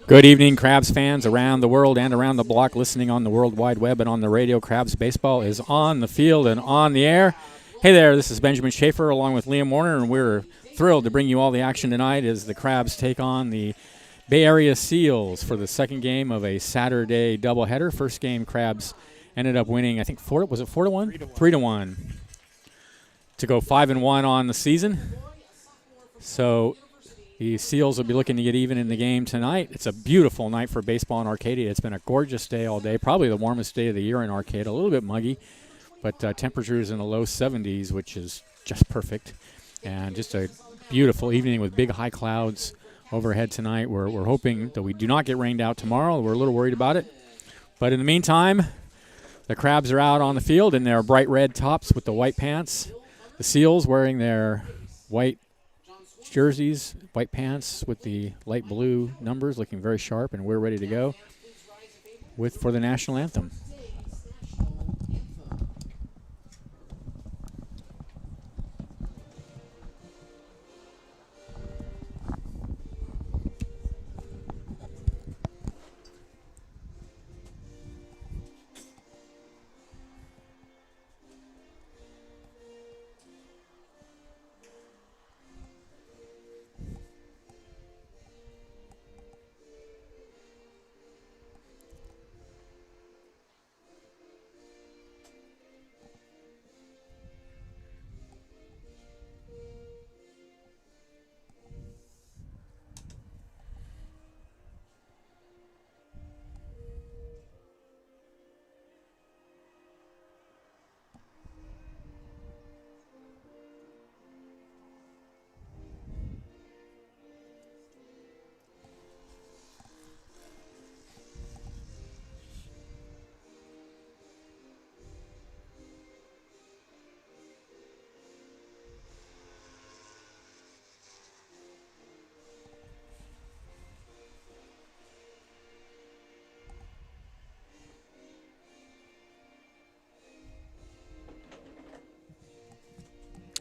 Good evening, Crabs fans around the world and around the block, listening on the World Wide Web and on the radio. Crabs baseball is on the field and on the air. Hey there, this is Benjamin Schaefer along with Liam Warner, and we're thrilled to bring you all the action tonight as the Crabs take on the Bay Area Seals for the second game of a Saturday doubleheader. First game, Crabs ended up winning, I think, 4-1? 3-1. To go 5-1 on the season. So the Seals will be looking to get even in the game tonight. It's a beautiful night for baseball in Arcadia. It's been a gorgeous day all day, probably the warmest day of the year in Arcata. A little bit muggy, but temperatures in the low 70s, which is just perfect. And just a beautiful evening with big high clouds overhead tonight. We're hoping that we do not get rained out tomorrow. We're a little worried about it. But in the meantime, the Crabs are out on the field in their bright red tops with the white pants. The Seals wearing their white jerseys, white pants with the light blue numbers, looking very sharp, and we're ready to go for the national anthem.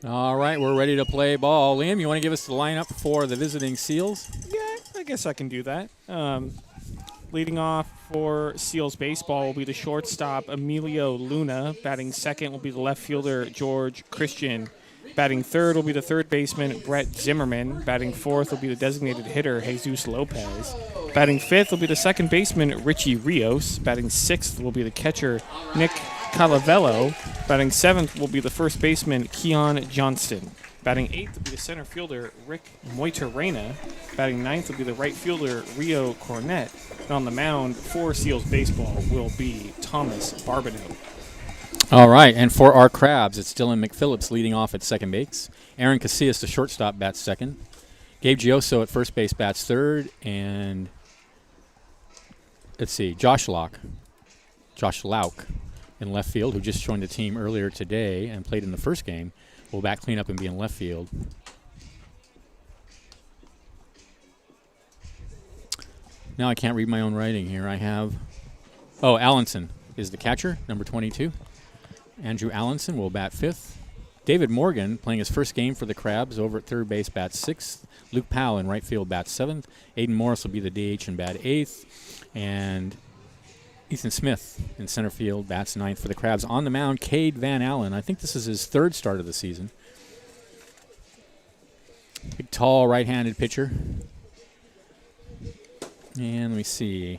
All right, we're ready to play ball. Liam, you want to give us the lineup for the visiting Seals? Yeah, I guess I can do that. Leading off for Seals baseball will be the shortstop Emilio Luna. Batting second will be the left fielder George Christian. Batting third will be the third baseman Brett Zimmerman. Batting fourth will be the designated hitter Jesus Lopez. Batting fifth will be the second baseman Richie Rios. Batting sixth will be the catcher Nick Calavello. Batting seventh will be the first baseman Keon Johnston. Batting eighth will be the center fielder Rick Moitorena. Batting ninth will be the right fielder Rio Cornett. And on the mound for Seals baseball will be Thomas Barbineau. All right, and for our Crabs, it's Dylan McPhillips leading off at second base. Aaron Casillas, the shortstop, bats second. Gabe Gioso at first base bats third. And let's see, Josh Lauk in left field, who just joined the team earlier today and played in the first game, will bat cleanup and be in left field. Now I can't read my own writing here. I have, Allenson is the catcher, number 22. Andrew Allenson will bat fifth. David Morgan, playing his first game for the Crabs, over at third base, bats sixth. Luke Powell in right field bats seventh. Aiden Morris will be the DH and bat eighth. And Ethan Smith in center field bats ninth for the Crabs. On the mound, Cade Van Allen. I think this is his third start of the season. Big, tall, right-handed pitcher. And let me see.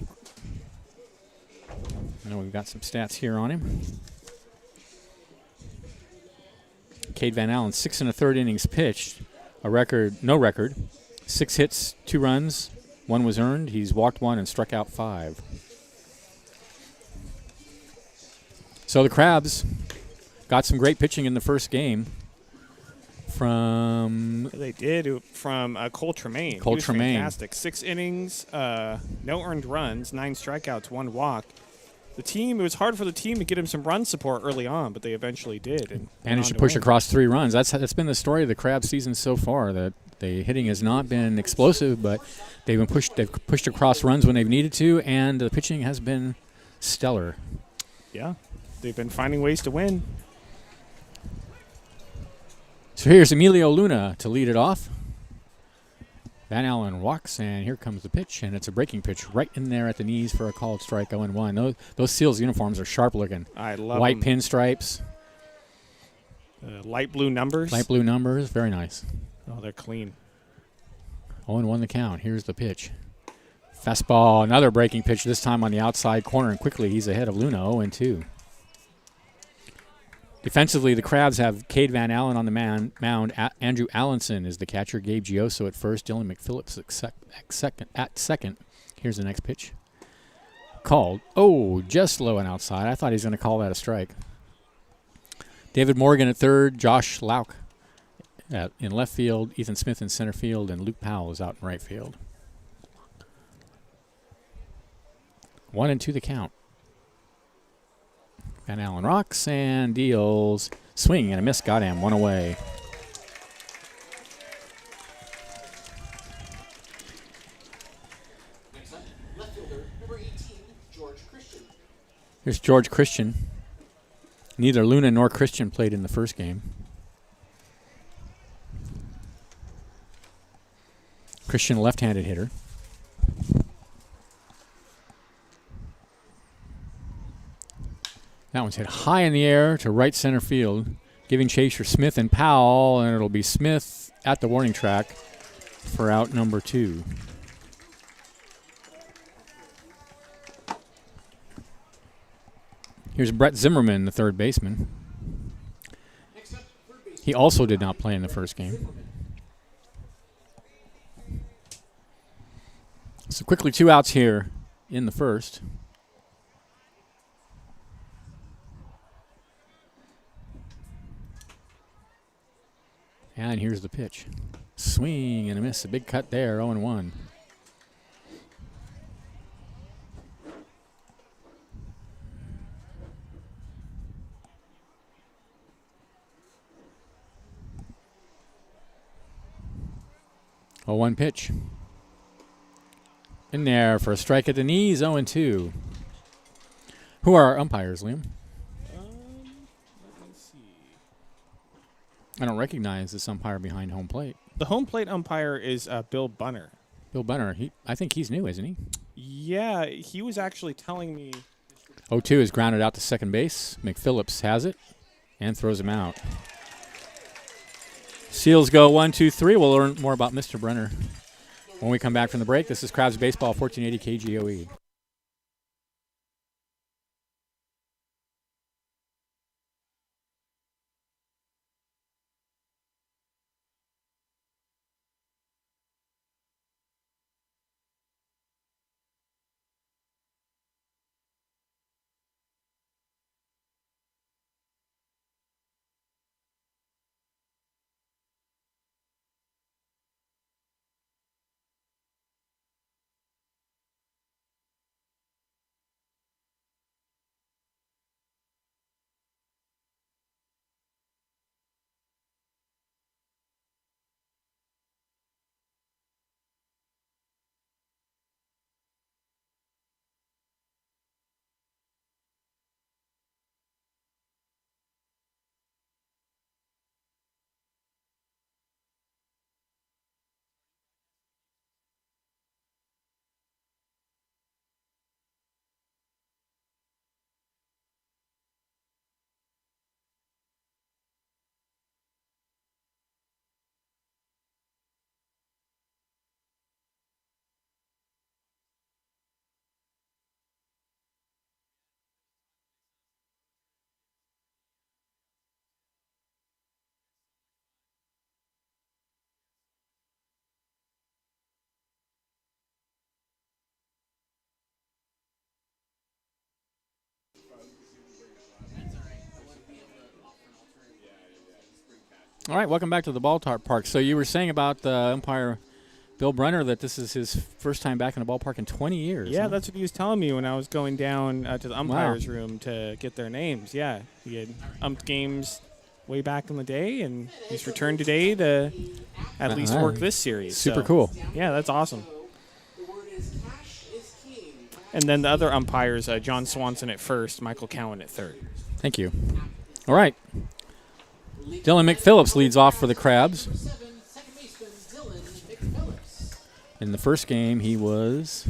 I know we've got some stats here on him. Cade Van Allen, 6 1/3 innings pitched, no record, 6 hits, 2 runs, 1 was earned. He's walked 1 and struck out 5. So the Crabs got some great pitching in the first game from... They did, from Cole Tremaine. Cole Tremaine. Fantastic. 6 innings, no earned runs, 9 strikeouts, 1 walk. It was hard for the team to get him some run support early on, but they eventually did. And managed to push across 3 runs. That's been the story of the Crabs season so far, that the hitting has not been explosive, but they've pushed across runs when they've needed to, and the pitching has been stellar. Yeah, they've been finding ways to win. So here's Emilio Luna to lead it off. Van Allen walks, and here comes the pitch, and it's a breaking pitch right in there at the knees for a called strike, 0-1. Those Seals uniforms are sharp looking. I love white them. pinstripes. Light blue numbers. Light blue numbers, very nice. Oh, they're clean. 0-1 the count. Here's the pitch. Fastball, another breaking pitch, this time on the outside corner, and quickly he's ahead of Luna, 0-2. Defensively, the Crabs have Cade Van Allen on the mound. Andrew Allenson is the catcher. Gabe Gioso at first. Dylan McPhillips at second. Here's the next pitch. Called. Oh, just low and outside. I thought he was going to call that a strike. David Morgan at third. Josh Lauk in left field. Ethan Smith in center field. And Luke Powell is out in right field. 1-2 the count. Van Allen rocks and deals. Swing and a miss. Got him. 1 away. Next up, left fielder, number 18, George Christian. Here's George Christian. Neither Luna nor Christian played in the first game. Christian, left-handed hitter. That one's hit high in the air to right center field, giving chase for Smith and Powell, and it'll be Smith at the warning track for out number 2. Here's Brett Zimmerman, the third baseman. He also did not play in the first game. So quickly 2 outs here in the first. And here's the pitch. Swing and a miss. A big cut there, 0-1. Oh, 1 pitch. In there for a strike at the knees, 0-2. Who are our umpires, Liam? Let me see. I don't recognize this umpire behind home plate. The home plate umpire is Bill Bunner. Bill Bunner. I think he's new, isn't he? Yeah, he was actually telling me. 0-2 is grounded out to second base. McPhillips has it and throws him out. Seals go 1-2-3. We'll learn more about Mr. Brenner when we come back from the break. This is Crabs Baseball, 1480 KGOE. All right, welcome back to the ballpark. So you were saying about the umpire Bill Brenner that this is his first time back in the ballpark in 20 years. Yeah, huh? that's what he was telling me when I was going down to the umpires' room to get their names. Yeah, he had umped games way back in the day, and he's returned today to at least work this series. Super so, cool. Yeah, that's awesome. The word is cash is king. And then the other umpires, John Swanson at first, Michael Cowan at third. Thank you. All right. Dylan McPhillips leads off for the Crabs. Number 7, second baseman Dylan McPhillips. In the first game, he was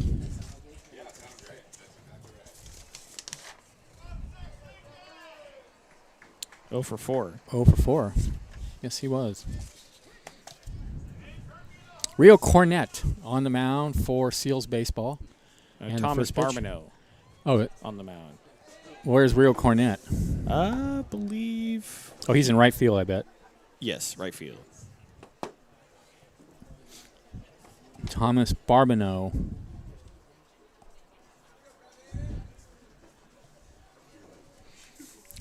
0 for 4. 0 for 4. Yes, he was. Rio Cornett on the mound for Seals baseball. And Thomas the first pitch. Barmino Oh, on the mound. where's Rio Cornett? I believe. Oh, he's in right field, I bet. Yes, right field. Thomas Barmino.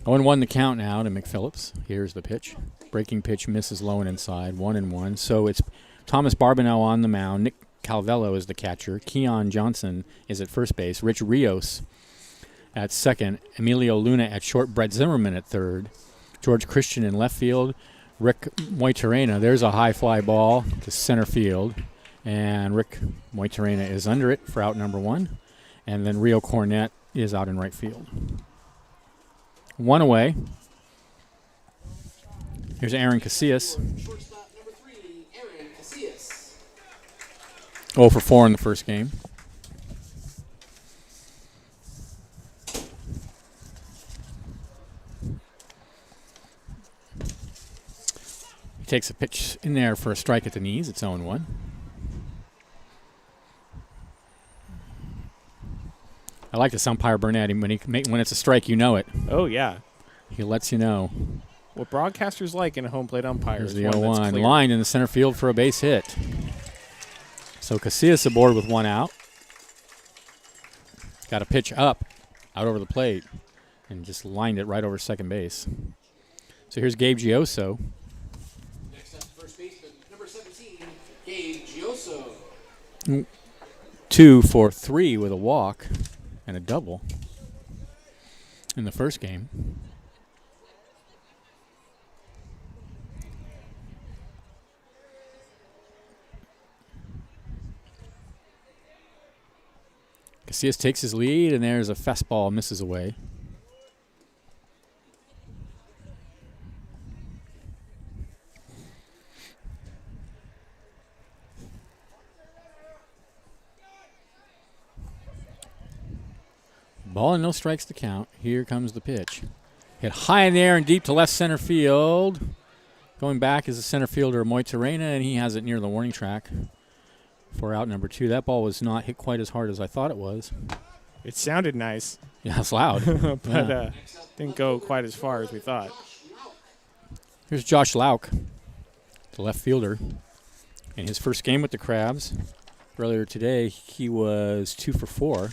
Oh, and 1 the count now to McPhillips. Here's the pitch. Breaking pitch misses low and inside. 1-1. So it's Thomas Barmino on the mound. Nick Calvello is the catcher. Keon Johnson is at first base. Rich Rios at second. Emilio Luna at short. Brett Zimmerman at third. George Christian in left field. Rick Moitarena. There's a high fly ball to center field. And Rick Moitarena is under it for out number 1. And then Rio Cornett is out in right field. 1 away. Here's Aaron Casillas. Shortstop number 3, Aaron Casillas. 0 for 4 in the first game. He takes a pitch in there for a strike at the knees. It's 0-1. I like this umpire Burnett. When it's a strike, you know it. Oh, yeah. He lets you know. What broadcasters like in a home plate umpire Here's is the one that's 0-1. clear. Lined in the center field for a base hit. So Casillas aboard with 1 out. Got a pitch up, out over the plate, and just lined it right over second base. So here's Gabe Gioso. Next up, first baseman number 17, Gabe Gioso. 2 for 3 with a walk and a double in the first game. Casillas takes his lead, and there's a fastball, misses away. Ball and no strikes to count. Here comes the pitch. Hit high in the air and deep to left center field. Going back is the center fielder, Moitarena, and he has it near the warning track for out number 2. That ball was not hit quite as hard as I thought it was. It sounded nice, Yeah, it's loud. but didn't go quite as far as we thought. Here's Josh Lauk, the left fielder. In his first game with the Crabs, earlier today, he was 2 for 4.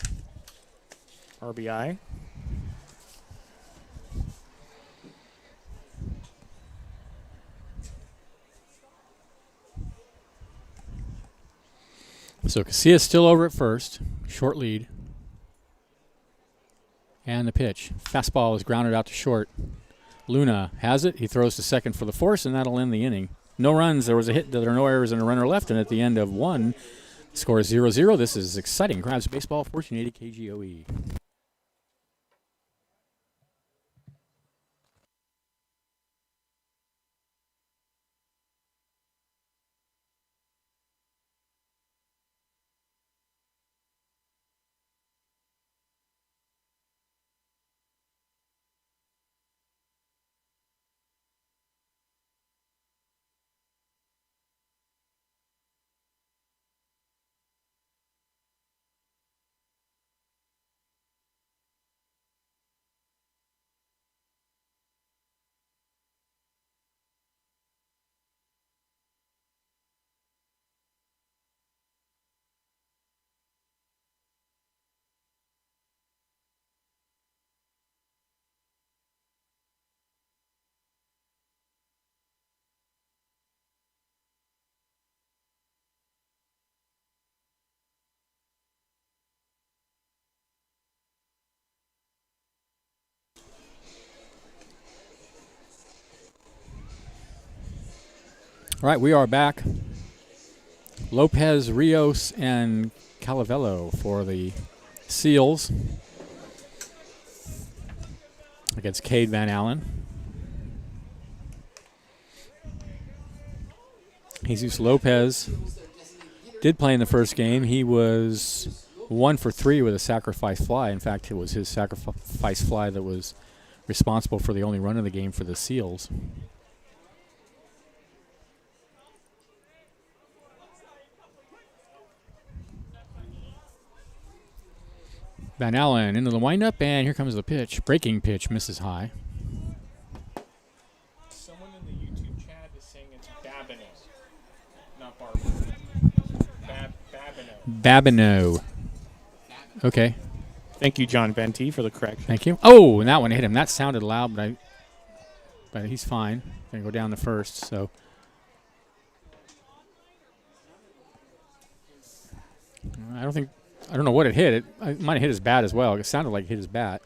RBI. So Casillas still over at first. Short lead. And the pitch. Fastball is grounded out to short. Luna has it. He throws to second for the force, and that'll end the inning. No runs. There was a hit. There are no errors and a runner left. And at the end of 1, the score is 0-0. This is exciting. Crabs baseball, 1480 KGOE. All right, we are back. Lopez, Rios, and Calavello for the Seals against Cade Van Allen. Jesus Lopez did play in the first game. He was 1 for 3 with a sacrifice fly. In fact, it was his sacrifice fly that was responsible for the only run of the game for the Seals. Van Allen into the windup, and here comes the pitch. Breaking pitch, misses high. Someone in the YouTube chat is saying it's Babineau, not Barber. Babineau. Babineau. Okay, Thank you, John Venti, for the correction. thank you. Oh, and that one hit him. That sounded loud, but he's fine. Gonna go down to first. So I don't know what it hit. It might have hit his bat as well. It sounded like it hit his bat.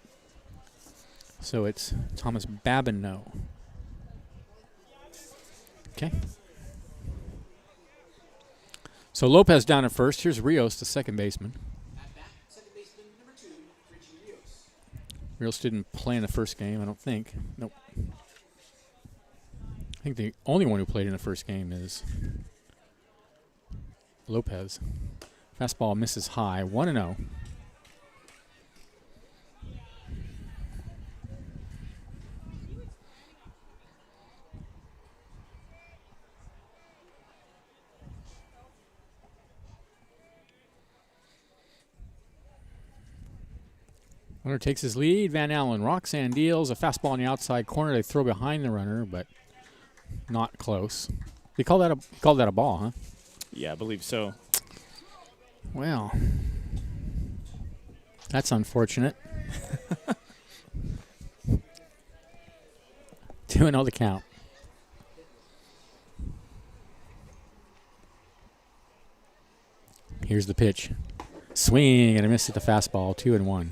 So it's Thomas Babineau. Okay. So Lopez down at first. Here's Rios, the second baseman. At bat, second baseman number 2, Richie Rios. Rios didn't play in the first game, I don't think. Nope. I think the only one who played in the first game is Lopez. Fastball misses high, 1-0. Runner takes his lead. Van Allen rocks and deals. A fastball on the outside corner. They throw behind the runner, but not close. They call that a ball, huh? Yeah, I believe so. Well, that's unfortunate. 2-0 the count. Here's the pitch. Swing and a miss at the fastball. 2-1.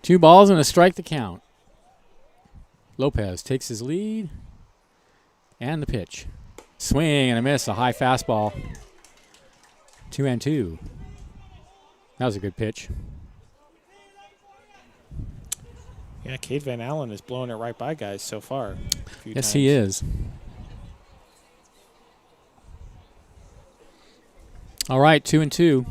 Two balls and a strike to count. Lopez takes his lead. And the pitch. Swing and a miss, a high fastball. 2-2. That was a good pitch. Yeah, Cade Van Allen is blowing it right by guys so far. Yes, he is. All right, 2-2.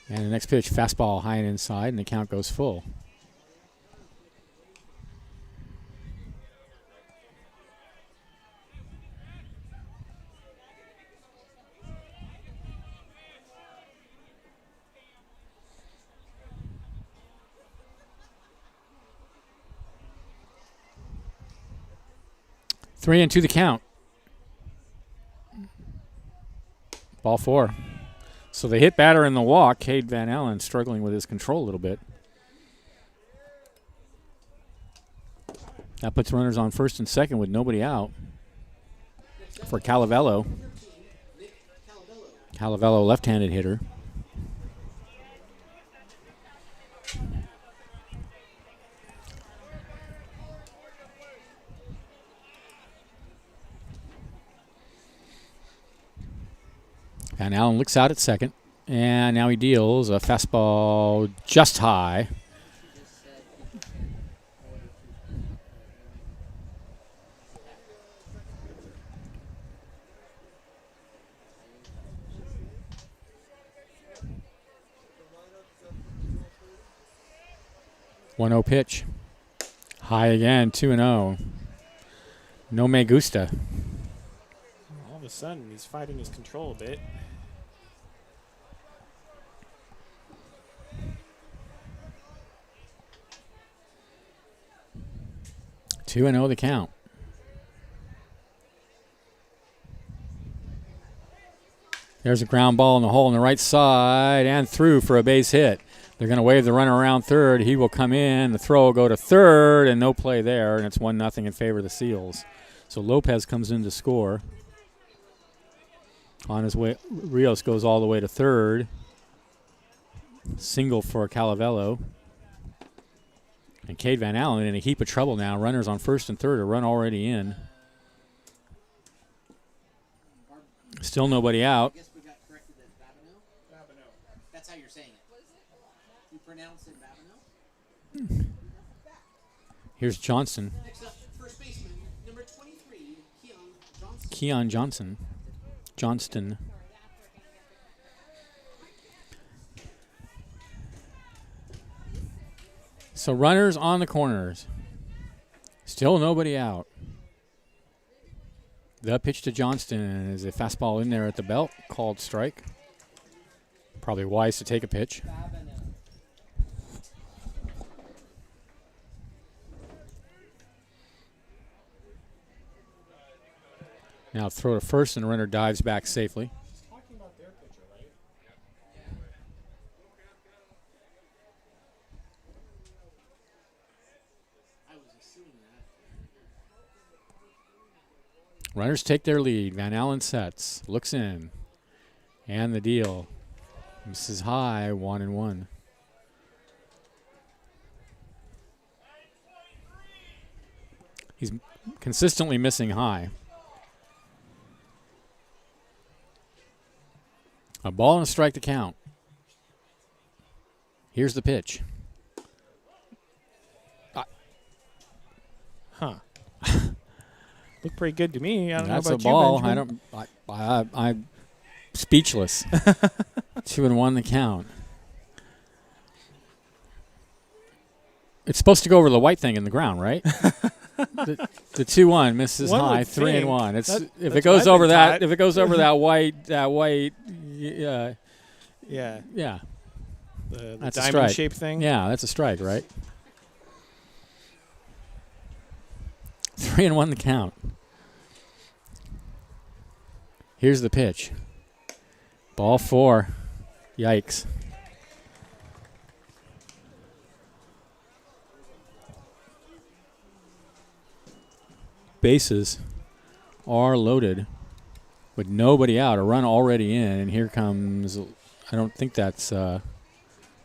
And the next pitch, fastball high and inside, and the count goes full. Three and two the count. Ball 4. So the hit batter in the walk, Cade Van Allen, struggling with his control a little bit. That puts runners on first and second with nobody out for Calavello. Calavello, left-handed hitter. Van Allen looks out at second, and now he deals a fastball just high. One-zero pitch. High again, 2-0. No me gusta. All of a sudden, he's fighting his control a bit. Two and 0 the count. There's a ground ball in the hole on the right side and through for a base hit. They're going to wave the runner around third. He will come in. The throw will go to third, and no play there, and it's 1-0 in favor of the Seals. So Lopez comes in to score. On his way, Rios goes all the way to third. Single for Calavello. And Cade Van Allen in a heap of trouble now. Runners on first and third, a run already in. Still nobody out. I guess we got corrected as Babineau. That's how you're saying it. You pronounce it Babineau? Here's Johnson. Next up, first baseman, number 23, Keon Johnson. Keon Johnson. Johnston. So runners on the corners. Still nobody out. The pitch to Johnston is a fastball in there at the belt, called strike. Probably wise to take a pitch. Now throw to first, and the runner dives back safely. Runners take their lead. Van Allen sets, looks in, and the deal. Misses high, 1-1. He's consistently missing high. A ball and a strike to count. Here's the pitch. Looked pretty good to me. I don't That's know a about ball. you, Benjamin. I'm speechless. 2-1 the count. It's supposed to go over the white thing in the ground, right? The 2-1 misses One high. would 3-1. think. It's That- if that's it goes what I've over been that. taught. If it goes over that white. Yeah. Yeah. The That's a diamond strike. shaped thing. Yeah, that's a strike, right? 3-1 the count. Here's the pitch. Ball 4. Yikes. Bases are loaded with nobody out. A run already in, and here comes, I don't think that's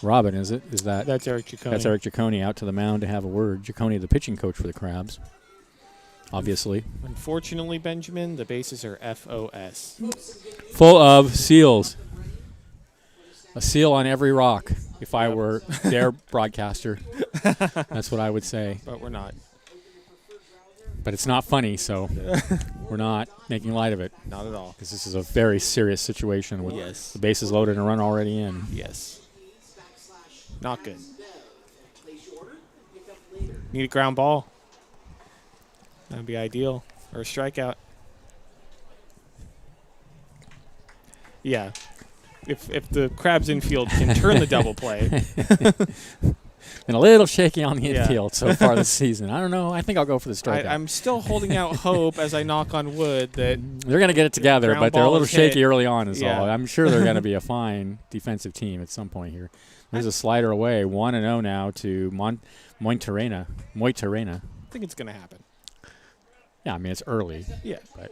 Robin, is it? Is that? That's Eric Ciccone. That's Eric Ciccone out to the mound to have a word. Ciccone, the pitching coach for the Crabs, obviously. Unfortunately, Benjamin, the bases are FOS. Full of seals. A seal on every rock, if I were their broadcaster. That's what I would say. But we're not. But it's not funny, so we're not making light of it. Not at all. Because this is a very serious situation with Yes. the bases loaded and a run already in. Yes. Not good. Need a ground ball. That would be ideal. Or a strikeout. Yeah. If the Crabs infield can turn the double play. And a little shaky on the Yeah. infield so far this season. I don't know. I think I'll go for the strikeout. I'm still holding out hope as I knock on wood that They're going to get it together, ground but they're a ball little is hit. shaky early on is Yeah. all. I'm sure they're going to be a fine defensive team at some point here. There's a slider away. 1-0 now to Moitarena. I think it's going to happen. Yeah, I mean, it's early. Yeah. But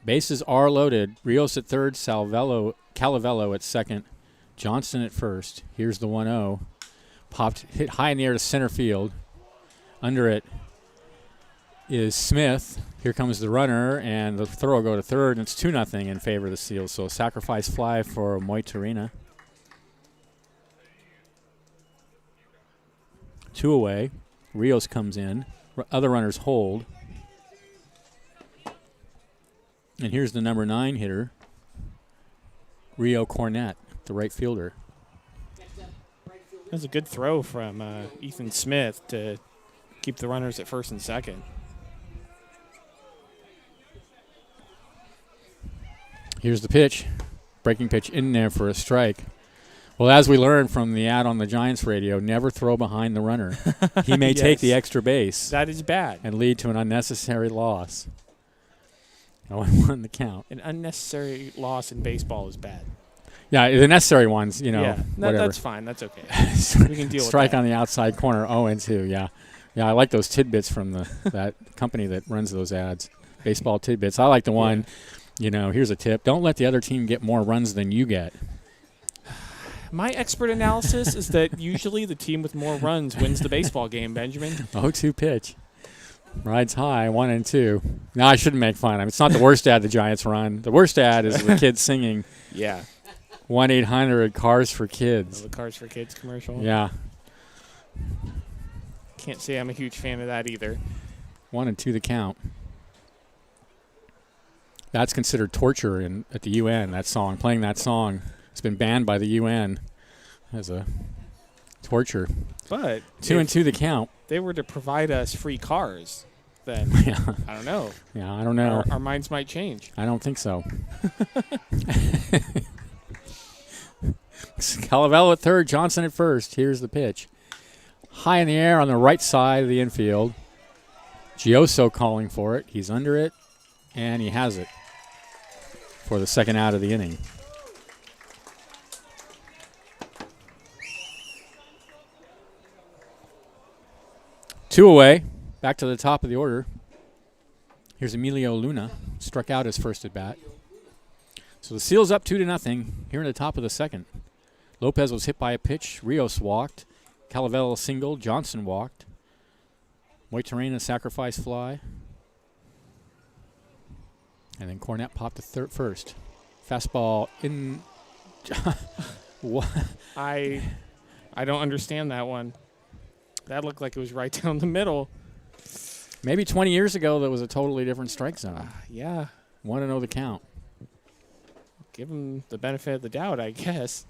bases are loaded. Rios at third, Calavello at second, Johnston at first. Here's the 1-0. Hit high in the air to center field. Under it is Smith. Here comes the runner, and the throw will go to third, and it's 2-0 in favor of the Seals. So a sacrifice fly for Moitarena. 2 away. Rios comes in. Other runners hold. And here's the number 9 hitter, Rio Cornett, the right fielder. That was a good throw from Ethan Smith to keep the runners at first and second. Here's the pitch. Breaking pitch in there for a strike. Well, as we learned from the ad on the Giants radio, never throw behind the runner. He may take the extra base That is bad. and lead to an unnecessary loss. 0-1 the count. An unnecessary loss in baseball is bad. Yeah, the necessary ones, you know, yeah, whatever. that's fine. That's okay. We can deal with Strike that. on the outside corner, 0-2, yeah. Yeah, I like those tidbits from that company that runs those ads, baseball tidbits. I like the one, you know, here's a tip. Don't let the other team get more runs than you get. My expert analysis is that usually the team with more runs wins the baseball game, Benjamin. 0-2 pitch. Rides high, 1-2. No, I shouldn't make fun of him. It's not the worst ad the Giants run. The worst ad is the kids singing Yeah. 1-800-CARS for Kids. The Cars for Kids commercial. Yeah. Can't say I'm a huge fan of that either. 1-2 the count. That's considered torture at the UN, that song. Playing that song. It's been banned by the UN as a torture. But 2-2 the count. They were to provide us free cars, then Yeah. I don't know. Yeah, I don't know. Our minds might change. I don't think so. Calavello at third, Johnson at first. Here's the pitch. High in the air on the right side of the infield. Gioso calling for it. He's under it, and he has it for the second out of the inning. Two away. Back to the top of the order. Here's Emilio Luna. Struck out his first at bat. So the Seals up 2-0 here in the top of the second. Lopez was hit by a pitch. Rios walked. Calavello singled. Johnson walked. Moitarena sacrifice fly. And then Cornett popped to first. Fastball in. What? I don't understand that one. That looked like it was right down the middle. Maybe 20 years ago, there was a totally different strike zone. Yeah. 1-0 the count. Give him the benefit of the doubt, I guess.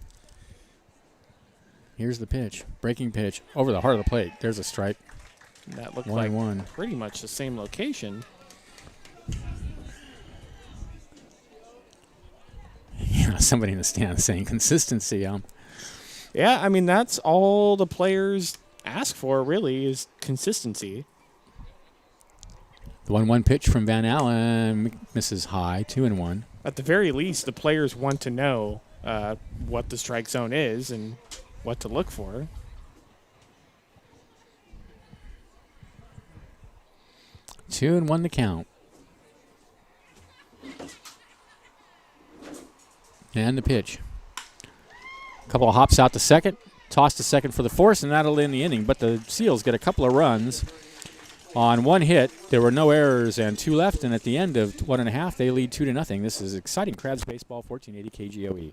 Here's the pitch. Breaking pitch. Over the heart of the plate. There's a strike. That looked 1-1. like pretty much the same location. Yeah, somebody in the stand saying consistency. Yeah, I mean, that's all the players ask for, really, is consistency. The 1-1 pitch from Van Allen misses high. 2-1. At the very least, the players want to know what the strike zone is and what to look for. Two and 1 the count. And the pitch. A couple of hops out to second. Toss to second for the force, and that'll end the inning. But the Seals get a couple of runs on one hit. There were no errors and two left, and at the end of 1.5, they lead 2-0. This is exciting Crabs baseball, 1480 KGOE.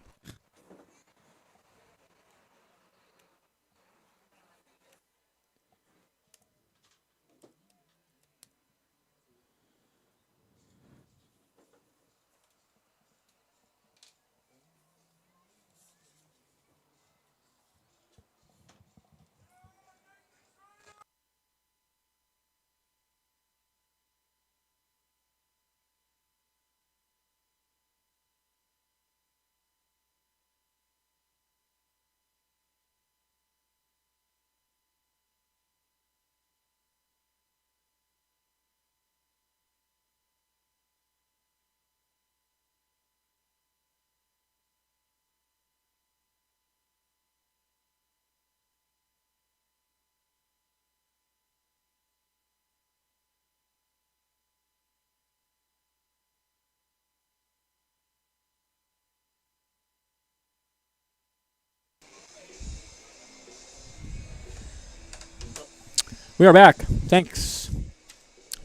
We are back. Thanks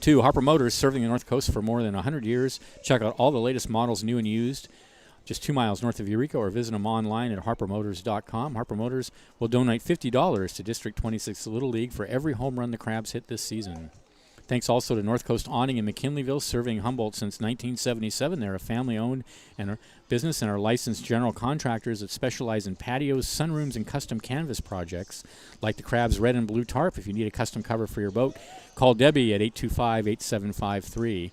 to Harper Motors, serving the North Coast for more than 100 years. Check out all the latest models, new and used, just 2 miles north of Eureka, or visit them online at harpermotors.com. Harper Motors will donate $50 to District 26 Little League for every home run the Crabs hit this season. Thanks also to North Coast Awning in McKinleyville, serving Humboldt since 1977. They're a family-owned business and are licensed general contractors that specialize in patios, sunrooms, and custom canvas projects like the Crabs red and blue tarp. If you need a custom cover for your boat, call Debbie at 825-8753.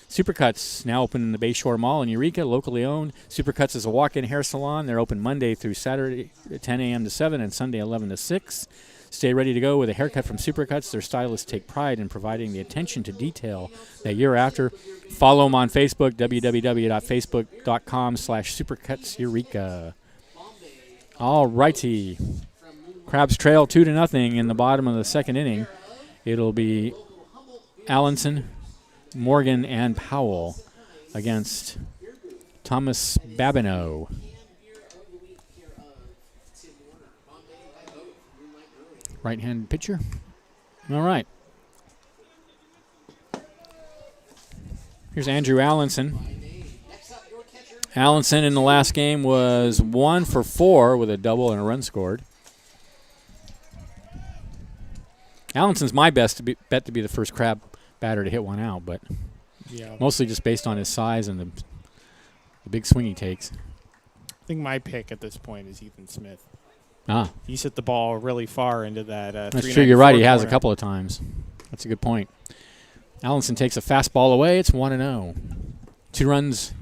Supercuts, now open in the Bayshore Mall in Eureka, locally owned. Supercuts is a walk-in hair salon. They're open Monday through Saturday, 10 a.m. to 7, and Sunday, 11 to 6. Stay ready to go with a haircut from Supercuts. Their stylists take pride in providing the attention to detail that you're after. Follow them on Facebook, www.facebook.com/SupercutsEureka. All righty. Crabs trail 2-0 in the bottom of the second inning. It'll be Allenson, Morgan, and Powell against Thomas Babineau. Right-handed pitcher. All right. Here's Andrew Allenson. Allenson in the last game was 1 for 4 with a double and a run scored. Allison's my bet to be the first Crab batter to hit one out, but mostly just based on his size and the big swing he takes. I think my pick at this point is Ethan Smith. Ah, He's hit the ball really far into that. that's true. You're right. He has a corner. couple of times. That's a good point. Allenson takes a fastball away. It's 1-0. 2 runs,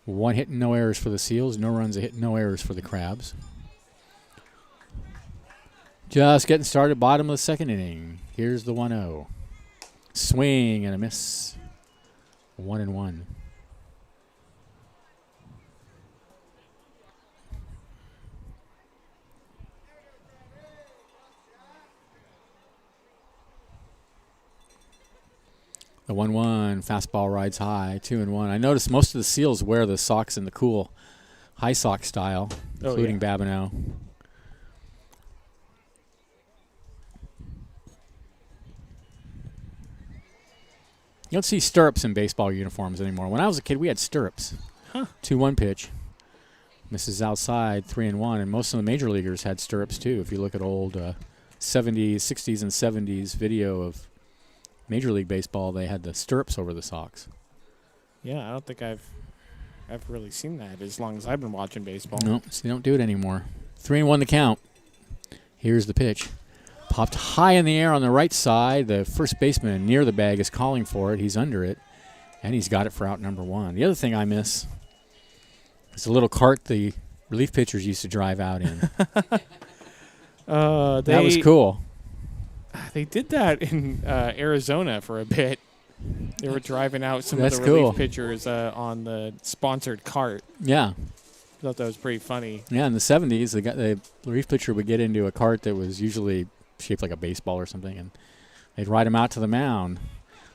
1 hit and no errors for the Seals. No runs, a hit, no errors for the Crabs. Just getting started, bottom of the second inning. Here's the 1-0. Swing and a miss. 1-1. The 1-1 fastball rides high, 2-1. I noticed most of the Seals wear the socks in the cool high sock style, including Babineau. You don't see stirrups in baseball uniforms anymore. When I was a kid, we had stirrups. 2-1 pitch. Misses outside, 3-1. And most of the major leaguers had stirrups, too. If you look at old 70s, 60s, and 70s video of Major League Baseball, they had the stirrups over the socks. Yeah, I don't think I've really seen that as long as I've been watching baseball. No, so they don't do it anymore. 3-1 the count. Here's the pitch. Popped high in the air on the right side. The first baseman near the bag is calling for it. He's under it, and he's got it for out number 1. The other thing I miss is a little cart the relief pitchers used to drive out in. That was cool. They did that in Arizona for a bit. They were driving out some That's of the relief cool. pitchers on the sponsored cart. Yeah. I thought that was pretty funny. Yeah, in the 70s, the relief pitcher would get into a cart that was usually shaped like a baseball or something, and they'd ride him out to the mound.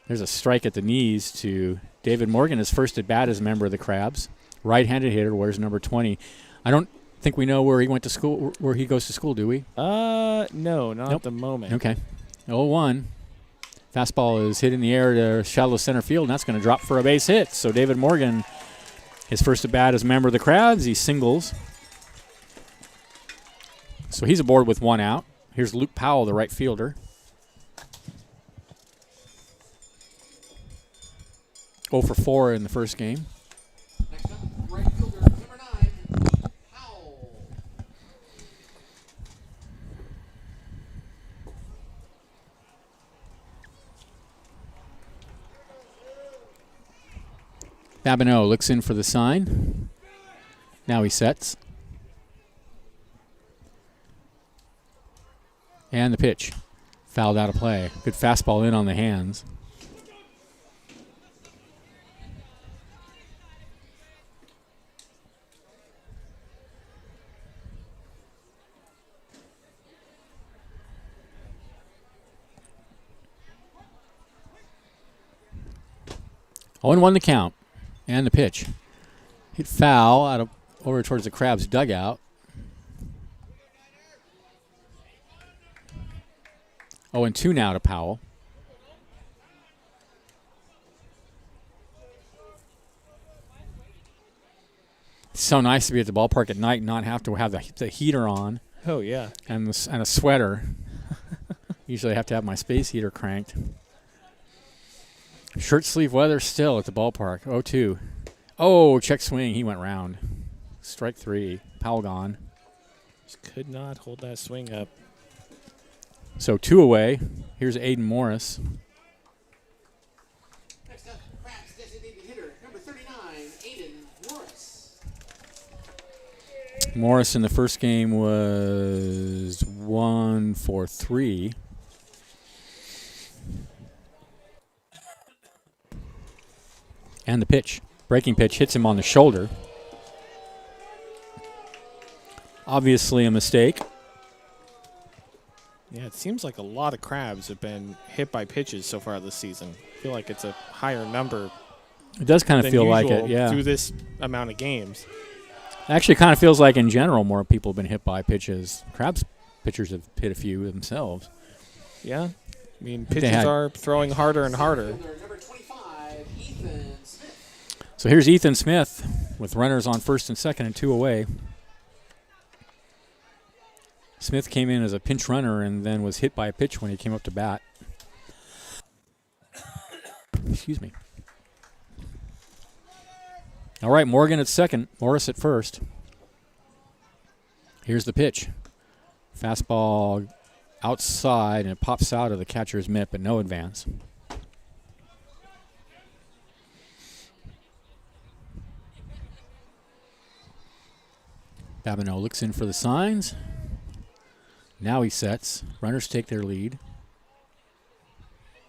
There's a strike at the knees to David Morgan, his first at bat as a member of the Crabs. Right-handed hitter, wears number 20. I don't think we know where he went to school, where he goes to school, do we? No, not at the moment. Okay. 0-1. Fastball is hit in the air to shallow center field, and that's going to drop for a base hit. So David Morgan, his first at bat as a member of the Crabs, he singles. So he's aboard with 1 out. Here's Luke Powell, the right fielder. 0 for 4 in the first game. Next up, right fielder, number 9, Powell. Babineau looks in for the sign. Now he sets. And the pitch. Fouled out of play. Good fastball in on the hands. Oh, and 1 the count. And the pitch. Hit foul out of over towards the Crabs' dugout. 0-2 now to Powell. It's so nice to be at the ballpark at night and not have to have the heater on Oh, yeah. and a sweater. Usually I have to have my space heater cranked. Shirt sleeve weather still at the ballpark. 0-2. Oh, check swing. He went round. Strike 3. Powell gone. Just could not hold that swing up. So 2 away. Here's Aiden Morris. Next up, Crabs designated hitter, number 39, Aiden Morris. Morris in the first game was 1 for 3. And the pitch. Breaking pitch hits him on the shoulder. Obviously a mistake. Yeah, it seems like a lot of Crabs have been hit by pitches so far this season. I feel like it's a higher number It does kind of than feel like usual it, yeah. through this amount of games. Actually, kind of feels like in general more people have been hit by pitches. Crabs pitchers have hit a few themselves. Yeah. I mean, pitchers are throwing harder and harder. Number 25, Ethan Smith. So here's Ethan Smith with runners on first and second and 2 away. Smith came in as a pinch runner and then was hit by a pitch when he came up to bat. Excuse me. All right, Morgan at second, Morris at first. Here's the pitch. Fastball outside, and it pops out of the catcher's mitt, but no advance. Babineau looks in for the signs. Now he sets. Runners take their lead.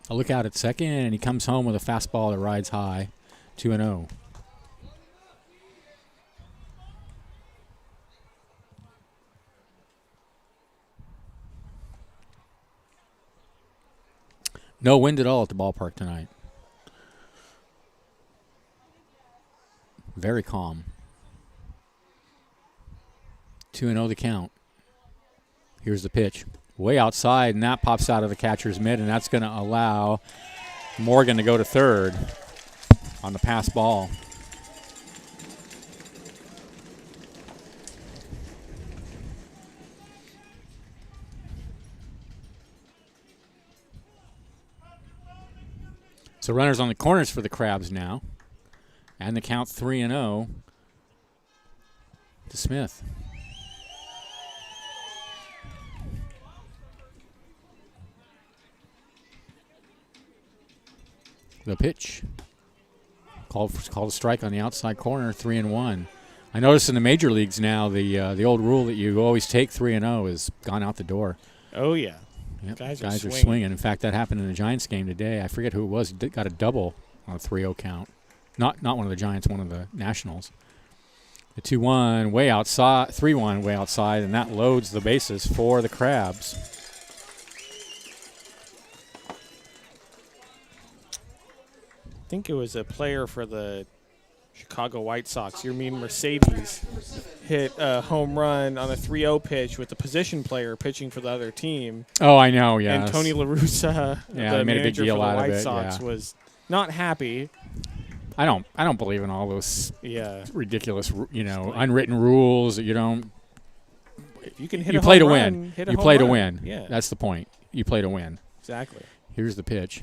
A look out at second, and he comes home with a fastball that rides high, 2-0. No wind at all at the ballpark tonight. Very calm. 2-0 the count. Here's the pitch. Way outside, and that pops out of the catcher's mitt, and that's going to allow Morgan to go to third on the pass ball. So runners on the corners for the Crabs now. And the count 3-0 to Smith. The pitch. Called a strike on the outside corner, 3-1. I notice in the major leagues now the old rule that you always take 3-0 has gone out the door. Oh, yeah. Yep, Guys are swinging. In fact, that happened in the Giants game today. I forget who it was. He got a double on a 3-0 count. Not one of the Giants, one of the Nationals. The 2-1 way outside, 3-1 way outside, and that loads the bases for the Crabs. I think it was a player for the Chicago White Sox, Yermin Mercedes, hit a home run on a 3-0 pitch with the position player pitching for the other team. Oh, I know, yeah. And Tony La Russa, the made a big manager deal for the out of White it, Sox, yeah. was not happy. I don't believe in all those ridiculous, Like, unwritten rules that you don't. If you can hit You a play home to run, win. hit a You home play to run. win. Yeah, That's the point. You play to win. exactly. Here's the pitch.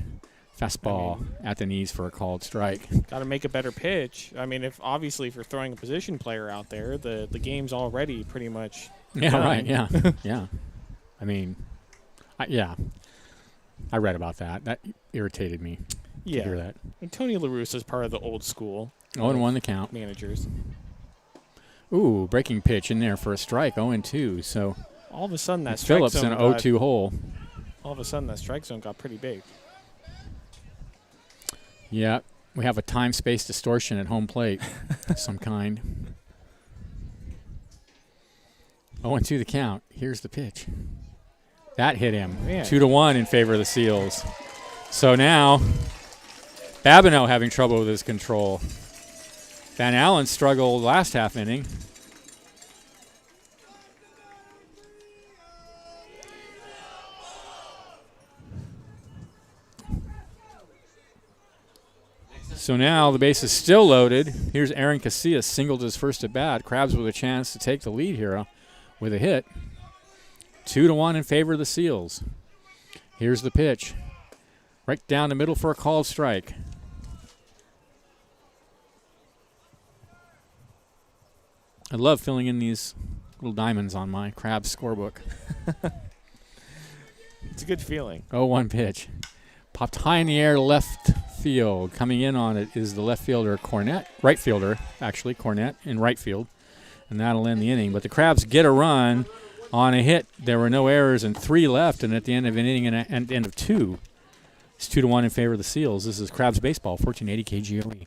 Fastball at the knees for a called strike. Got to make a better pitch. I mean, if you're throwing a position player out there, the game's already pretty much Yeah, done. right. Yeah, yeah. I mean, I read about that. That irritated me. To hear that. And Tony La Russa is part of the old school 0-1 the count. managers. Ooh, breaking pitch in there for a strike. 0-2. So All of a sudden, that strike Phillips zone in an got, 0-2 hole. all of a sudden that strike zone got pretty big. Yeah, we have a time-space distortion at home plate, some kind. 0-2 the count. Here's the pitch. That hit him. Yeah. 2-1 in favor of the Seals. So now, Babineau having trouble with his control. Van Allen struggled last half inning. So now the base is still loaded. Here's Aaron Casillas, singled his first at bat. Crabs with a chance to take the lead here with a hit. 2-1 in favor of the Seals. Here's the pitch. Right down the middle for a called strike. I love filling in these little diamonds on my Crabs scorebook. It's a good feeling. 0-1 pitch. Popped high in the air left field. Coming in on it is the left fielder, Cornett. Right fielder, actually, Cornett in right field. And that'll end the inning. But the Crabs get a run on a hit. There were no errors and 3 left. And at the end of an inning and end of 2, it's 2-1 in favor of the Seals. This is Crabs Baseball, 1480 KGOE.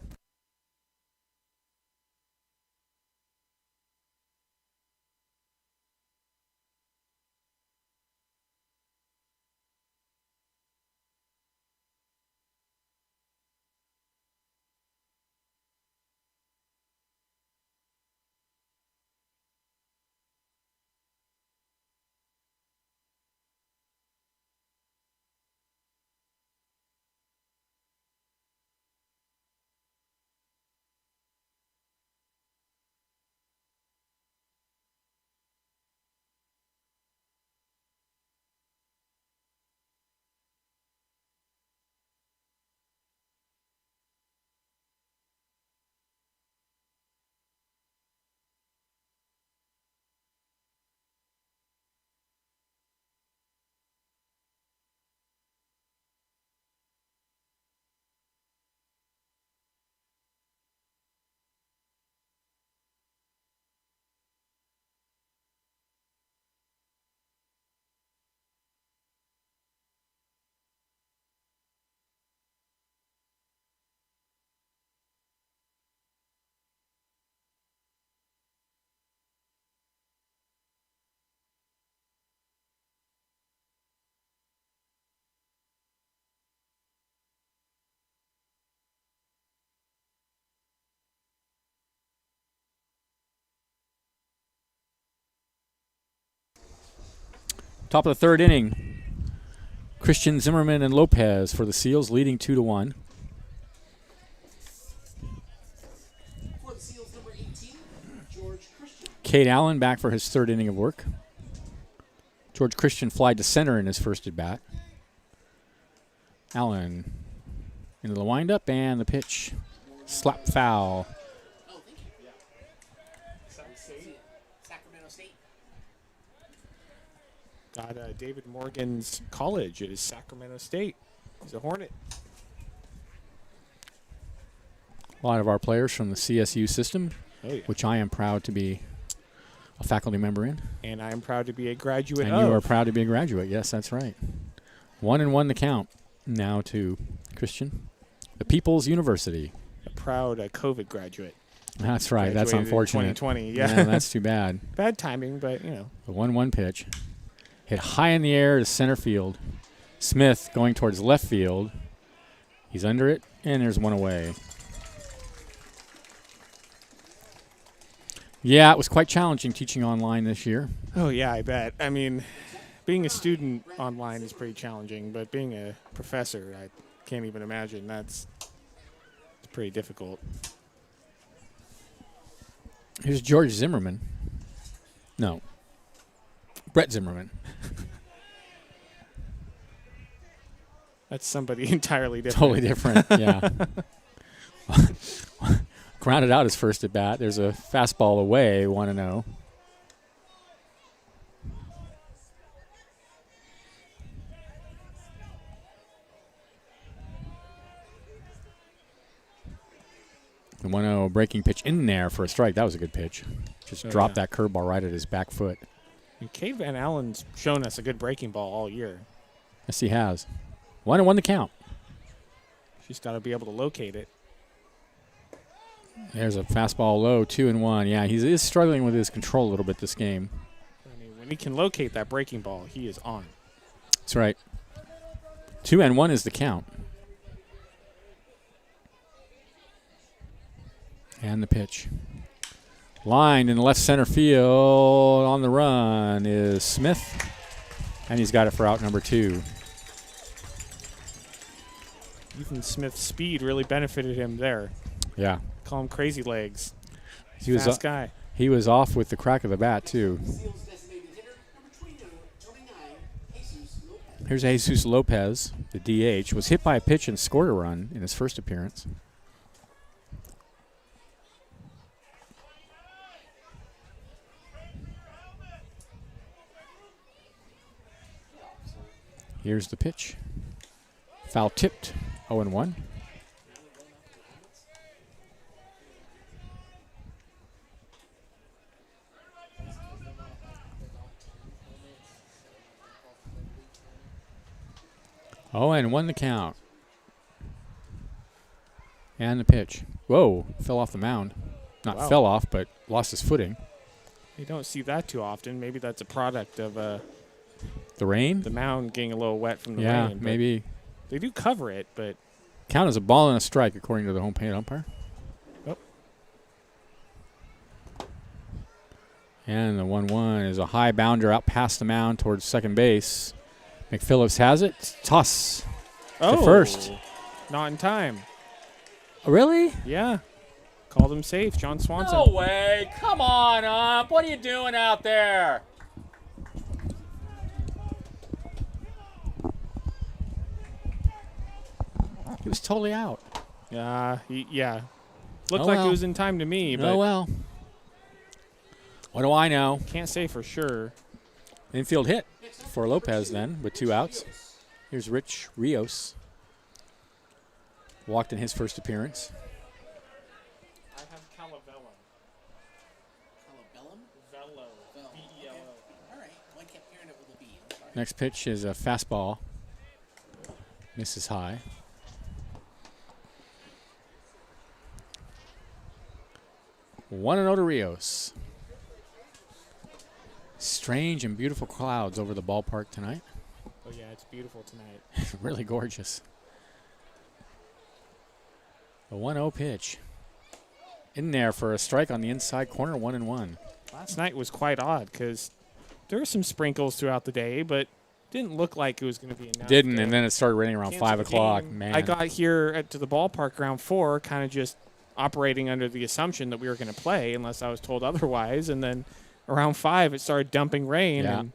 Top of the third inning. Christian, Zimmerman, and Lopez for the Seals, leading 2-1. For the Seals, number 18, George Christian. Cade Allen back for his third inning of work. George Christian flied to center in his first at bat. Allen into the windup and the pitch. Slap foul. Oh, thank you. Sacramento State. Got David Morgan's college. It is Sacramento State. He's a Hornet. A lot of our players from the CSU system, Oh, yeah. which I am proud to be a faculty member in. And I am proud to be a graduate And of. you are proud to be a graduate. Yes, that's right. 1-1 the count now to Christian. The People's University. A proud COVID graduate. That's right. That's Graduated in unfortunate. 2020, yeah. That's too bad. Bad timing, but, you know. The 1-1 pitch. Hit high in the air to center field. Smith going towards left field. He's under it, and there's one away. Yeah, it was quite challenging teaching online this year. Oh, yeah, I bet. I mean, being a student online is pretty challenging, but being a professor, I can't even imagine. It's pretty difficult. Here's George Zimmerman. No. Brett Zimmerman. That's somebody entirely different. Totally different, yeah. Grounded out his first at bat. There's a fastball away, 1-0. The 1-0 breaking pitch in there for a strike. That was a good pitch. Just dropped that curveball right at his back foot. And Cade Van Allen's shown us a good breaking ball all year. Yes, he has. 1-1 the count. She's got to be able to locate it. There's a fastball low, 2-1. Yeah, he is struggling with his control a little bit this game. I mean, when he can locate that breaking ball, he is on. That's right. 2-1 is the count. And the pitch. Lined in the left center field on the run is Smith. And he's got it for out number 2. Ethan Smith's speed really benefited him there. Yeah. Call him crazy legs. He was Fast guy. He was off with the crack of the bat, too. Seals designated hitter, number 29, Jesus Lopez. Here's Jesus Lopez, the DH, was hit by a pitch and scored a run in his first appearance. Here's the pitch. Foul tipped, 0-1. Oh, and 1 the count. And the pitch. Whoa, fell off the mound. Not Wow. fell off, but lost his footing. You don't see that too often. Maybe that's a product of The rain? the mound getting a little wet from the Yeah, rain. but maybe. They do cover it, but Count as a ball and a strike, according to the home plate umpire. Oh. And the 1-1 is a high bounder out past the mound towards second base. McPhillips has it. Toss. first. Not in time. Really? Yeah. Called him safe. John Swanson. No way. Come on, Ump. What are you doing out there? He was totally out. Yeah. Looked Oh, like well. it was in time to me, but Oh, well. What do I know? can't say for sure. Infield hit for Lopez then with 2 outs. Here's Rich Rios. Walked in his first appearance. I have Calabellum. Calabellum? Velo. Velo. V-E-L-O. All right. Well, I kept hearing it with a B. I'm sorry. Next pitch is a fastball. Misses high. One and 0 to Rios. Strange and beautiful clouds over the ballpark tonight. Oh, yeah, it's beautiful tonight. Really gorgeous. A 1-0 pitch. In there for a strike on the inside corner, 1-1. Last night was quite odd because There were some sprinkles throughout the day, but didn't look like it was going to be enough. Didn't, and then it started raining around cancel 5 the o'clock. game. Man, I got here to the ballpark around 4, kind of just operating under the assumption that we were going to play unless I was told otherwise. And then around 5, it started dumping rain. Yeah. And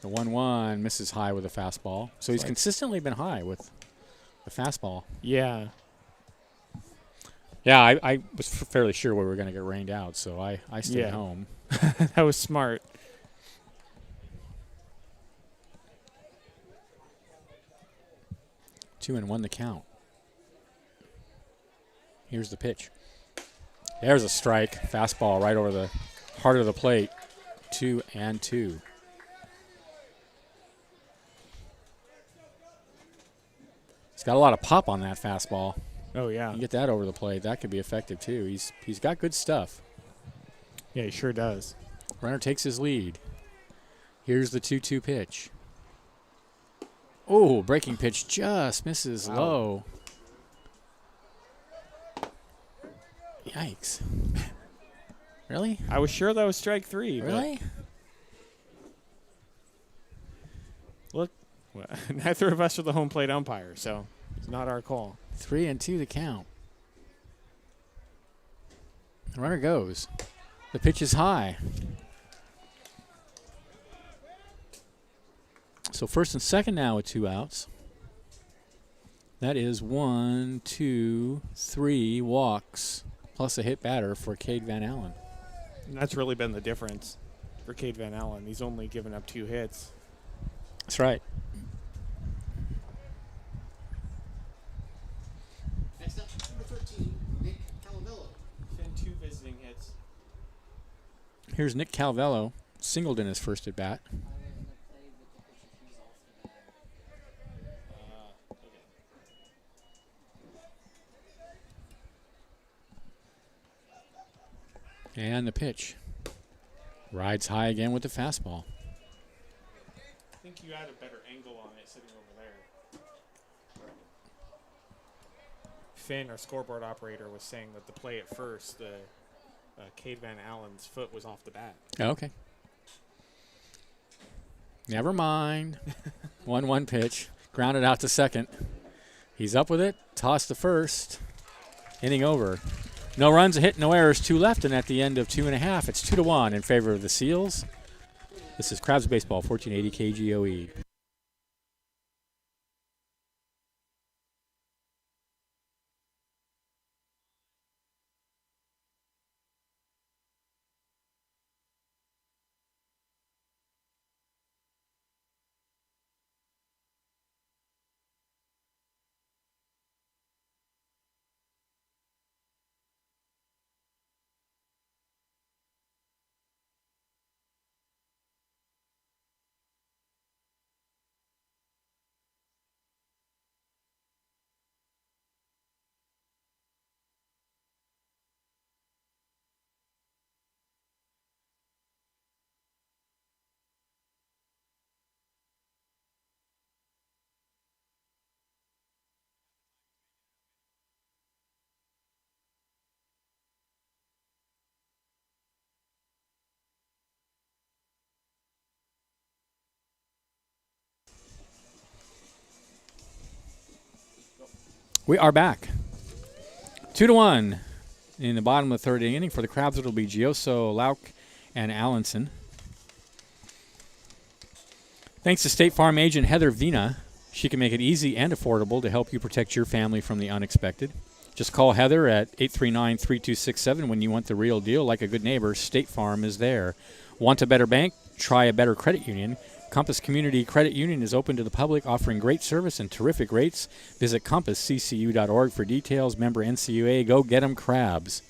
The 1-1 misses high with a fastball. So he's like- consistently been high with the fastball. yeah. Yeah, I was fairly sure we were going to get rained out, so I stayed Yeah. home. That was smart. Two and 1 the count. Here's the pitch. There's a strike. Fastball right over the heart of the plate. 2-2. He's got a lot of pop on that fastball. Oh, yeah. You get that over the plate, that could be effective too. He's got good stuff. Yeah, he sure does. Runner takes his lead. Here's the 2-2 pitch. Oh, breaking pitch just misses Wow. low. Yikes. Really? I was sure that was strike 3. but Really? Look, well, neither of us are the home plate umpire, so it's not our call. 3-2 the count. The runner goes. The pitch is high. So first and second now with 2 outs. That is 1, 2, 3 walks plus a hit batter for Cade Van Allen. And that's really been the difference for Cade Van Allen. He's only given up 2 hits. That's right. Next up, number 13, Nick Calavello. Been 2 visiting hits. Here's Nick Calvello, singled in his first at bat. And the pitch. Rides high again with the fastball. I think you had a better angle on it sitting over there. Finn, our scoreboard operator, was saying that the play at first, the Cade Van Allen's foot was off the bat. Okay. Never mind. 1-1 pitch. Grounded out to second. He's up with it. Toss to first. Inning over. No runs, a hit, no errors, 2 left, and at the end of 2.5, it's 2-1 in favor of the Seals. This is Crabs Baseball, 1480 KGOE. We are back. 2-1 in the bottom of the third inning. For the Crabs, it'll be Gioso, Lauk, and Allenson. Thanks to State Farm agent Heather Vina. She can make it easy and affordable to help you protect your family from the unexpected. Just call Heather at 839-3267 when you want the real deal. Like a good neighbor, State Farm is there. Want a better bank? Try a better credit union. Compass Community Credit Union is open to the public, offering great service and terrific rates. Visit compassccu.org for details. Member NCUA. Go get 'em Crabs.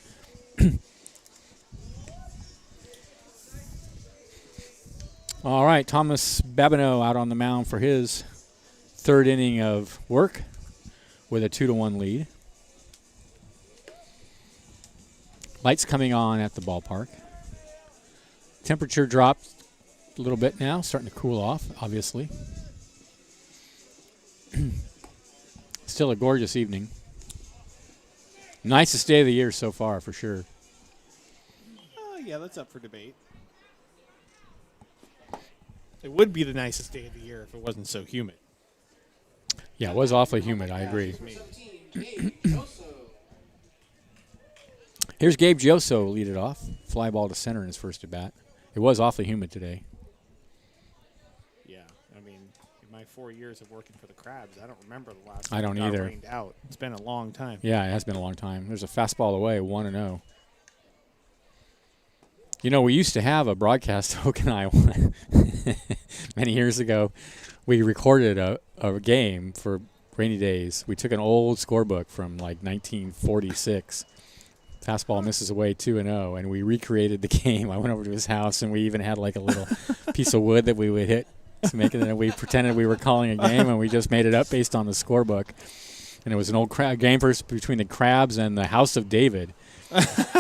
All right, Thomas Babineau out on the mound for his third inning of work with a 2-1 lead. Lights coming on at the ballpark. Temperature dropped a little bit now, starting to cool off, obviously. Still a gorgeous evening. Nicest day of the year so far, for sure. Oh, yeah, that's up for debate. It would be the nicest day of the year if it wasn't so humid. Yeah, it was awfully humid. I agree. Here's Gabe Gioso lead it off. Fly ball to center in his first at bat. It was awfully humid today. Yeah, I mean, in my 4 years of working for the Crabs, I don't remember the last I don't time it got either. rained out. It's been a long time. Yeah, it has been a long time. There's a fastball away, 1-0. You know, we used to have a broadcast token Iowa many years ago. We recorded a game for rainy days. We took an old scorebook from like 1946. Fastball misses away 2-0, and we recreated the game. I went over to his house, and we even had like a little piece of wood that we would hit to make it. And we pretended we were calling a game, and we just made it up based on the scorebook. And it was an old game between the Crabs and the House of David.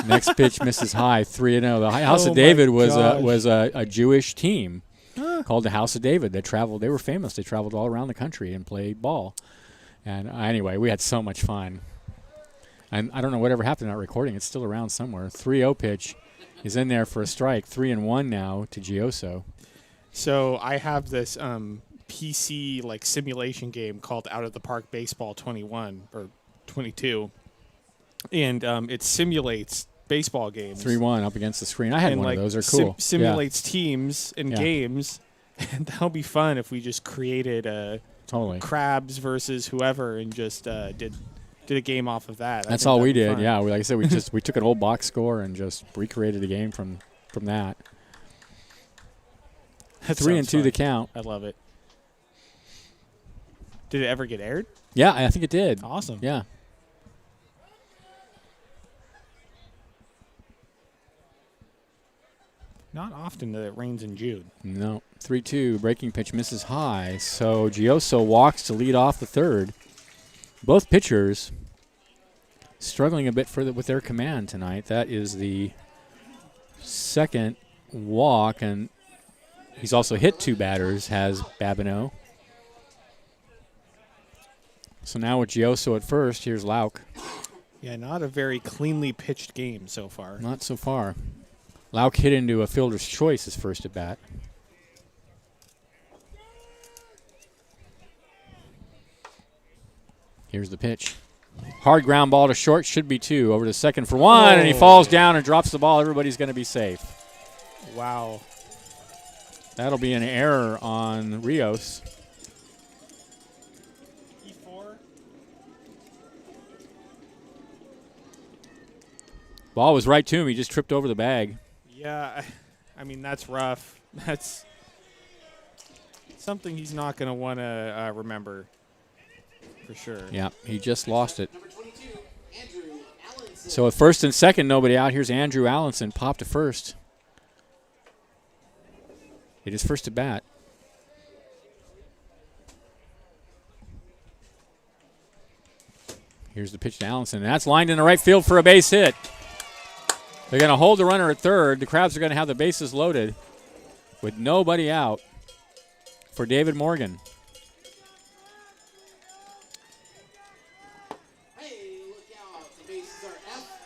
Next pitch misses high, 3-0. The House of David was a Jewish team called the House of David. They were famous. They traveled all around the country and played ball. And anyway, we had so much fun. And I don't know whatever happened to that recording. It's still around somewhere. 3-0 pitch is in there for a strike. 3-1 now to Gioso. So I have this PC like simulation game called Out of the Park Baseball 21 or 22. And it simulates baseball games. 3-1 up against the screen. I had one of those. They're cool. Simulates teams and games. And that would be fun if we just created Crabs versus whoever and just did a game off of that. That's all we did. Fun. Yeah, like I said, we took an old box score and just recreated a game from that. 3-2 the count. I love it. Did it ever get aired? Yeah, I think it did. Awesome. Yeah. Not often that it rains in June. No. 3-2, breaking pitch misses high. So Gioso walks to lead off the third. Both pitchers struggling a bit with their command tonight. That is the second walk, and he's also hit 2 batters, has Babineau. So now with Gioso at first, here's Lauk. Yeah, not a very cleanly pitched game so far. Not so far. Lauk hit into a fielder's choice his first at bat. Here's the pitch. Hard ground ball to short, should be 2. Over to second for 1, and he falls down and drops the ball. Everybody's going to be safe. Wow. That'll be an error on Rios. E4. Ball was right to him. He just tripped over the bag. Yeah, I mean, that's rough. That's something he's not going to want to remember for sure. Yeah, he just lost it. So at first and second, nobody out. Here's Andrew Allenson, pop to first. It is first at bat. Here's the pitch to Allenson, and that's lined in the right field for a base hit. They're going to hold the runner at third. The Crabs are going to have the bases loaded with nobody out for David Morgan. Hey, look out. The bases are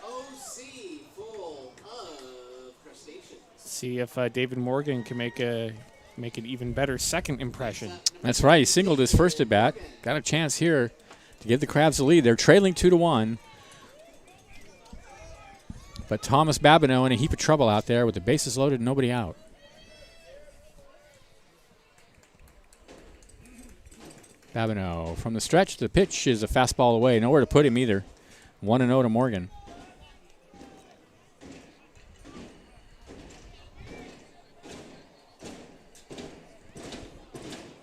FOC, full of crustaceans. See if David Morgan can make an even better second impression. That's right. He singled his first at bat. Got a chance here to give the Crabs the lead. They're trailing 2-1. But Thomas Babineau in a heap of trouble out there with the bases loaded and nobody out. Babineau from the stretch. The pitch is a fastball away. Nowhere to put him either. 1-0 to Morgan.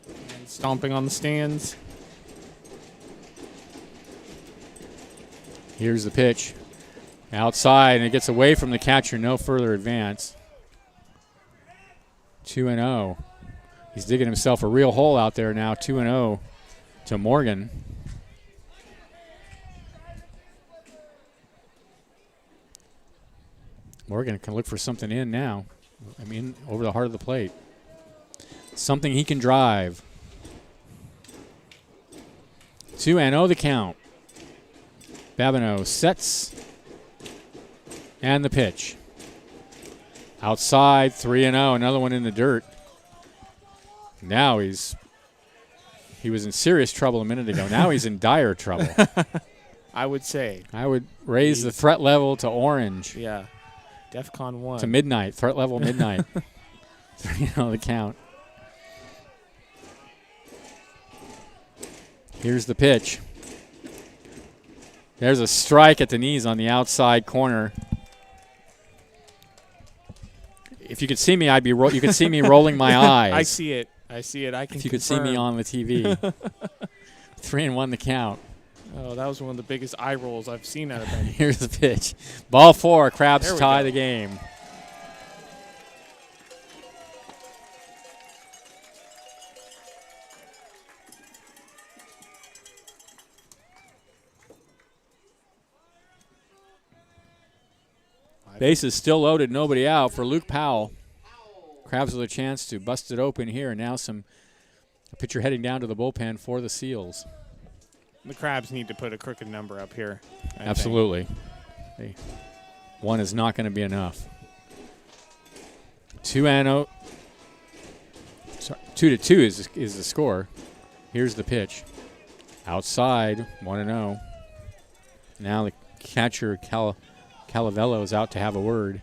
And stomping on the stands. Here's the pitch. Outside, and it gets away from the catcher. No further advance. 2-0. He's digging himself a real hole out there now. 2-0 to Morgan. Morgan can look for something in now. I mean, over the heart of the plate. Something he can drive. 2-0 the count. Babineau sets. And the pitch. Outside, 3-0. Another one in the dirt. Now he was in serious trouble a minute ago. Now he's in dire trouble. I would say. I would raise the threat level to orange. Yeah. DEFCON 1. To midnight. Threat level midnight. 3-0 the count. Here's the pitch. There's a strike at the knees on the outside corner. If you could see me, you could see me rolling my eyes. I see it. I see it. I can If you could see me on the TV. 3-1 the count. Oh, that was one of the biggest eye rolls I've seen out of him. Here's the pitch. Ball 4. Crabs tie the game. Base is still loaded, nobody out for Luke Powell. Crabs with a chance to bust it open here. And now a pitcher heading down to the bullpen for the Seals. The Crabs need to put a crooked number up here. Absolutely. Hey, 1 is not going to be enough. 2-0. Sorry, 2-2 is the score. Here's the pitch. Outside, 1-0. Now the catcher, Calavello, is out to have a word.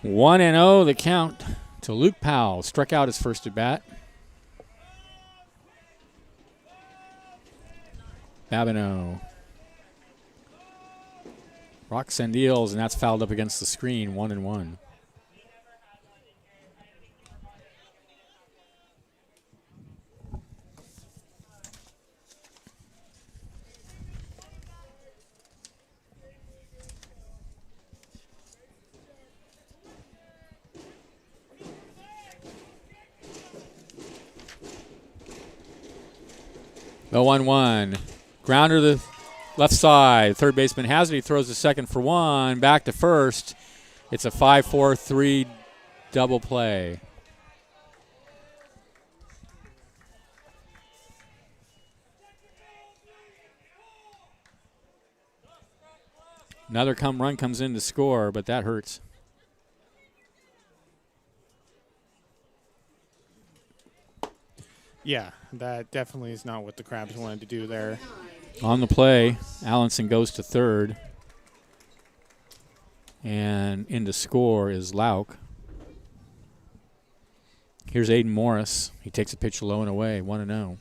One and 0 the count to Luke Powell. Struck out his first at bat. Babineau rocks and deals, and that's fouled up against the screen. 1-1. The 1-1. Grounder to the left side. Third baseman has it. He throws the second for 1. Back to first. It's a 5-4-3 double play. Another run comes in to score, but that hurts. Yeah, that definitely is not what the Crabs wanted to do there. On the play, Allenson goes to third. And in to score is Lauk. Here's Aiden Morris. He takes a pitch low and away, 1-0.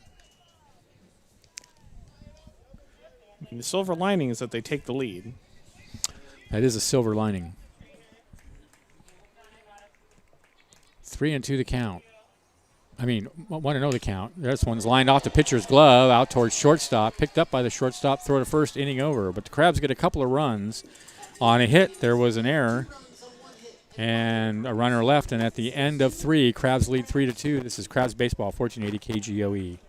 And the silver lining is that they take the lead. That is a silver lining. 3-2 the count. 1-0 the count. This one's lined off the pitcher's glove out towards shortstop. Picked up by the shortstop. Throw to first, inning over. But the Crabs get a couple of runs. On a hit, there was an error. And a runner left. And at the end of 3, Crabs lead 3-2. This is Crabs Baseball, 1480 KGOE.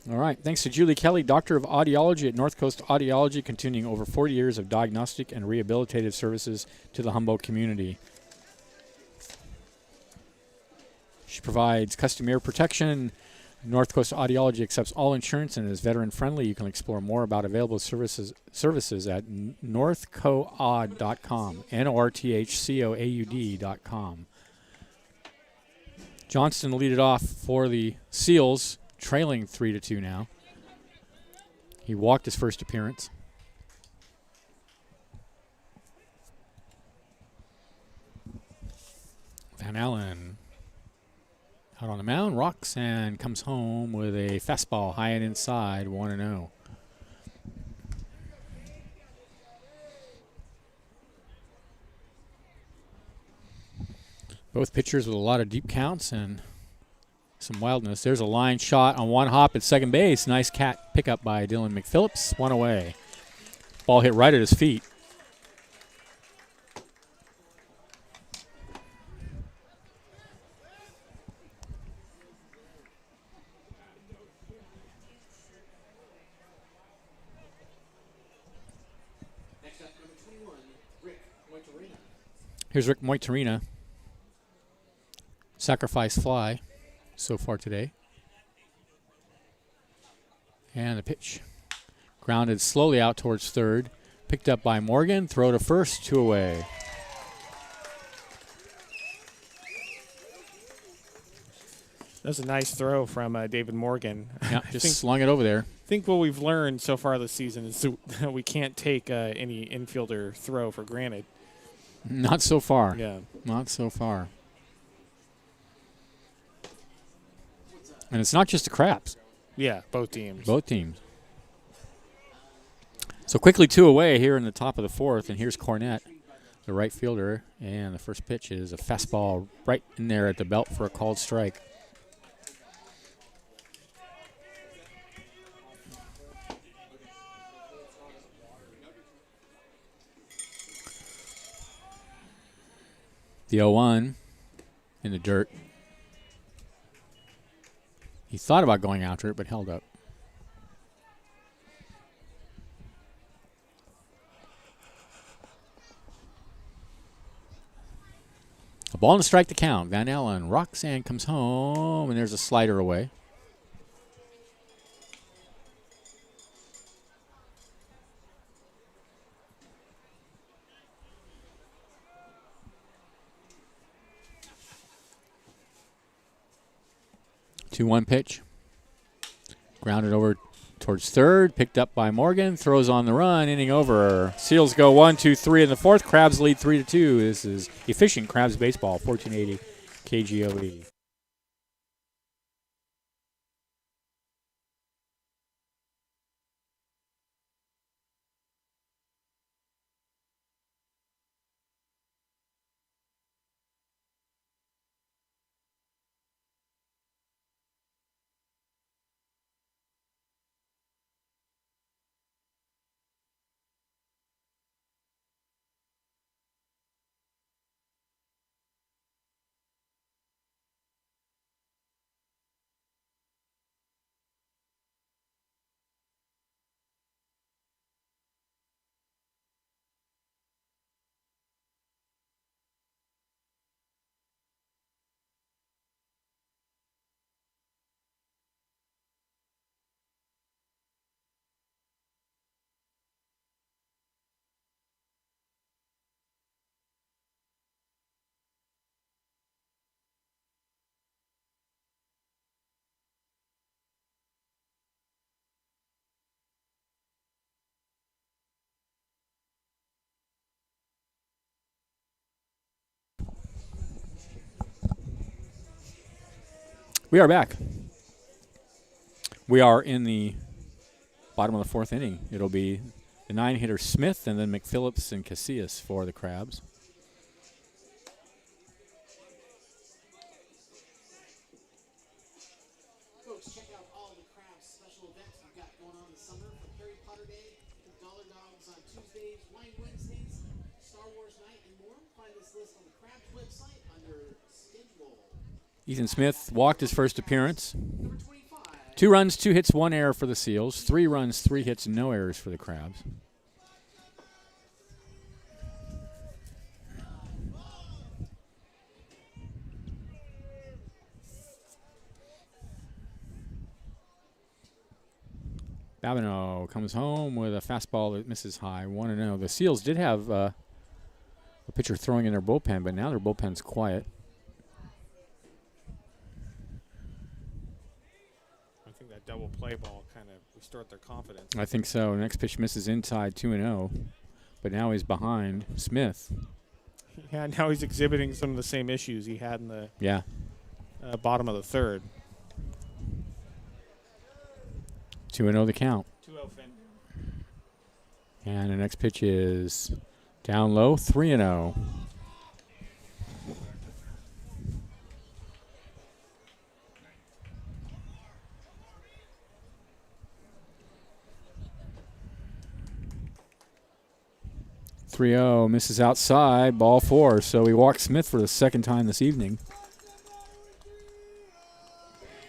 All right. Thanks to Julie Kelly, Doctor of Audiology at North Coast Audiology, continuing over 40 years of diagnostic and rehabilitative services to the Humboldt community. She provides custom ear protection, North Coast Audiology accepts all insurance and is veteran friendly. You can explore more about available services at northcoaud.com, northcoaud.com. Johnston lead it off for the Seals, trailing 3-2 now. He walked his first appearance. Van Allen out on the mound, rocks, and comes home with a fastball high and inside, 1-0. Both pitchers with a lot of deep counts and some wildness. There's a line shot on one hop at second base. Nice cat pickup by Dylan McPhillips. One away. Ball hit right at his feet. Next up, number 21, Rick Moitorina. Here's Rick Moitorina. Sacrifice fly so far today. And the pitch. Grounded slowly out towards third. Picked up by Morgan. Throw to first, 2 away. That was a nice throw from David Morgan. Yeah, just slung it over there. I think what we've learned so far this season is that we can't take any infielder throw for granted. Not so far. Yeah. Not so far. And it's not just the Craps. Yeah, both teams. Both teams. So quickly 2 away here in the top of the fourth, and here's Cornett, the right fielder, and the first pitch is a fastball right in there at the belt for a called strike. The 0-1 in the dirt. He thought about going after it, but held up. A ball and a strike to count. Van Allen rocks and comes home, and there's a slider away. Two-one pitch. Grounded over towards third. Picked up by Morgan. Throws on the run. Inning over. Seals go 1-2-3 in the fourth. Crabs lead 3-2. This is efficient Crabs baseball. 1480 KGOE. We are back. We are in the bottom of the fourth inning. It'll be the 9-hitter Smith and then McPhillips and Casillas for the Crabs. Folks, check out all the Crabs special events we've got going on this summer, from Harry Potter Day to Dollar Dogs on Tuesdays, Wine Wednesdays, Star Wars Night, and more. Find this list on the Crabs website under schedule. Ethan Smith walked his first appearance. Number 25. 2 runs, 2 hits, 1 error for the Seals. 3 runs, 3 hits, no errors for the Crabs. Babineau comes home with a fastball that misses high, 1-0. The Seals did have a pitcher throwing in their bullpen, but now their bullpen's quiet. I think that double play ball kind of restored their confidence. I think so. Next pitch misses inside, 2-0. But now he's behind Smith. Yeah, now he's exhibiting some of the same issues he had in the bottom of the third. 2-0 the count. 2-0 Finn. And the next pitch is down low, 3-0. Misses outside, ball 4. So he walked Smith for the second time this evening.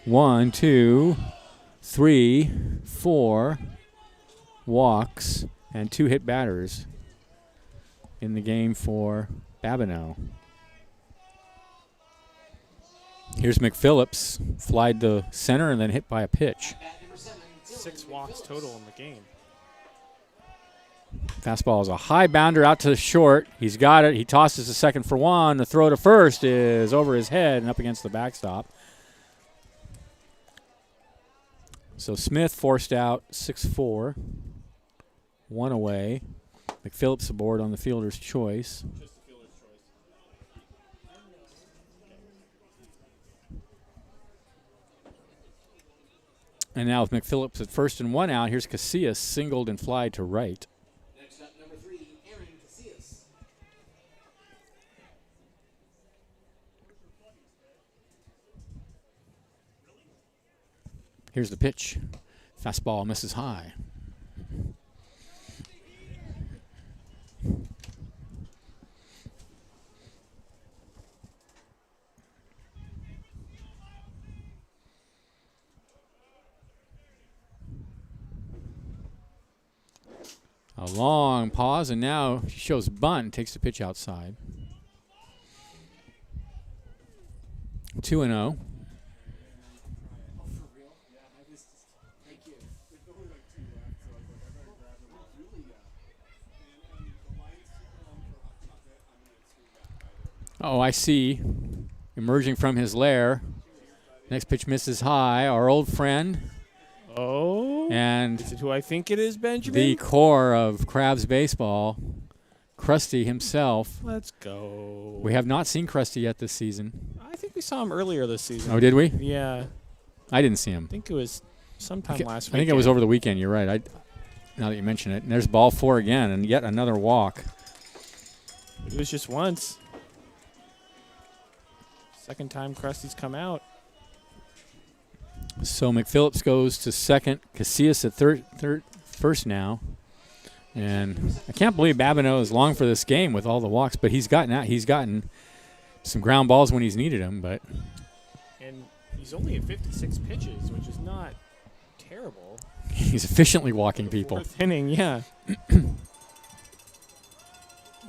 1, 2, 3, 4 walks and 2 hit batters in the game for Babineau. Here's McPhillips, flied to center and then hit by a pitch. 6 walks total in the game. Fastball is a high bounder out to the short. He's got it. He tosses to second for 1. The throw to first is over his head and up against the backstop. So Smith forced out 6-4. 1 away. McPhillips aboard on the fielder's choice. Just the fielder's choice. And now with McPhillips at first and 1 out, here's Casillas singled and fly to right. Next up, number 3, Aaron Casillas. Here's the pitch. Fastball misses high. A long pause, and now she shows bunt, takes the pitch outside. 2-0. Oh, I see. Emerging from his lair. Next pitch misses high. Our old friend. Oh. And is it who I think it is, Benjamin? the core of Crabs baseball, Krusty himself. Let's go. We have not seen Krusty yet this season. I think we saw him earlier this season. Oh, did we? Yeah. I didn't see him. I think it was sometime last week. I think it was over the weekend. You're right. Now that you mention it. And there's ball 4 again, and yet another walk. It was just once. Second time Krusty's come out. So McPhillips goes to second. Casillas at first now. And I can't believe Babineau is long for this game with all the walks, but he's gotten some ground balls when he's needed them. But and he's only at 56 pitches, which is not terrible. He's efficiently walking people. 4th inning, yeah.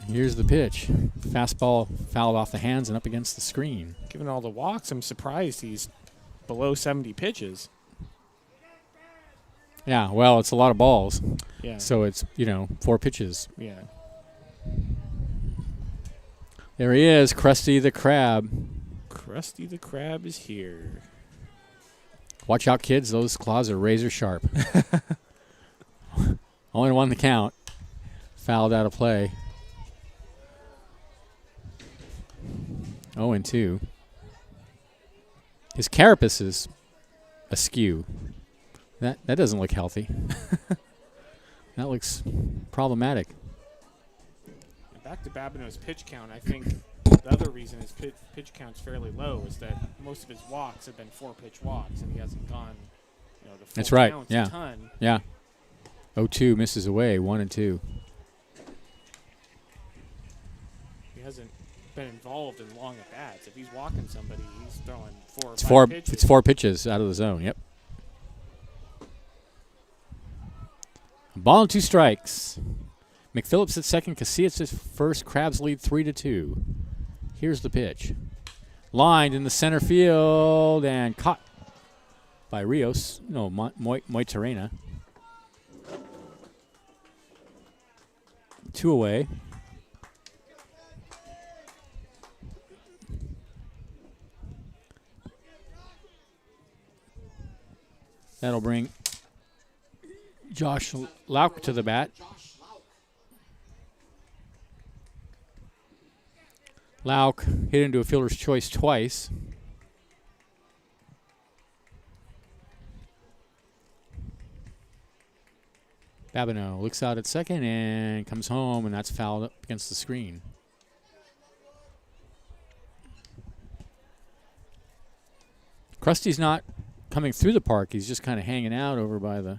Here's the pitch. Fastball fouled off the hands and up against the screen. Given all the walks, I'm surprised he's below 70 pitches. Yeah, well, it's a lot of balls. Yeah. So it's, 4 pitches. Yeah. There he is, Krusty the Crab. Krusty the Crab is here. Watch out, kids. Those claws are razor sharp. Only 1 to count. Fouled out of play. 0-2. His carapace is askew. That doesn't look healthy. That looks problematic. Back to Babineau's pitch count, I think the other reason his pitch count's fairly low is that most of his walks have been 4-pitch walks, and he hasn't gone, to full That's right. counts Yeah. a ton. Yeah. 0-2 misses away. 1-2. He hasn't been involved in long at bats. If he's walking somebody, he's throwing 4 or It's 5 four. pitches. It's 4 pitches out of the zone. Yep. A ball and 2 strikes. McPhillips at second. Casillas at first. Crabs lead 3-2. Here's the pitch. Lined in the center field and caught by Rios. No, Moitarena. 2 away. That'll bring Josh Lauk to the bat. Lauk hit into a fielder's choice twice. Babineau looks out at second and comes home, and that's fouled up against the screen. Krusty's not coming through the park. He's just kind of hanging out over by the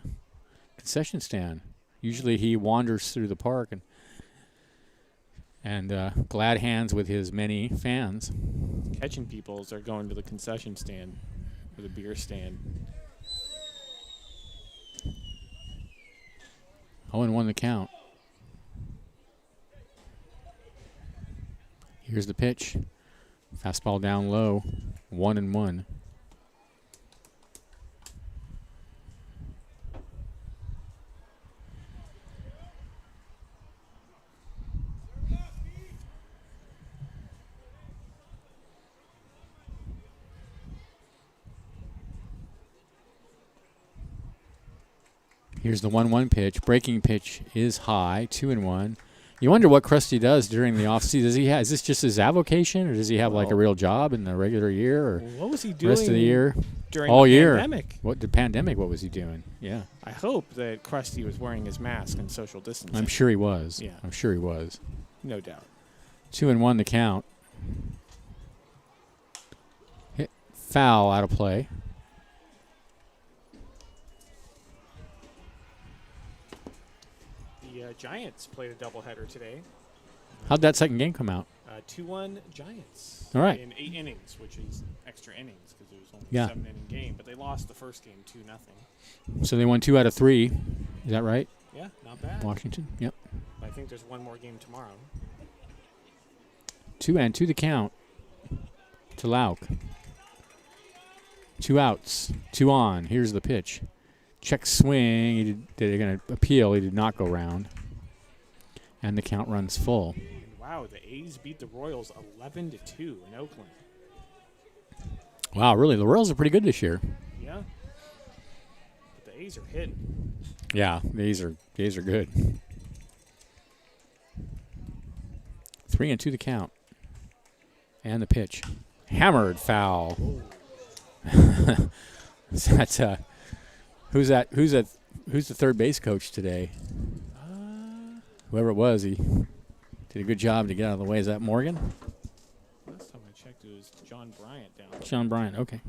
concession stand. Usually he wanders through the park and glad hands with his many fans. Catching peoples are going to the concession stand or the beer stand. 0-1 the count. Here's the pitch. Fastball down low. 1-1. Here's the 1-1 pitch. Breaking pitch is high, 2-1. You wonder what Krusty does during the offseason. Is this just his avocation, or does he have like a real job in the regular year, or what was he doing rest of the year? During all the year. pandemic? What the pandemic? What was he doing? Yeah, I hope that Krusty was wearing his mask and social distancing. I'm sure he was. Yeah, I'm sure he was. No doubt. 2-1 the count. Hit foul out of play. The Giants played a doubleheader today. How'd that second game come out? 2-1 Giants. All right. In 8 innings, which is extra innings because it was only Yeah. a 7-inning game. But they lost the first game 2-0. So they won 2 out of 3. Is that right? Yeah, not bad. Washington. Yep. I think there's one more game tomorrow. 2-2 the count to Lauk. 2 outs. 2 on. Here's the pitch. Check swing. They're going to appeal. He did not go round. And the count runs full. And wow, the A's beat the Royals 11-2 in Oakland. Wow, really? The Royals are pretty good this year. Yeah. But the A's are hitting. Yeah, the A's are good. 3-2 the count. And the pitch. Hammered foul. That's who's the third base coach today? Whoever it was, he did a good job to get out of the way. Is that Morgan? Last time I checked, it was John Bryant down there. John Bryant, okay.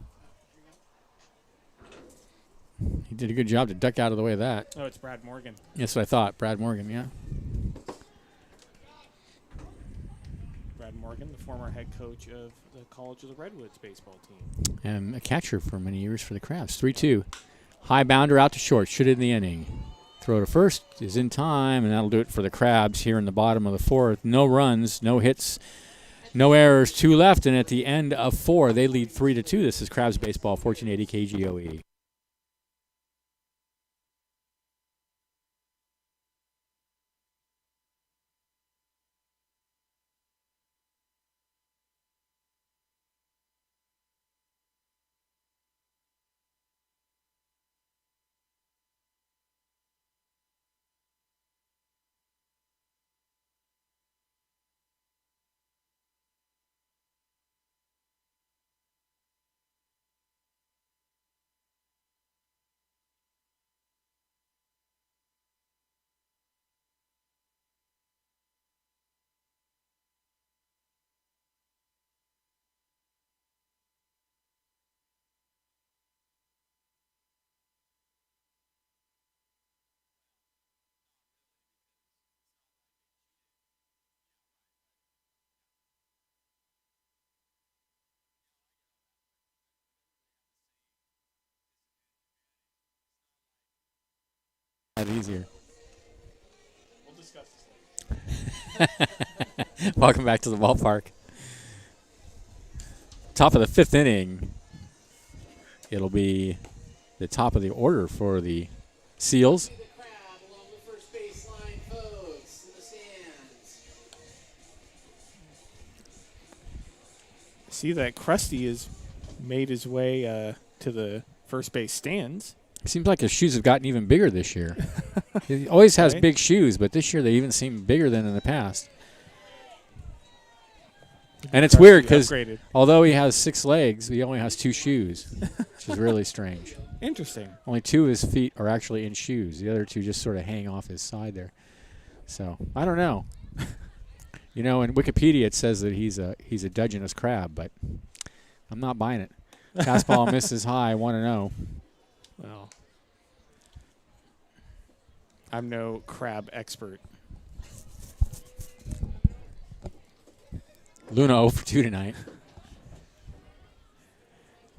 He did a good job to duck out of the way of that. Oh, it's Brad Morgan. That's what I thought. Brad Morgan, yeah. Brad Morgan, the former head coach of the College of the Redwoods baseball team. And a catcher for many years for the Crabs. 3-2. High bounder out to short. Should end the inning. Throw to first is in time, and that'll do it for the Crabs here in the bottom of the 4th. No runs, no hits, no errors, 2 left, and at the end of 4, they lead 3-2. This is Crabs Baseball, 1480 KGOE. Easier. We'll discuss this later. Welcome back to the ballpark. Top of the 5th inning. It'll be the top of the order for the Seals. The crab along the first baseline, folks. In the stands, See that Krusty has made his way to the first base stands. It seems like his shoes have gotten even bigger this year. He always has Right. big shoes, but this year they even seem bigger than in the past. And it's Krusty weird because upgraded. although he has 6 legs, he only has 2 shoes, which is really strange. Interesting. Only 2 of his feet are actually in shoes. The other 2 just sort of hang off his side there. So I don't know. You know, in Wikipedia it says that he's a Dudgeonous crab, but I'm not buying it. Fastball misses high, 1-0. Well, I'm no crab expert. Luna 0 for 2 tonight.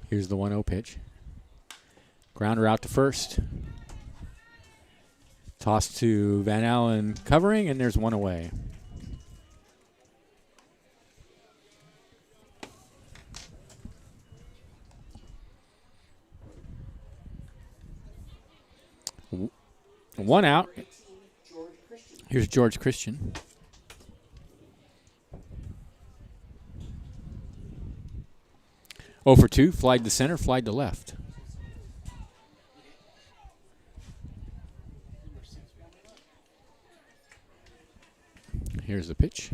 Here's the 1-0 pitch. Grounder out to first. Toss to Van Allen covering, and there's 1 away. One out. Here's George Christian. Oh for 2, flied to center, flied to left. Here's the pitch.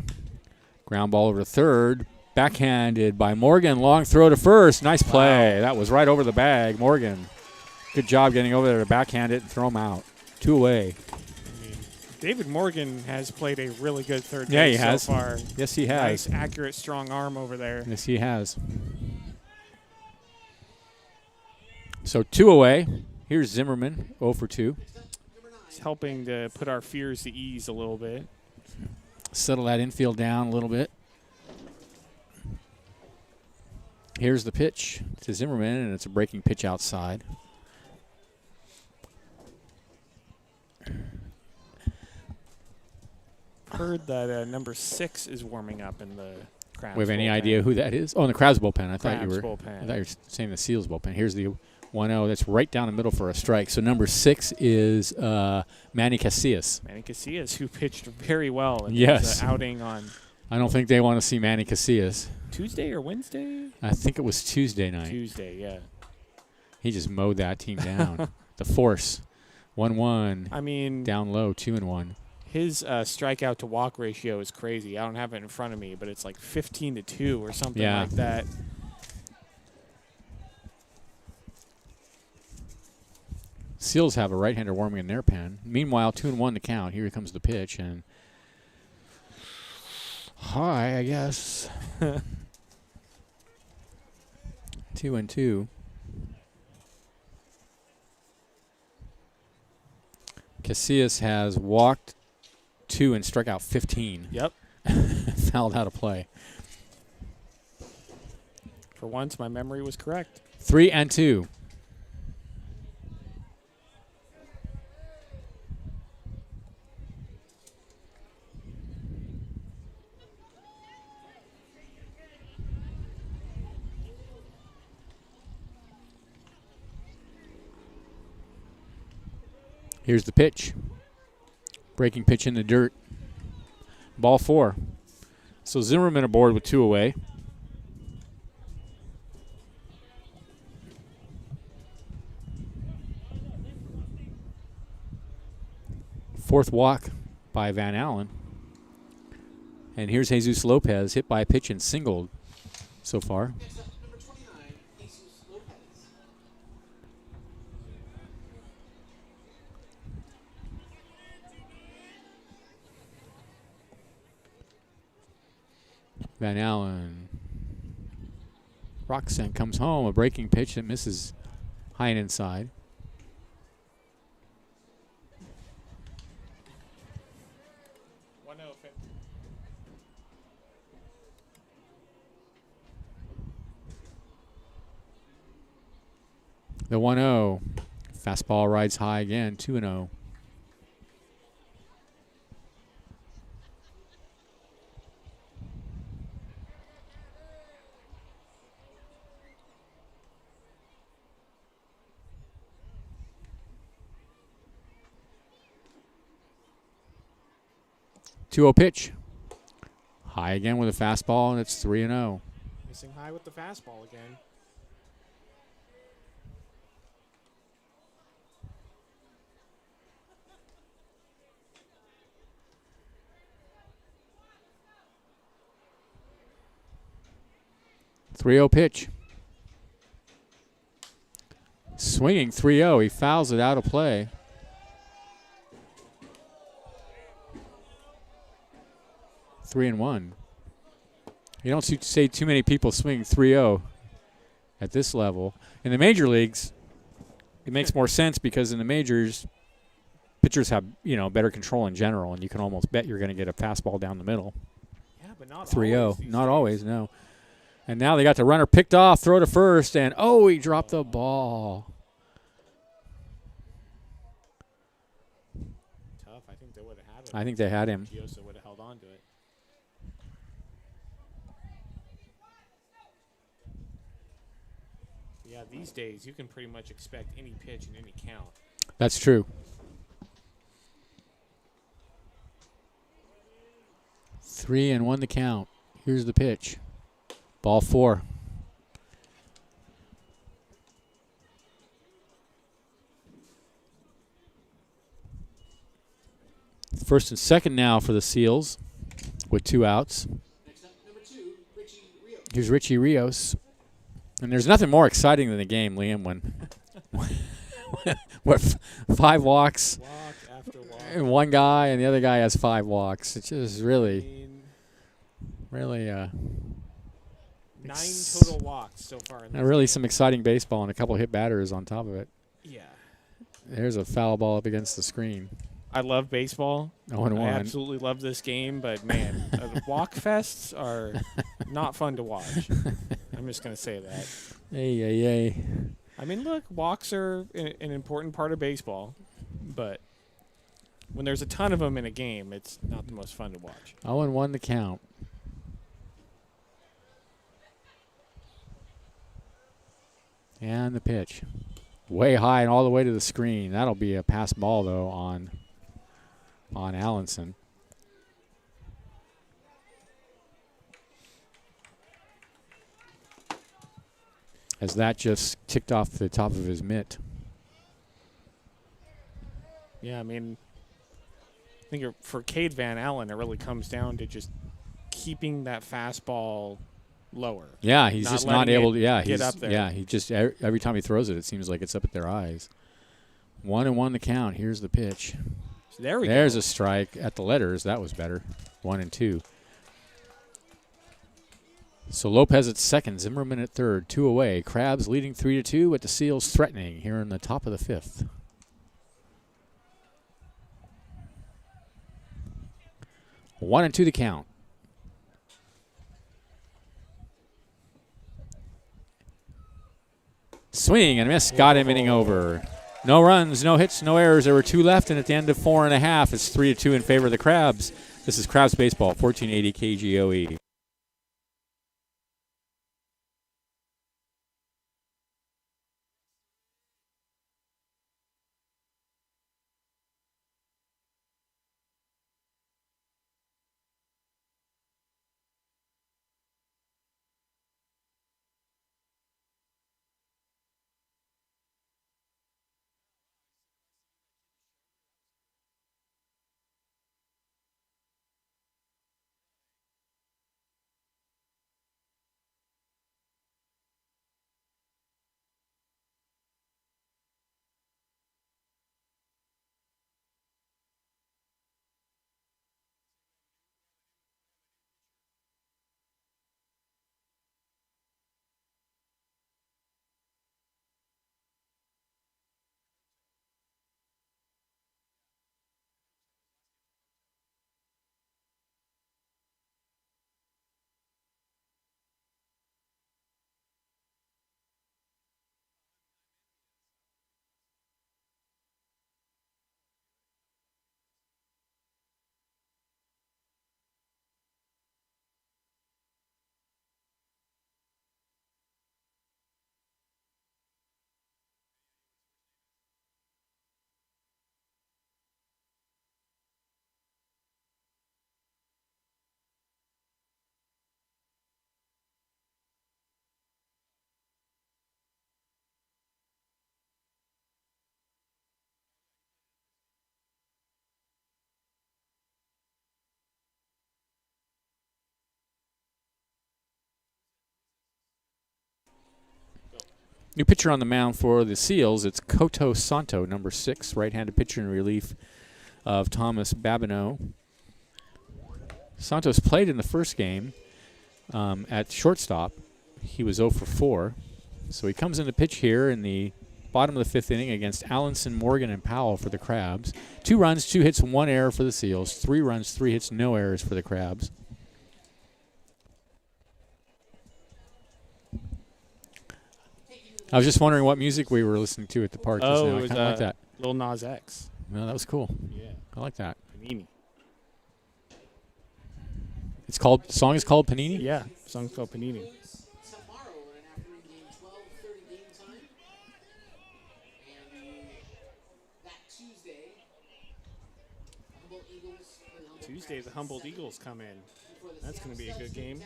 Ground ball over to third. Backhanded by Morgan. Long throw to first. Nice play. Wow. That was right over the bag. Morgan. Good job getting over there to backhand it and throw him out. 2 away. I mean, David Morgan has played a really good third Yeah, base he has. so far. Yes, he has. Nice, accurate, strong arm over there. Yes, he has. So 2 away. Here's Zimmerman, 0 for 2. He's helping to put our fears to ease a little bit. Settle that infield down a little bit. Here's the pitch to Zimmerman, and it's a breaking pitch outside. Heard that number 6 is warming up in the Crabs We have any bullpen. idea who that is? Oh, in the Crabs bullpen. I thought you Crabs were. bullpen. I thought you were saying the Seals bullpen. Here's the 1-0. That's right down the middle for a strike. So number 6 is Manny Casillas. Manny Casillas, who pitched very well in Yes. his outing on I don't think they want to see Manny Casillas. Tuesday or Wednesday? I think it was Tuesday night. Tuesday, yeah. He just mowed that team down. The force. 1-1. I mean, Down low, 2-1. his strikeout to walk ratio is crazy. I don't have it in front of me, but it's like 15-2 or something Yeah. like that. Seals have a right-hander warming in their pen. Meanwhile, 2-1 to count. Here comes the pitch, and high, I guess. 2-2. Casillas has walked 2 and struck out 15. Yep. Fouled out of play. For once, my memory was correct. 3-2. Here's the pitch. Breaking pitch in the dirt. Ball 4. So Zimmerman aboard with 2 away. Fourth walk by Van Allen. And here's Jesus Lopez, hit by a pitch and singled so far. Next up, number 29, Jesus Lopez. Van Allen. Roxanne comes home, a breaking pitch that misses high and inside. The 1-0. Fastball rides high again, 2-0. Pitch. High again with a fastball, and it's 3-0. Missing high with the fastball again. Three-zero pitch. Swinging 3-0. He fouls it out of play. Three and one. You don't see too many people swing 3-0 at this level. In the major leagues, it makes more sense because in the majors, pitchers have better control in general, and you can almost bet you're going to get a fastball down the middle. Yeah, but not 3-0. always. Not always, no. And now they got the runner picked off, throw to first, and he dropped the ball. Tough. I think they would have had it. I think they had him. Giosa would have held on to it. Yeah, these days you can pretty much expect any pitch and any count. That's true. 3-1 the count. Here's the pitch. Ball 4. First and second now for the Seals with 2 outs. Next up, number 2, Richie Rios. Here's Richie Rios. And there's nothing more exciting than the game, Liam, when what 5 walks Walk after walk. and one guy and the other guy has 5 walks. It's just really 9 total walks so far. In this really game. some exciting baseball and a couple hit batters on top of it. Yeah. There's a foul ball up against the screen. I love baseball. 0-1. I absolutely love this game, but man, walk fests are not fun to watch. I'm just going to say that. Hey. I mean, look, walks are an important part of baseball, but when there's a ton of them in a game, it's not the most fun to watch. 0-1 the count. And the pitch. Way high and all the way to the screen. That'll be a pass ball, though, on Allenson. As that just ticked off the top of his mitt. Yeah, I mean, I think for Cade Van Allen, it really comes down to just keeping that fastball lower. Yeah, he's Not just not letting able it to. Yeah, get up there. Yeah, he just every time he throws it, it seems like it's up at their eyes. 1-1 the count. Here's the pitch. So there we There's go. a strike at the letters. That was better. 1-2. So Lopez at second, Zimmerman at third, 2 away. Crabs leading 3-2 with the Seals threatening here in the top of the 5th. One and two the count. Swing and a miss. Got him inning over. No runs, no hits, no errors. There were 2 left, and at the end of 4.5, it's 3-2 in favor of the Crabs. This is Crabs Baseball, 1480 KGOE. New pitcher on the mound for the Seals. It's Koto Santo, number 6, right-handed pitcher in relief of Thomas Babineau. Santos played in the first game at shortstop. He was 0 for 4. So he comes in to pitch here in the bottom of the 5th inning against Allenson, Morgan, and Powell for the Crabs. 2 runs, 2 hits, 1 error for the Seals. 3 runs, 3 hits, no errors for the Crabs. I was just wondering what music we were listening to at the park just now. It I was kind of like that. Lil Nas X. No, that was cool. Yeah. I like that. Panini. The song is called Panini? Yeah, song's called Panini. Tomorrow in an afternoon game, 12:30 game time. And that Tuesday, Humboldt Eagles. Tuesday, the Humboldt Eagles come in. That's going to be a good game.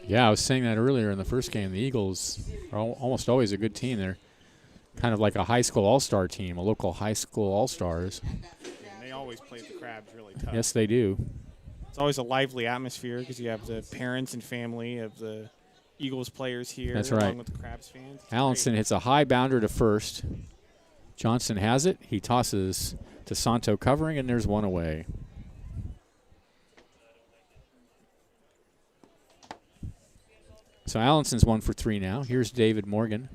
Yeah, I was saying that earlier in the first game. The Eagles are almost always a good team. They're kind of like a high school all-star team, a local high school all-stars. And they always play the Crabs really tough. Yes, they do. It's always a lively atmosphere because you have the parents and family of the Eagles players here. That's along right. with the Crabs fans. It's Allenson great. hits a high bounder to first. Johnson has it. He tosses to Santo covering, and there's one away. So Allenson's 1 for 3 now. Here's David Morgan.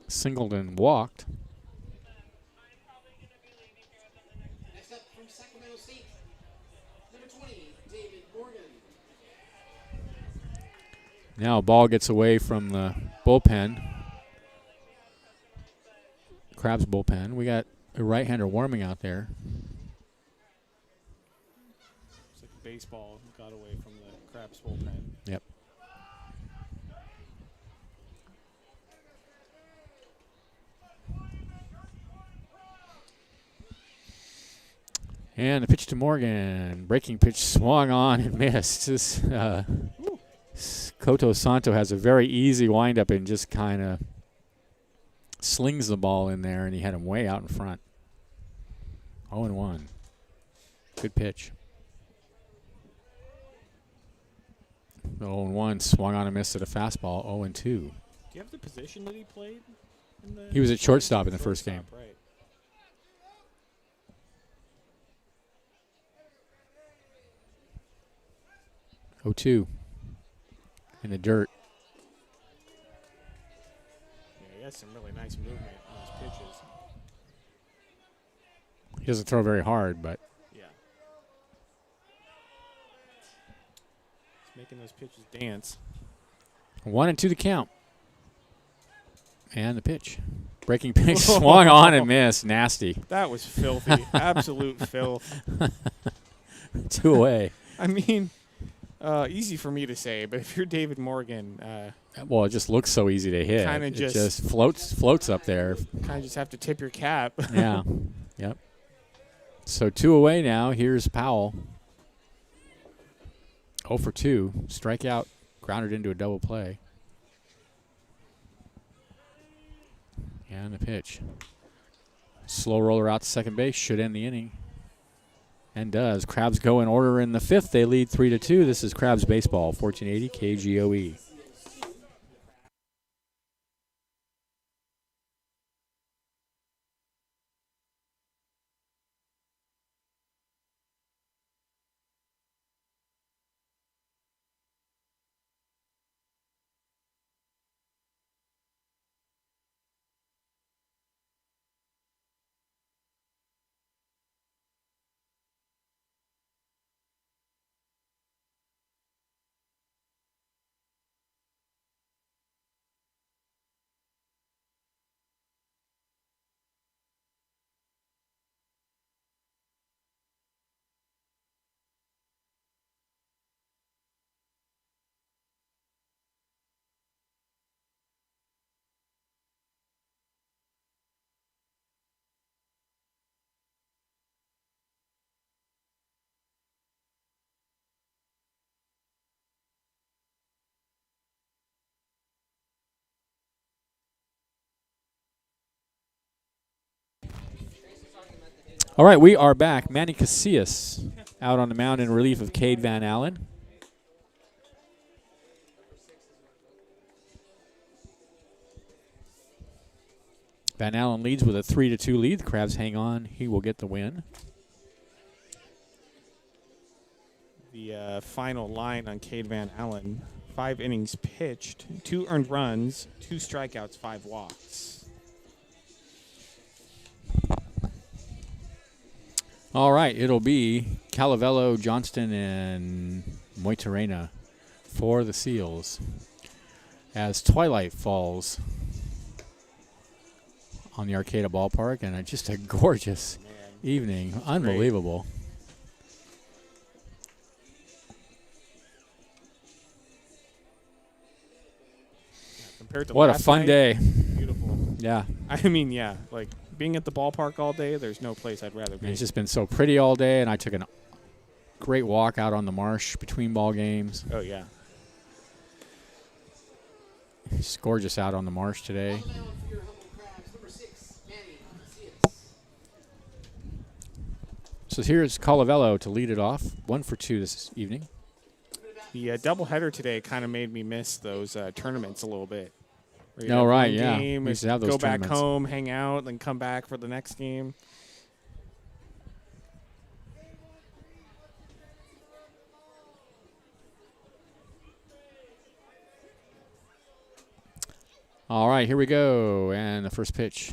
Singled and walked. Next up from Sacramento State, number 20, David Morgan. Now a ball gets away from the bullpen. Crabs bullpen. We got a right-hander warming out there. It's like baseball got away from the Crabs bullpen. Yep. And the pitch to Morgan. Breaking pitch swung on and missed. This, Koto Santo has a very easy windup and just kind of slings the ball in there, and he had him way out in front. 0-1. Good pitch. 0-1, swung on and missed at a fastball. 0-2. Do you have the position that he played? He was at shortstop in the first game. Right. 0-2. In the dirt. Yeah, he has some really nice movement on his pitches. He doesn't throw very hard, but Yeah. He's making those pitches dance. 1-2 the count. And the pitch. Breaking pitch swung on and missed. Nasty. That was filthy. Absolute filth. 2 away. I mean, easy for me to say, but if you're David Morgan, Well, it just looks so easy to hit. Kinda It just floats up there. kind of just have to tip your cap. Yeah. Yep. So 2 away now. Here's Powell. 0 for 2. Strikeout. Grounded into a double play. And the pitch. Slow roller out to second base. Should end the inning. And does. Crabs go in order in the 5th. They lead 3-2. This is Crabs Baseball, 1480 KGOE. All right, we are back. Manny Casillas out on the mound in relief of Cade Van Allen. Van Allen leads with a 3-2 lead. The Crabs hang on. He will get the win. The final line on Cade Van Allen, 5 innings pitched, 2 earned runs, 2 strikeouts, 5 walks. All right, it'll be Calavello, Johnston, and Moitarena for the Seals as twilight falls on the Arcata Ballpark, and just a gorgeous evening. Unbelievable. Compared to What a last fun night, day. Beautiful. Yeah. I mean, yeah, like being at the ballpark all day, there's no place I'd rather be. It's just been so pretty all day, and I took a great walk out on the marsh between ball games. Oh, yeah. It's gorgeous out on the marsh today. On the mound for your Humboldt Crabs, number 6, Manny Macias. So here's Calavello to lead it off. 1 for 2 this evening. The doubleheader today kind of made me miss those tournaments a little bit. Where you'd No, have right, one yeah. game, We used to have those go back tournaments. home, hang out, then come back for the next game. All right, here we go. And the first pitch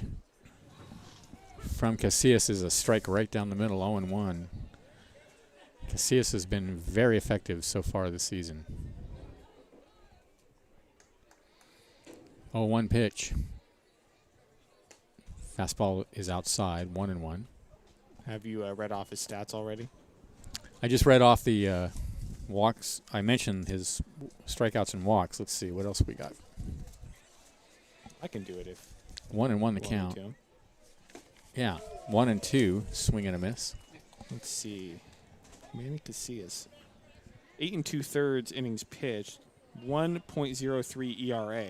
from Casillas is a strike right down the middle, 0-1. Casillas has been very effective so far this season. 0-1 pitch. Fastball is outside, 1-1. Have you read off his stats already? I just read off the walks. I mentioned his strikeouts and walks. Let's see, what else we got? I can do it if 1-1 the you want me count. to. Yeah, 1-2, swing and a miss. Let's see. Manny Casillas. 8 2/3 innings pitched, 1.03 ERA.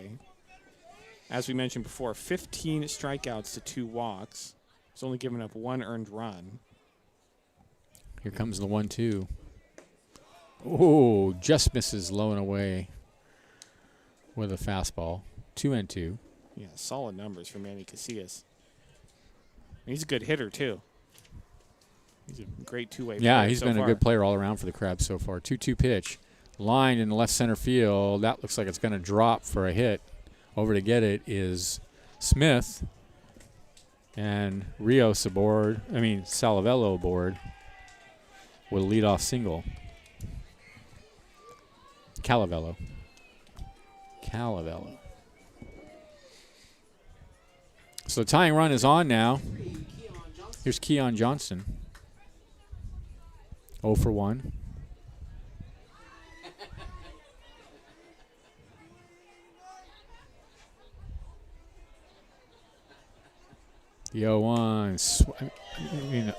As we mentioned before, 15 strikeouts to 2 walks. He's only given up 1 earned run. Here comes the 1-2. Oh, just misses low and away with a fastball. 2-2. Yeah, solid numbers for Manny Casillas. He's a good hitter, too. He's a great two-way player. Yeah, he's so been far. a good player all around for the Crabs so far. 2-2 pitch. Lined in the left center field. That looks like it's going to drop for a hit. Over to get it is Smith. And Rios aboard. Salavello aboard with a leadoff single. Calavello. So the tying run is on now. Here's Keon Johnston. 0 for 1. The 0-1.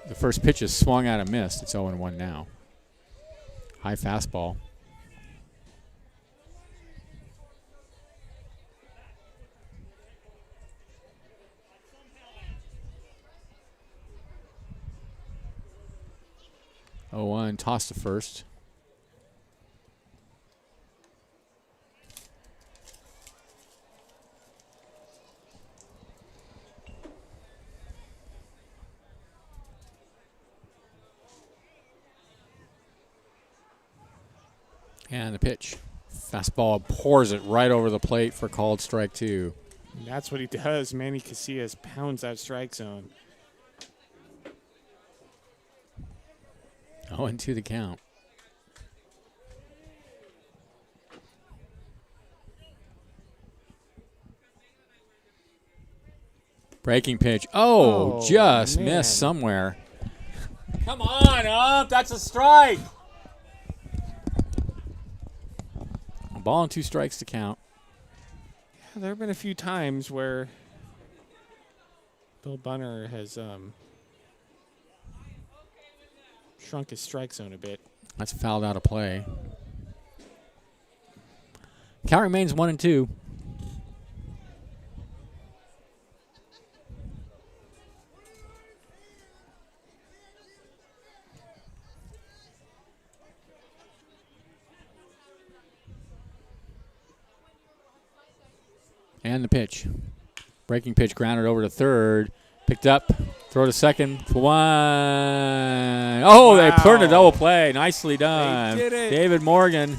The first pitch is swung out and missed. It's 0-1 now. High fastball. Toss to first. And the pitch. Fastball pours it right over the plate for called strike 2. And that's what he does. Manny Casillas pounds that strike zone. 0-2 the count. Breaking pitch. Oh, just man. missed somewhere. Come on up. That's a strike. A ball and 2 strikes to count. Yeah, there have been a few times where Bill Bunner has shrunk his strike zone a bit. That's fouled out of play. Count remains 1-2. And the pitch. Breaking pitch grounded over to third. Picked up. Throw to second. For one. Oh, they turned a double play. Nicely done. They did it. David Morgan,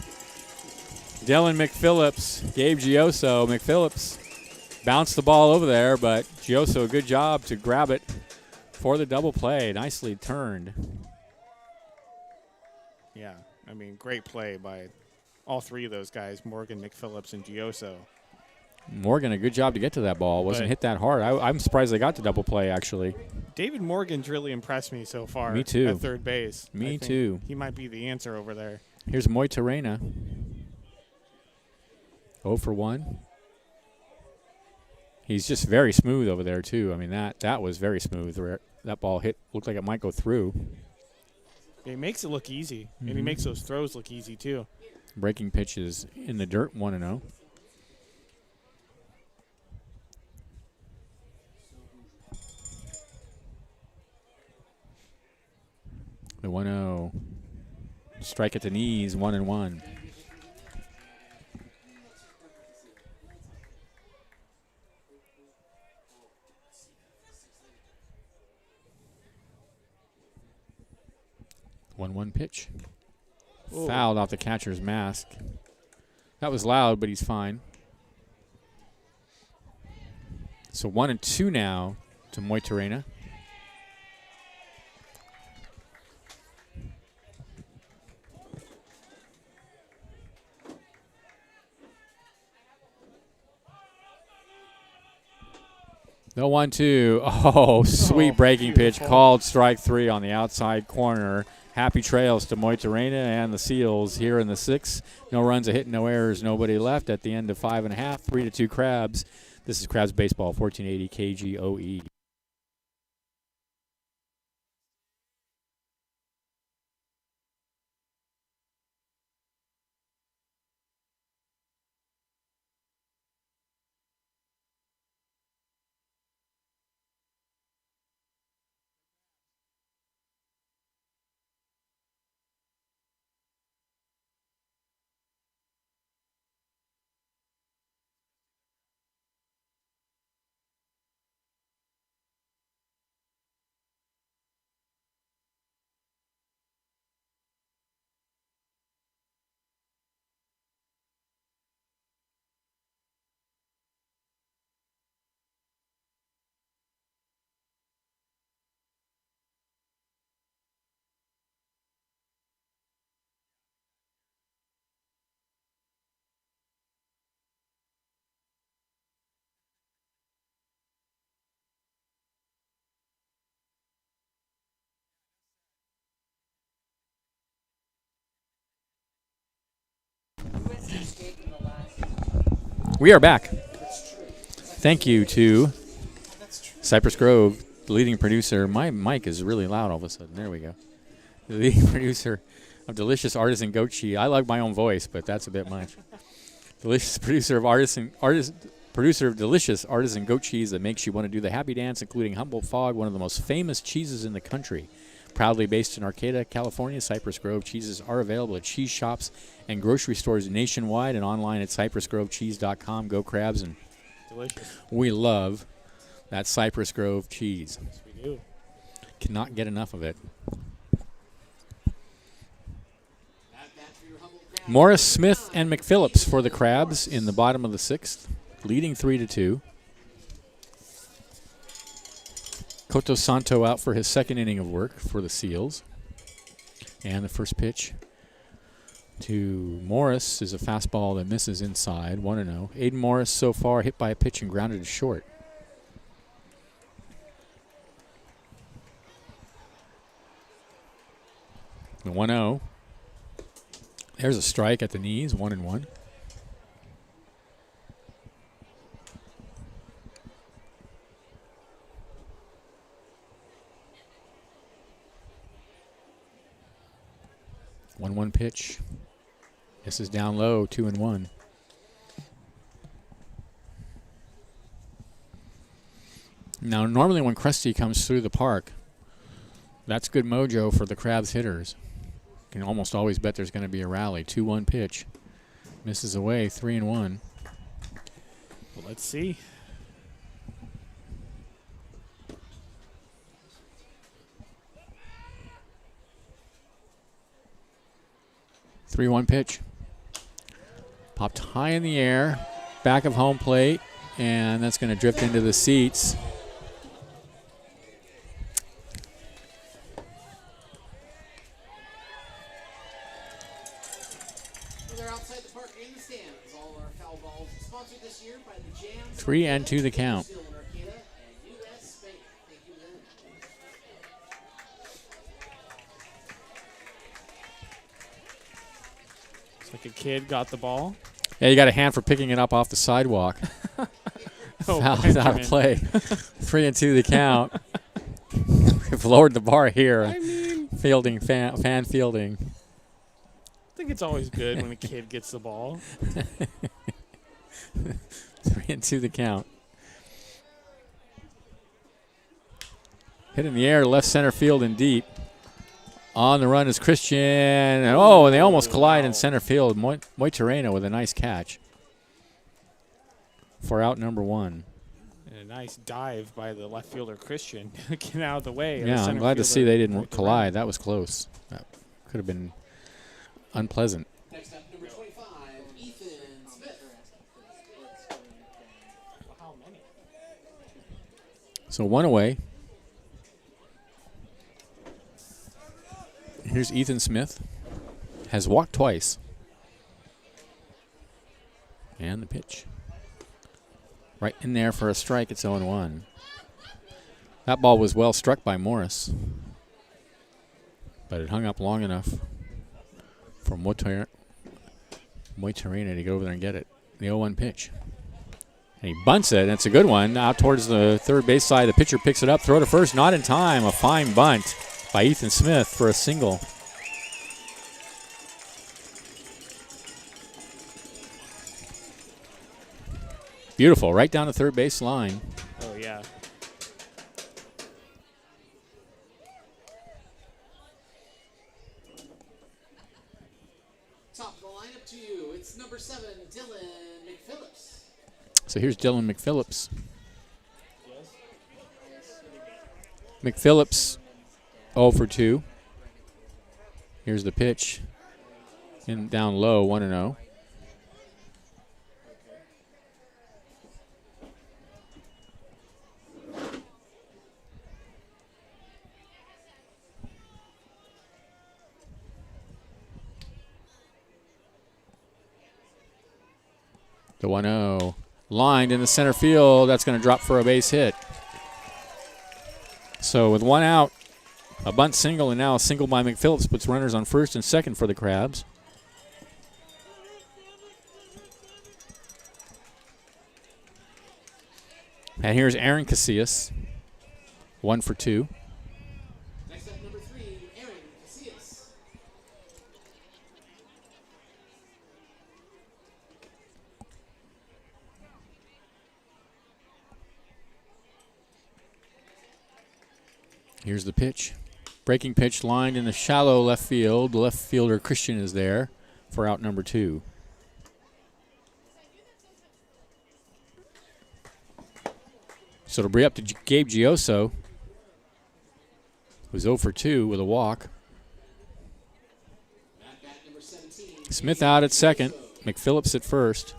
Dylan McPhillips, Gabe Gioso. McPhillips bounced the ball over there, but Gioso, good job to grab it for the double play. Nicely turned. Yeah, I mean, great play by all three of those guys, Morgan, McPhillips, and Gioso. Morgan, a good job to get to that ball. Wasn't hit that hard. I'm surprised they got the double play, actually. David Morgan's really impressed me so far. Me too. At third base. Me too. He might be the answer over there. Here's Moitarena. 0 for 1. He's just very smooth over there, too. I mean, that was very smooth. That ball looked like it might go through. He makes it look easy, and he makes those throws look easy, too. Breaking pitch is in the dirt, 1-0. The 1-0. Strike at the knees, 1-1. One pitch. Ooh. Fouled off the catcher's mask. That was loud, but he's fine. So 1-2 now to Moitarena. The 1-2. Oh, sweet breaking pitch. Called strike 3 on the outside corner. Happy trails to Moitarena and the Seals here in the 6th. No runs, a hit, no errors, nobody left at the end of 5 1/2. 3-2 Crabs. This is Crabs Baseball, 1480 KGOE. We are back. Thank you to Cypress Grove, the leading producer. My mic is really loud all of a sudden. There we go. The leading producer of Delicious Artisan Goat Cheese. I like my own voice, but that's a bit much. Delicious producer of Delicious Artisan Goat Cheese that makes you want to do the happy dance, including Humboldt Fog, one of the most famous cheeses in the country. Proudly based in Arcata, California, Cypress Grove cheeses are available at cheese shops and grocery stores nationwide and online at cypressgrovecheese.com. Go Crabs, and delicious. We love that Cypress Grove cheese. Yes, we do. Cannot get enough of it. Morris, Smith, and McPhillips for the Crabs in the bottom of the 6th, leading 3-2. Coto Santo out for his second inning of work for the Seals. And the first pitch to Morris is a fastball that misses inside, 1-0. Aiden Morris so far hit by a pitch and grounded to short. The 1-0. There's a strike at the knees, 1-1. One pitch. This is down low, 2-1. Now, normally when Krusty comes through the park, that's good mojo for the Crabs hitters. You can almost always bet there's going to be a rally. 2-1 pitch. Misses away, 3-1. Well, let's see. 3-1 pitch. Popped high in the air, back of home plate, and that's going to drift into the seats. They're outside the park in the stands. All our foul balls sponsored this year by the Jams. 3-2 the count. Arcata and US Bank. Thank you, Lynn. Looks like a kid got the ball. Yeah, you got a hand for picking it up off the sidewalk. Oh, Foul is out of Benjamin. play. 3-2 the count. We've lowered the bar here. I mean, Fielding, fan fielding. I think it's always good when a kid gets the ball. 3-2 the count. Hit in the air, left center field and deep. On the run is Christian. And they almost collide in center field. Moitorena with a nice catch for out number 1. And a nice dive by the left fielder, Christian. Get out of the way. Yeah, I'm glad to see they didn't collide. That was close. That could have been unpleasant. Next up, number 25, Ethan Smith. How many? So 1 away. Here's Ethan Smith. Has walked twice. And the pitch. Right in there for a strike. It's 0-1. That ball was well struck by Morris. But it hung up long enough for Moitorena to go over there and get it. The 0-1 pitch. And he bunts it, and it's a good one. Out towards the third base side. The pitcher picks it up. Throw to first. Not in time. A fine bunt by Ethan Smith for a single. Beautiful. Right down the third base line. Oh, yeah. Top of the lineup to you. It's number 7, Dylan McPhillips. So here's Dylan McPhillips. McPhillips 0 for 2. Here's the pitch. In down low, 1-0. The 1-0. Lined in the center field. That's going to drop for a base hit. So with 1 out, a bunt single, and now a single by McPhillips puts runners on first and second for the Crabs. And here's Aaron Casillas, 1 for 2. Next up, number 3, Aaron Casillas. Here's the pitch. Breaking pitch lined in the shallow left field. The left fielder Christian is there for out number 2. So it'll bring up to Gabe Gioso, who's 0 for 2 with a walk. At bat number 17. Smith out at second. McPhillips at first.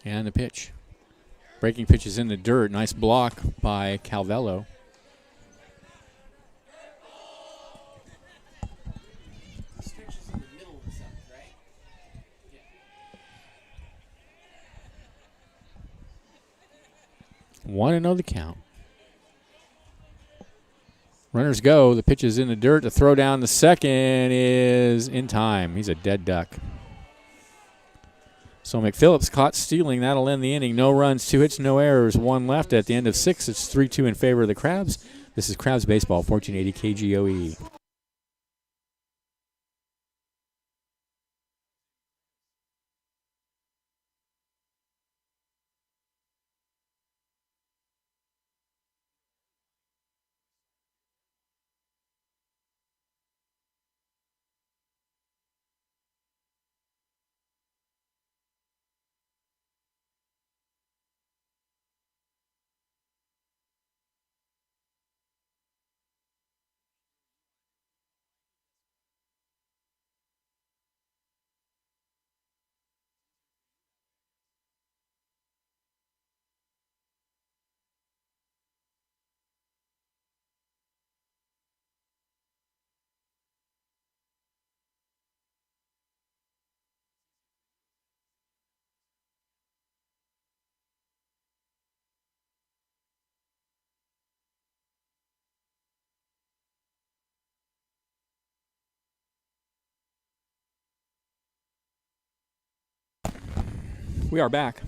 And the pitch. Breaking pitch is in the dirt. Nice block by Calvello. Stretch is in the middle of the 7th, right? Yeah. 1-0 the count. Runners go. The pitch is in the dirt. The throw down the second is in time. He's a dead duck. So McPhillips caught stealing. That'll end the inning. No runs, 2 hits, no errors, 1 left at the end of 6. It's 3-2 in favor of the Crabs. This is Crabs Baseball, 1480 KGOE. We are back.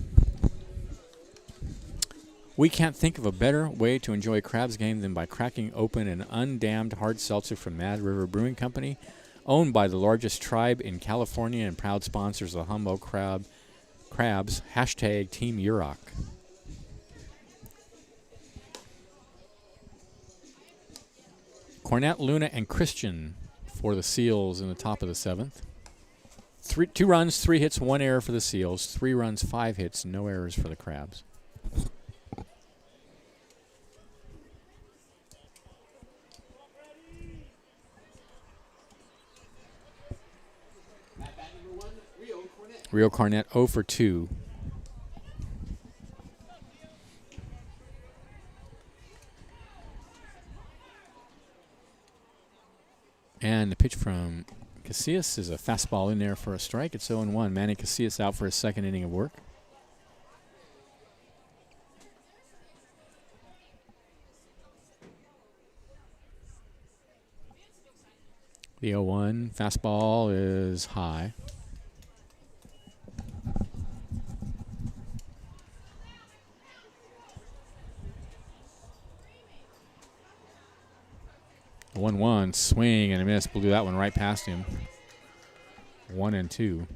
We can't think of a better way to enjoy a Crabs game than by cracking open an undammed hard seltzer from Mad River Brewing Company, owned by the largest tribe in California and proud sponsors of the Humboldt Crabs, hashtag Team Yurok. Cornett, Luna, and Christian for the Seals in the top of the 7th. 2 runs, 3 hits, 1 error for the Seals. 3 runs, 5 hits, no errors for the Crabs. Rio Cornett 0 for 2. And the pitch from Casillas is a fastball in there for a strike. It's 0-1. Manny Casillas out for his second inning of work. The 0-1 fastball is high. The 1-1 swing and a miss. Blew that one right past him. 1-2.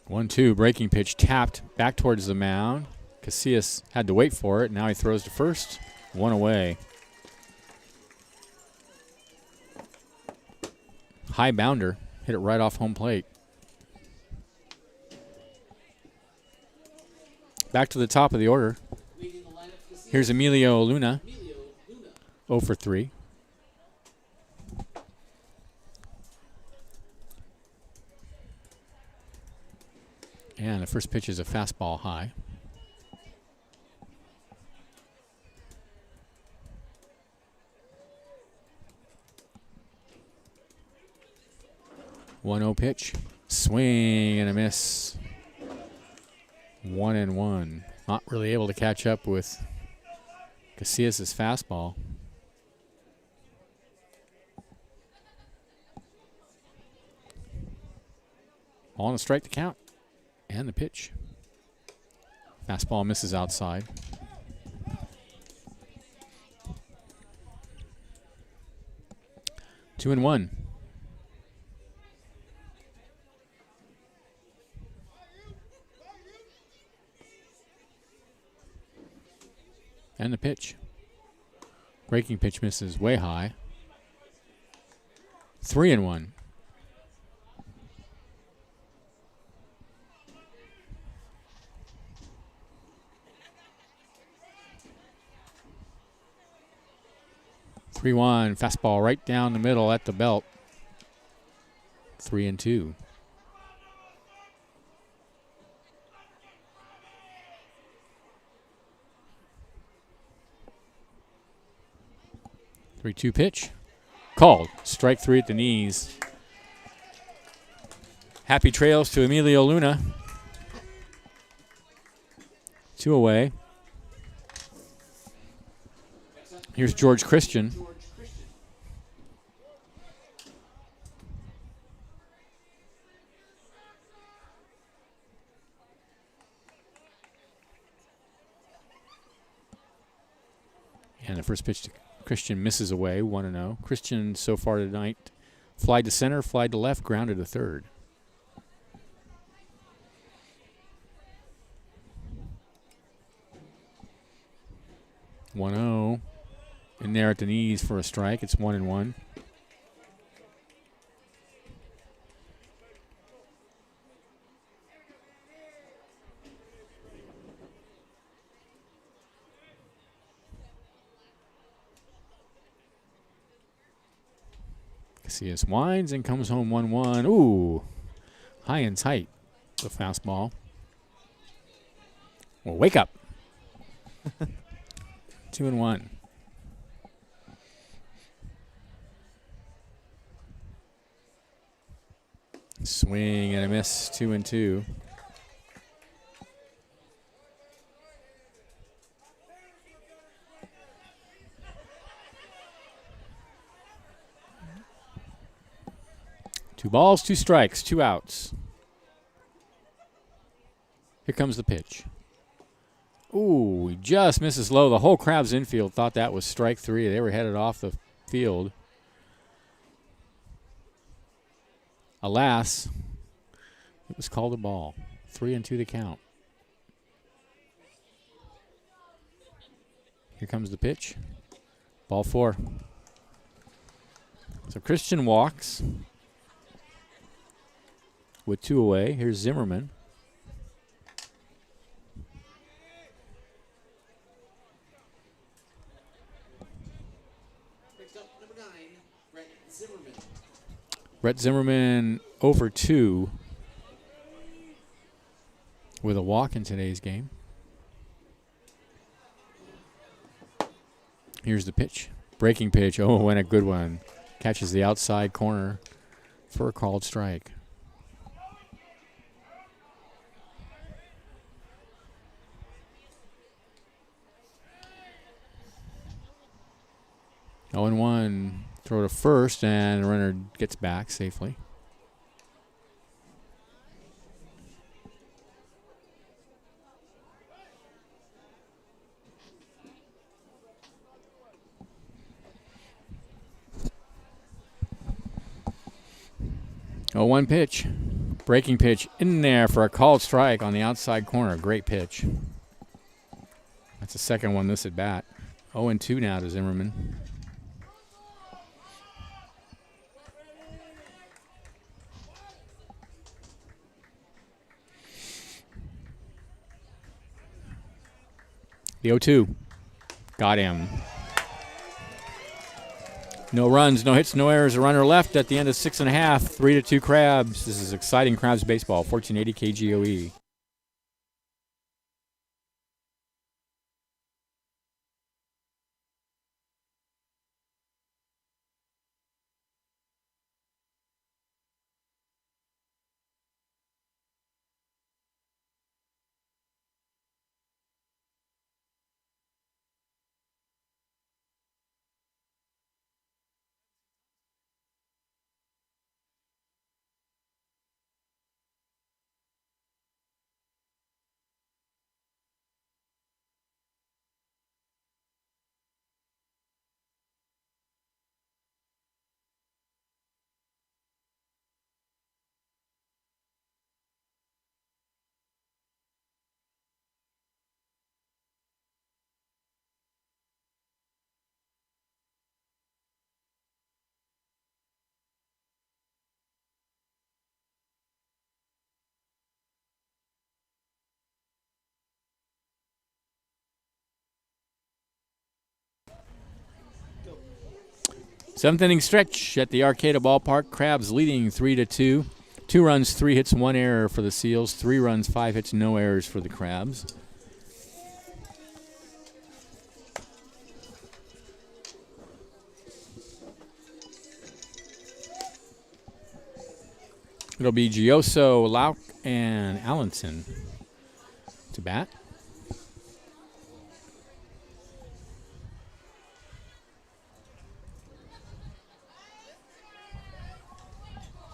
One-two breaking pitch tapped back towards the mound. Casillas had to wait for it. Now he throws to first. 1 away. High bounder. Hit it right off home plate. Back to the top of the order. Here's Emilio Luna. 0 for 3. And the first pitch is a fastball high. One 0 pitch. Swing and a miss. 1-1. Not really able to catch up with Casillas' fastball. Ball on the strike to count. And the pitch. Fastball misses outside. Two and one. And the pitch. Breaking pitch misses way high. 3-1. Fastball right down the middle at the belt. 3-2. Three-two pitch. Called. Strike 3 at the knees. Happy trails to Emilio Luna. 2 away. Here's George Christian. And the first pitch to Christian misses away, 1-0. Christian so far tonight, fly to center, fly to left, grounded to third. (1-0) in there at the knees for a strike. It's 1-1. Casillas winds and comes home 1-1. Ooh, high and tight, the fastball. Well, wake up. 2-1. Swing and a miss, 2-2. balls, 2 strikes, 2 outs. Here comes the pitch. Ooh, he just misses low. The whole Crabs infield thought that was strike 3. They were headed off the field. Alas, it was called a ball. 3-2 the count. Here comes the pitch. Ball 4. So Christian walks with 2 away. Here's Zimmerman. Next up, number 9, Brett Zimmerman. Brett Zimmerman over 2 with a walk in today's game. Here's the pitch. Breaking pitch. Oh, and a good one. Catches the outside corner for a called strike. Oh, and 1. Throw to first, and the runner gets back safely. Oh, 1 pitch. Breaking pitch in there for a called strike on the outside corner. Great pitch. That's the second one this at bat. 0-2 now to Zimmerman. The 0-2. Got him. No runs, no hits, no errors. A runner left at the end of 6.5. 3-2 Crabs. This is exciting Crabs baseball. 1480 KGOE. Seventh inning stretch at the Arcata Ballpark. Crabs leading 3-2. 2 runs, 3 hits, 1 error for the Seals. 3 runs, 5 hits, no errors for the Crabs. It'll be Gioso, Lauk, and Allenson to bat.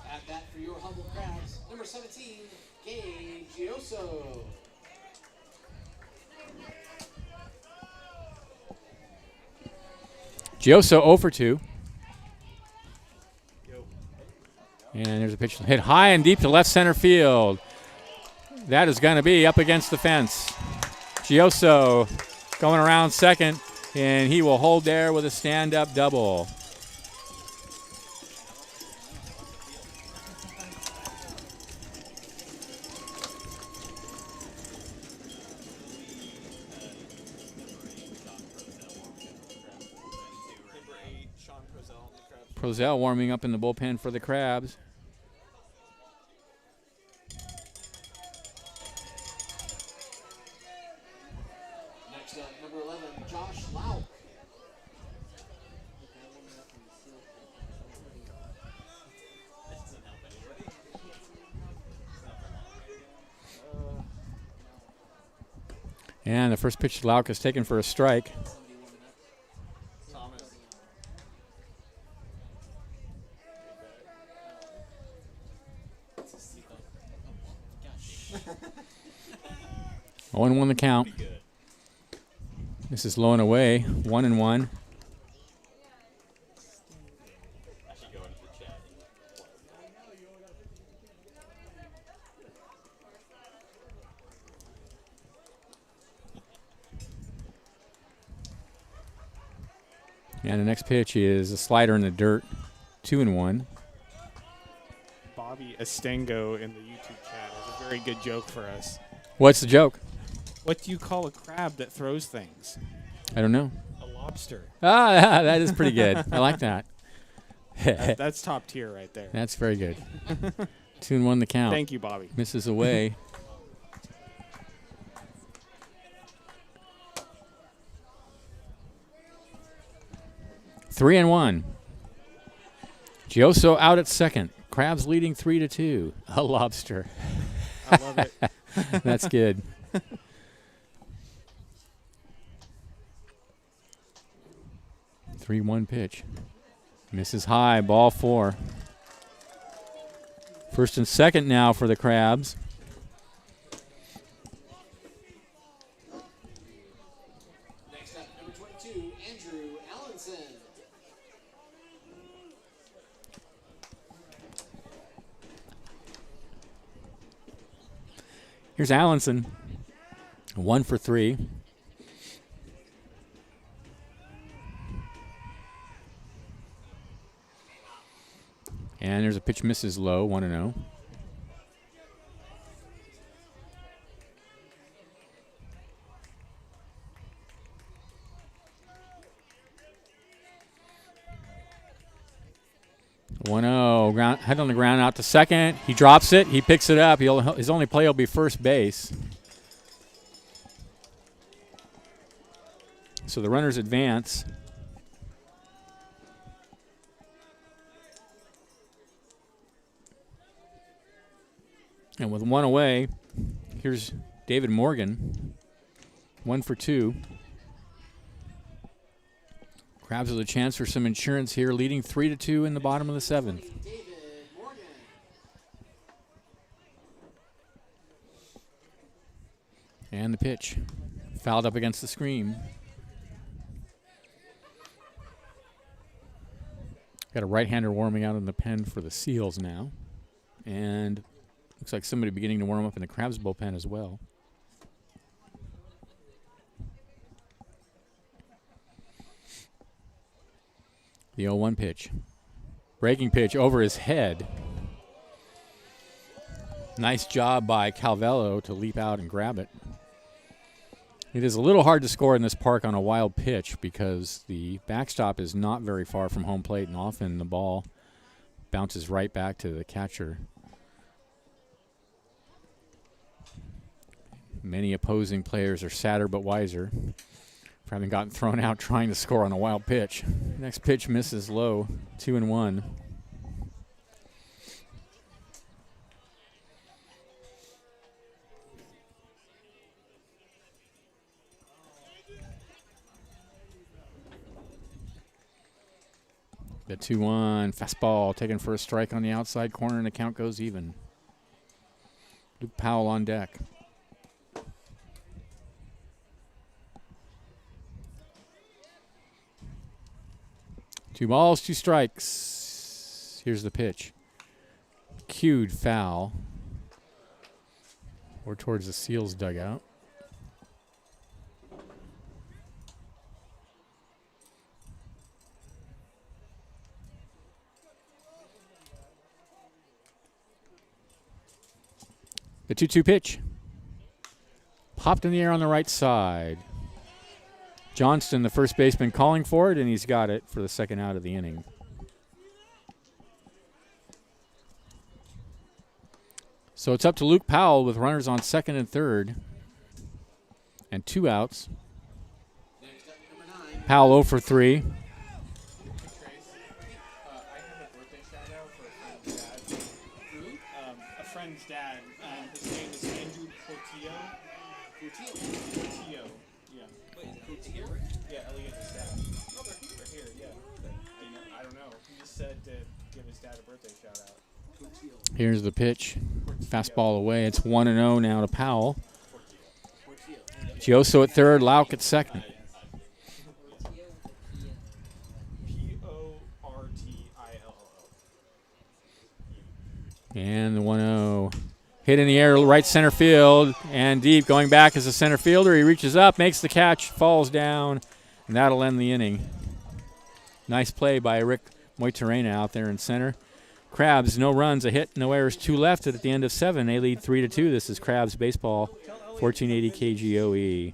At bat for your humble Crabs, number 17, Gabe Gioso. Gioso 0-2. And there's a pitch hit high and deep to left center field. That is going to be up against the fence. Gioso going around second, and he will hold there with a stand-up double. Prozel warming up in the bullpen for the Crabs. Next up, number 11, Josh Lauk. And the first pitch to Lauk is taken for a strike. 0-1 the count. This is low and away. 1-1. And the next pitch is a slider in the dirt. 2-1. Bobby Estengo in the YouTube chat has a very good joke for us. What's the joke? What do you call a crab that throws things? I don't know. A lobster. Ah, that is pretty good. I like that. That's top tier right there. That's very good. 2-1 the count. Thank you, Bobby. Misses away. Three and one. Gioso out at second. Crabs leading 3-2. A lobster. I love it. That's good. Three-one pitch. Misses high. Ball 4. First and second now for the Crabs. Next up, number 22, Andrew Allenson. Here's Allenson. 1 for 3. And there's a pitch misses low, 1-0. Ground, head on the ground out to second. He drops it. He picks it up. His only play will be first base. So the runners advance. And with 1 away, here's David Morgan. 1 for 2. Crabs with a chance for some insurance here, leading 3-2 in the bottom of the 7th. David Morgan. And the pitch. Fouled up against the screen. Got a right-hander warming out in the pen for the Seals now. And looks like somebody beginning to warm up in the Crabs bullpen as well. The 0-1 pitch. Breaking pitch over his head. Nice job by Calvello to leap out and grab it. It is a little hard to score in this park on a wild pitch because the backstop is not very far from home plate, and often the ball bounces right back to the catcher. Many opposing players are sadder but wiser for having gotten thrown out trying to score on a wild pitch. Next pitch misses low, 2-1. The 2-1 fastball taken for a strike on the outside corner, and the count goes even. Luke Powell on deck. Two balls, 2 strikes. Here's the pitch. Cued foul. Or towards the Seals dugout. The 2-2 pitch. Popped in the air on the right side. Johnston, the first baseman, calling for it, and he's got it for the second out of the inning. So it's up to Luke Powell with runners on second and third and 2 outs. Next up, number 9. Powell 0 for 3. I have a birthday shout out for a friend's dad. His name is Andrew Portillo. Portillo. Yeah. Wait, here? Yeah, Elliot's dad. Oh, they're here, yeah. I don't know. He just said to give his dad a birthday shout out. Here's the pitch. Fastball away. It's 1-0 now to Powell. Gioso at third, Lauk at second. And the 1-0. Hit in the air, right center field, and deep. Going back as a center fielder. He reaches up, makes the catch, falls down, and that'll end the inning. Nice play by Rick Moitorena out there in center. Crabs, no runs, a hit, no errors, 2 left at the end of 7. They lead 3-2. This is Crabs Baseball, 1480 KGOE.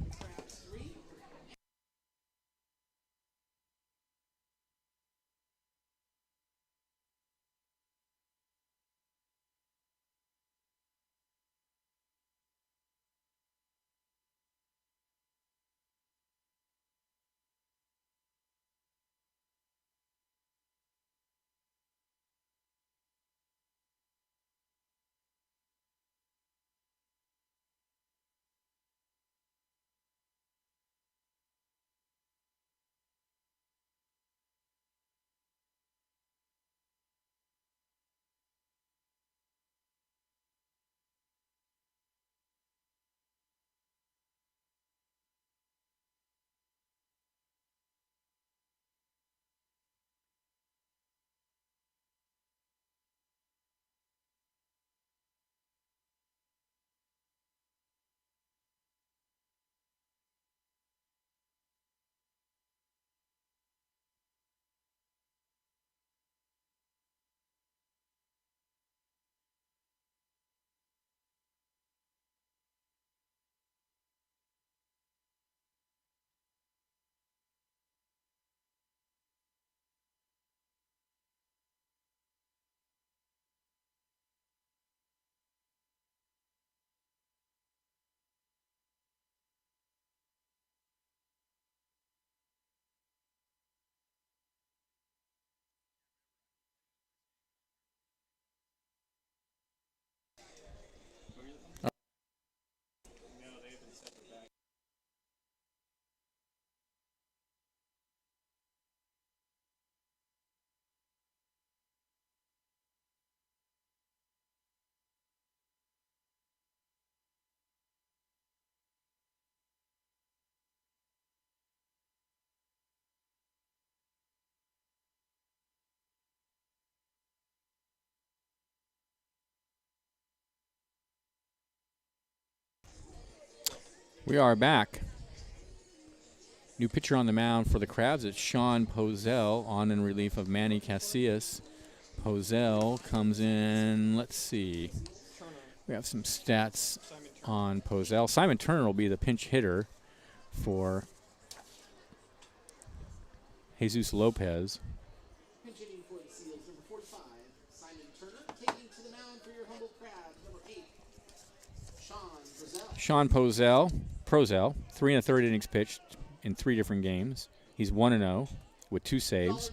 We are back. New pitcher on the mound for the Crabs. It's Sean Pozell on in relief of Manny Casillas. Pozell comes in, let's see. We have some stats on Pozell. Simon Turner will be the pinch hitter for Jesus Lopez. Pinch hitting for the Seals, number 45, Simon Turner. Taking to the mound for your humble Crabs, number 8, Sean Pozell. Sean Pozell, 3 1/3 innings pitched in 3 different games. He's 1-0 with 2 saves.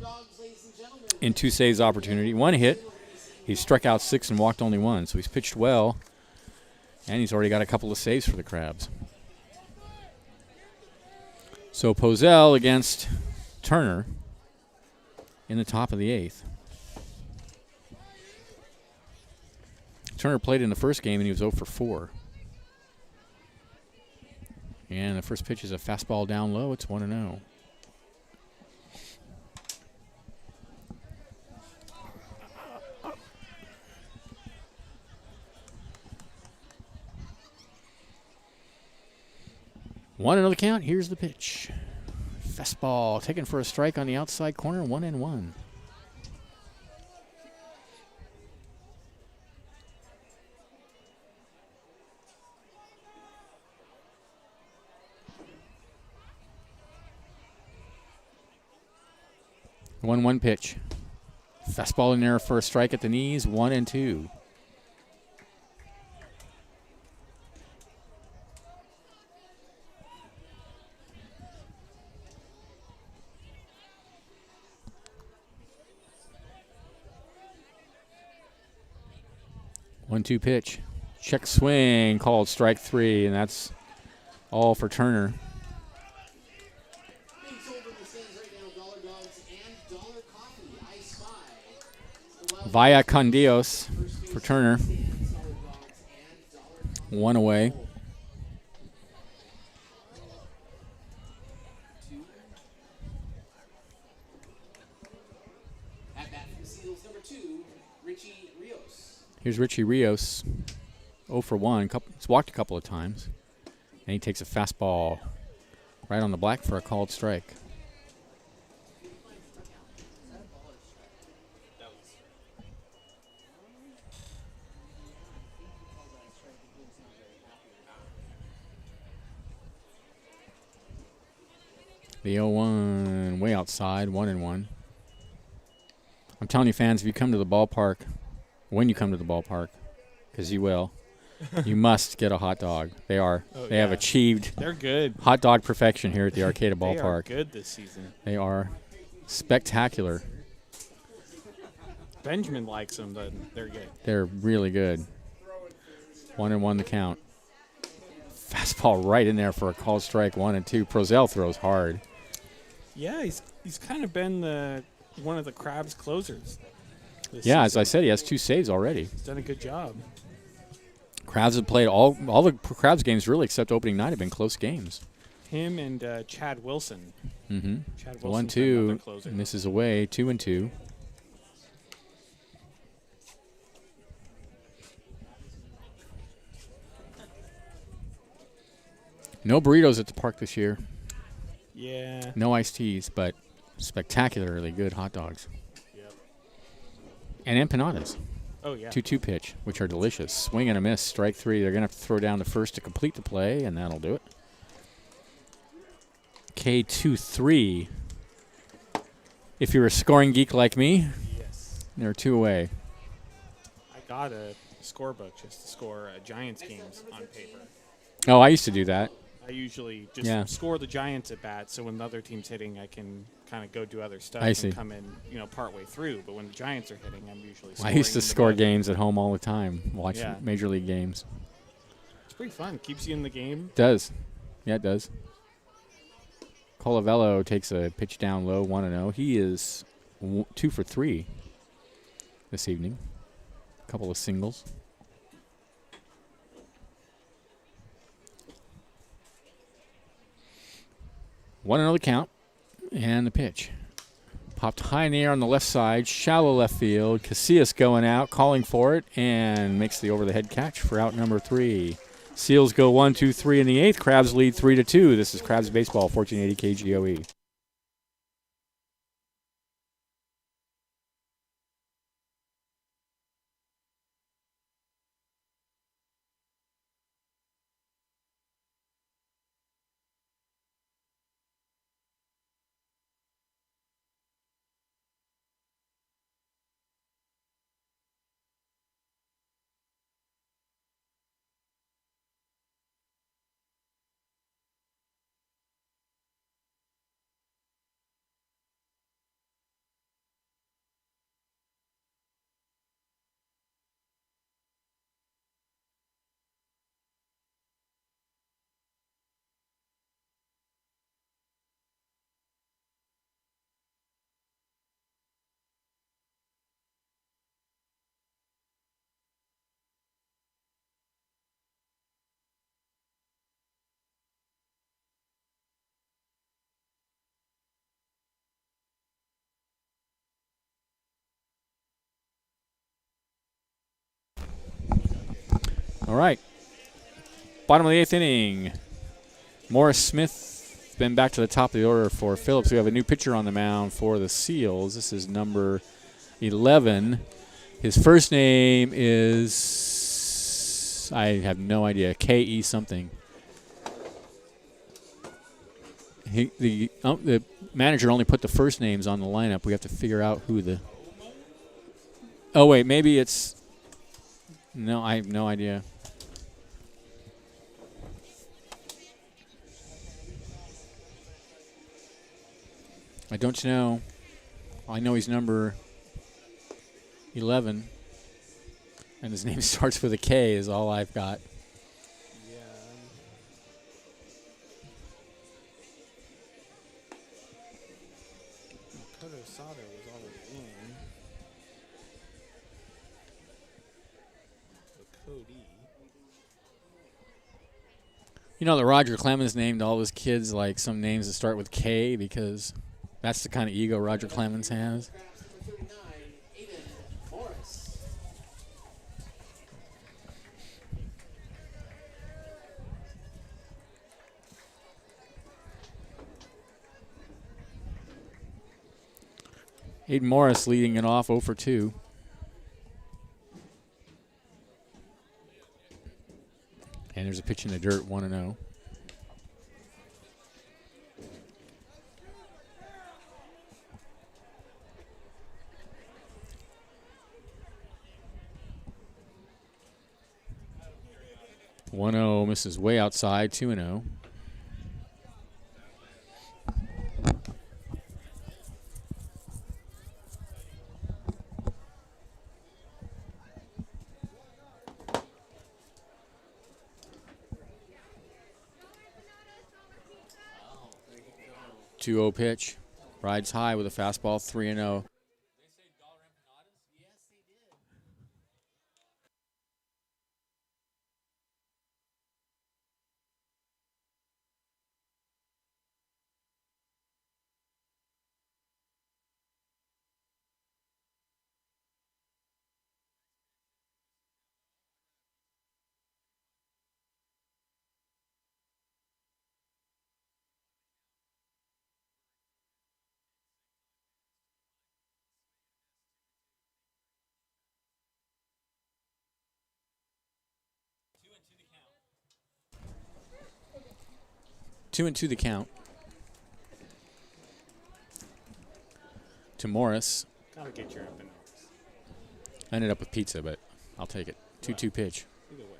In 2 saves opportunity, 1 hit. He struck out 6 and walked only 1, so he's pitched well. And he's already got a couple of saves for the Crabs. So Pozell against Turner in the top of the 8th. Turner played in the first game and he was 0 for 4. And the first pitch is a fastball down low. It's 1-0. One another count. Here's the pitch. Fastball taken for a strike on the outside corner. 1-1. One pitch. Fastball in there for a strike at the knees. 1-2. One-two pitch. Check swing called strike 3, and that's all for Turner. Via con Dios for Turner. 1 away. At bat from Seals, number 2, Richie Rios. Here's Richie Rios, 0 for 1. He's walked a couple of times, and he takes a fastball right on the black for a called strike. The 0-1 way outside, 1-1. I'm telling you, fans, if you come to the ballpark, when you come to the ballpark, because you will, you must get a hot dog. They have achieved They're good. hot dog perfection here at the Arcata They are Ballpark. good this season. They are spectacular. Benjamin likes them, but they're good. They're really good. 1-1 the count. Fastball right in there for a called strike, 1-2. Prozel throws hard. Yeah, he's kind of been one of the Crabs closers. Yeah, as I said, he has 2 saves already. He's done a good job. Crabs have played all the Crabs games really except opening night have been close games. Him and Chad Wilson. Mm-hmm. Chad Wilson's another 1-2 closer. misses away, 2-2. No burritos at the park this year. Yeah. No iced teas, but spectacularly good hot dogs. Yep. And empanadas. Oh, yeah. 2-2 pitch, which are delicious. Swing and a miss, strike 3. They're going to have to throw down the first to complete the play, and that'll do it. K2-3. If you're a scoring geek like me, Yes. they're 2 away. I got a scorebook just to score Giants games on paper. Oh, I used to do that. I usually just score the Giants at bat, so when the other team's hitting, I can kind of go do other stuff and come in, partway through. But when the Giants are hitting, I'm usually scoring. I used to in the score middle. games at home all the time, watch Major League games. It's pretty fun. Keeps you in the game. It does. Yeah, it does. Colavello takes a pitch down low, 1-0. He is 2 for 3 this evening. A couple of singles. 1-0 the count, and the pitch. Popped high in the air on the left side, shallow left field. Casillas going out, calling for it, and makes the over-the-head catch for out number 3. Seals go 1-2-3 in the 8th. Crabs lead 3-2. This is Crabs Baseball, 1480 KGOE. All right. Bottom of the 8th inning. Morris Smith been back to the top of the order for Phillips. We have a new pitcher on the mound for the Seals. This is number 11. His first name is, I have no idea, K-E something. The manager only put the first names on the lineup. We have to figure out who the... Oh, wait, maybe it's... No, I have no idea. I don't know. I know he's number 11, and his name starts with a K is all I've got. Yeah. Sada was already in. But Cody. You know that Roger Clemens named all his kids like some names that start with K because that's the kind of ego Roger Clemens has. Crabs number 39, Aiden Morris. Aiden Morris leading it off 0 for 2. And there's a pitch in the dirt, 1-0. Misses way outside, 2-0. Two 0 pitch. Rides high with a fastball, 3-0. Yes, they did. 2-2 the count. To Morris. Gotta get your up and I ended up with pizza, but I'll take it. 2-2 pitch. either way.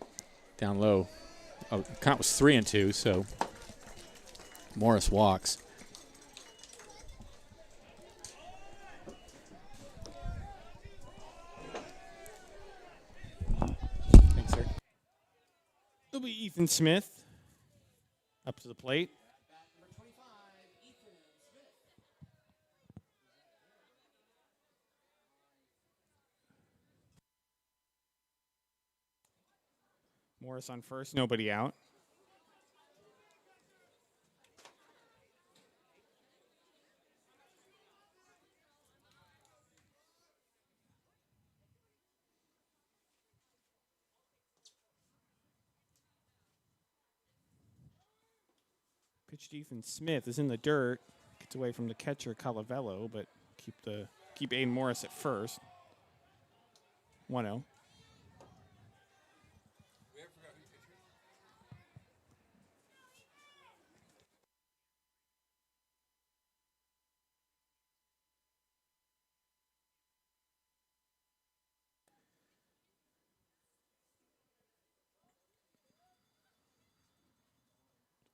Down low. Count was 3-2, so Morris walks. Thanks, sir. It'll be Ethan Smith up to the plate. Number 25, Ethan Smith. Morris on first, nobody out. Pitch to Ethan Smith is in the dirt. Gets away from the catcher Calavello, but keep Aiden Morris at first. 1-0.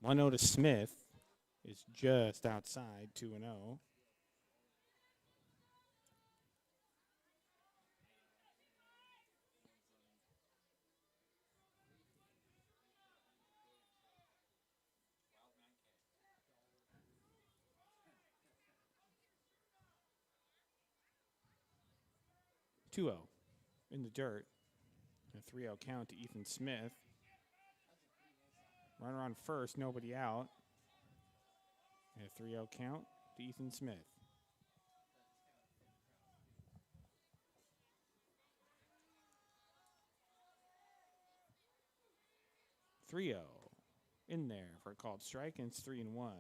One 0 to Smith is just outside, 2-0. Two 0 in the dirt. A 3-0 count to Ethan Smith. Runner on first, nobody out. And a 3-0 count to Ethan Smith. 3-0 in there for a called strike, and it's 3-1.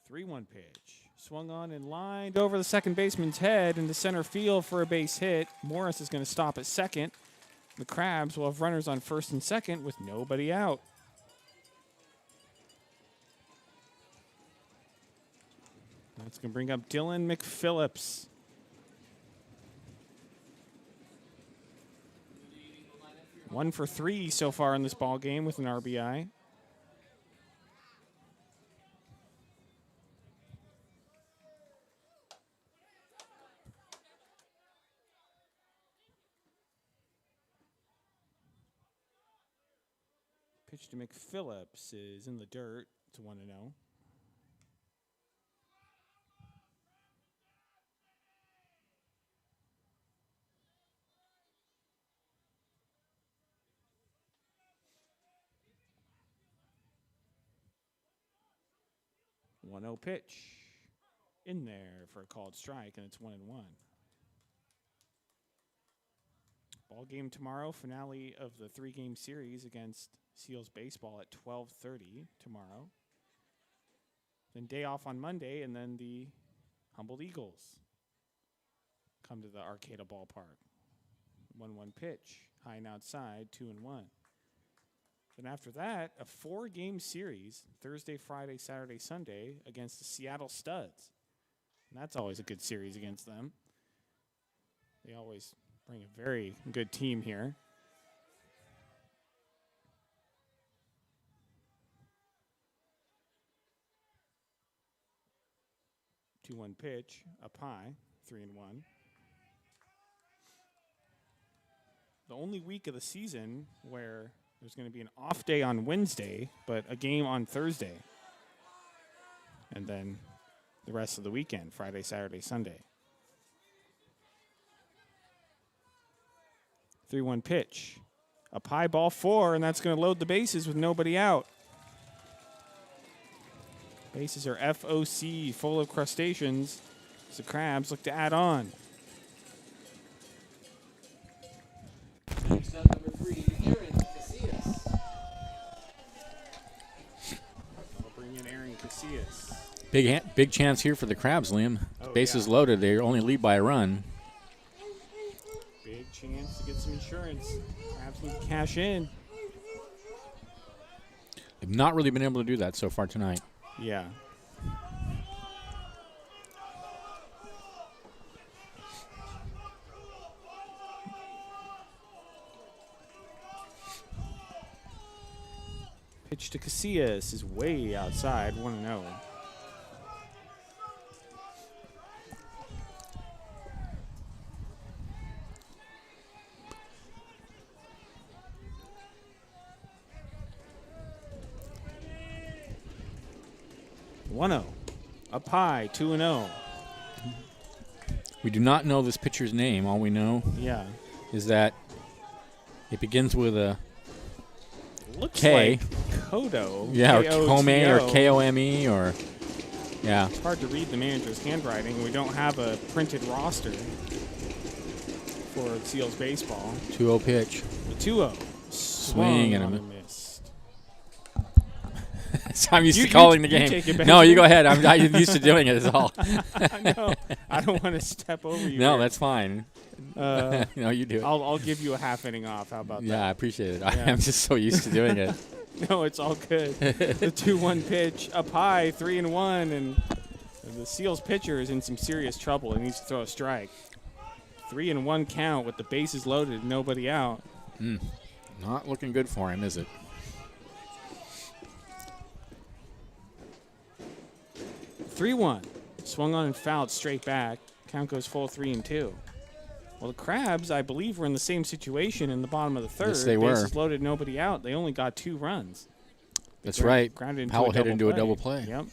Three-one pitch. Swung on and lined over the second baseman's head into center field for a base hit. Morris is going to stop at second. The Crabs will have runners on first and second with nobody out. That's going to bring up Dylan McPhillips. One for three so far in this ball game with an RBI. Pitch to McPhillips is in the dirt. It's 1-0. 1-0 pitch in there for a called strike, and it's 1-1. Ball game tomorrow, finale of the 3-game series against Seals baseball at 12:30 tomorrow. Then day off on Monday, and then the Humboldt Eagles come to the Arcata Ballpark. 1-1 pitch, high and outside, 2-1. Then after that, a 4-game series, Thursday, Friday, Saturday, Sunday, against the Seattle Studs. And that's always a good series against them. They always bring a very good team here. Two-one pitch, up high, 3-1. The only week of the season where there's going to be an off day on Wednesday, but a game on Thursday. And then the rest of the weekend, Friday, Saturday, Sunday. 3-1 pitch. Up high, ball 4, and that's going to load the bases with nobody out. Bases are FOC, full of crustaceans. So Crabs look to add on. Next up, number 3, Aaron Casillas. I'll bring in Aaron Casillas. Big chance here for the Crabs, Liam. Oh, Bases yeah. loaded. They only lead by a run. Big chance to get some insurance. Crabs need to cash in. They've not really been able to do that so far tonight. Yeah. Pitch to Casillas is way outside, 1-0. Up high, 2-0. We do not know this pitcher's name. All we know is that it begins with a Looks K. like Kodo. Yeah, or K-O-T-O. Kome or Kome or, yeah. It's hard to read the manager's handwriting. We don't have a printed roster for Seals baseball. 2-0 pitch. The 2-0. Swing and a miss. So I'm used to calling the game. Take it, no, you go ahead. I'm used to doing it is all. No, I don't want to step over you. No, here. that's fine. No, you do it. I'll give you a half inning off. How about that? Yeah, I appreciate it. Yeah. I'm just so used to doing it. No, it's all good. The 2-1 pitch up high, 3-1, and the Seals pitcher is in some serious trouble. He needs to throw a strike. 3-1 count with the bases loaded, nobody out. Not looking good for him, is it? 3-1. Swung on and fouled straight back. Count goes full 3-2. Well, the Crabs, I believe, were in the same situation in the bottom of the third. Yes, they were. Bases loaded, nobody out. They only got 2 runs. That's right. Grounded Powell hit into a double play. Yep.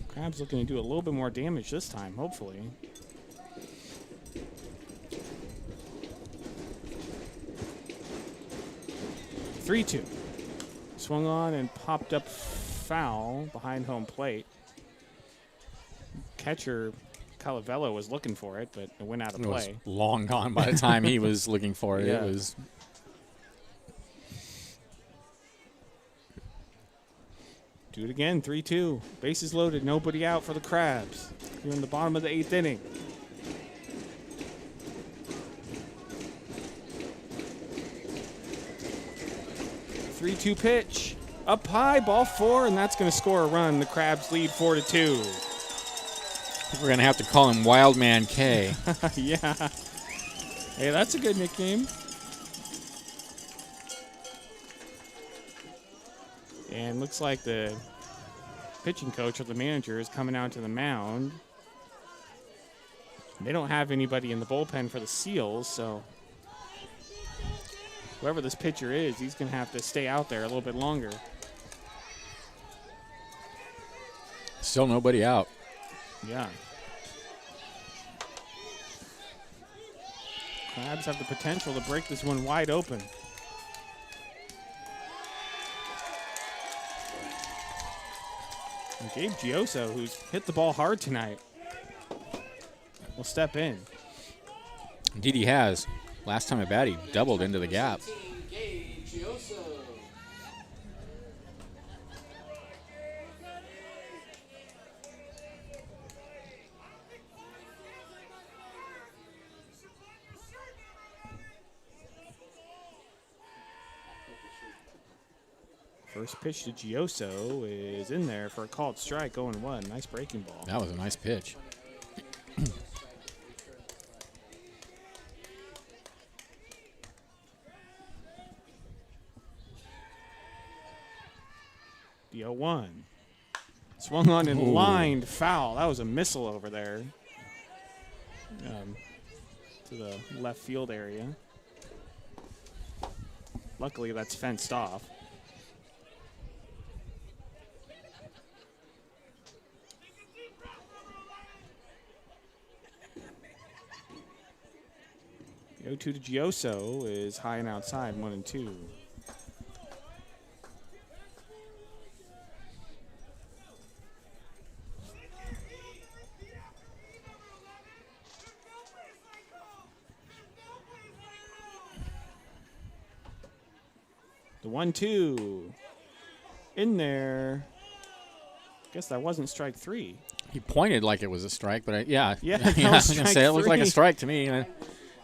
Crabs looking to do a little bit more damage this time, hopefully. Three-two. Swung on and popped up foul behind home plate. Catcher Calavello was looking for it, but it went out of It was play. long gone by the time he was looking for it. Yeah. It was. Do it again, 3-2. Bases loaded, nobody out for the Crabs. You're in the bottom of the 8th inning. Three-two pitch. Up high, ball 4, and that's going to score a run. The Crabs lead 4-2. We're going to have to call him Wildman K. Yeah. Hey, that's a good nickname. And looks like the pitching coach or the manager is coming out to the mound. They don't have anybody in the bullpen for the Seals, so whoever this pitcher is, he's going to have to stay out there a little bit longer. Still nobody out. Yeah. Crabs have the potential to break this one wide open. And Gabe Gioso, who's hit the ball hard tonight, will step in. Indeed he has. Last time at bat, he doubled into the gap. Gabe Gioso. First pitch to Gioso is in there for a called strike, 0-1. Nice breaking ball. That was a nice pitch. The 0-1. Swung on and lined foul. That was a missile over there to the left field area. Luckily, that's fenced off. The 0-2 to Gioso is high and outside, 1-2. The 1-2 in there. Guess that wasn't strike 3. He pointed like it was a strike, but Yeah, I that was was going to say it looked like a strike strike to me. I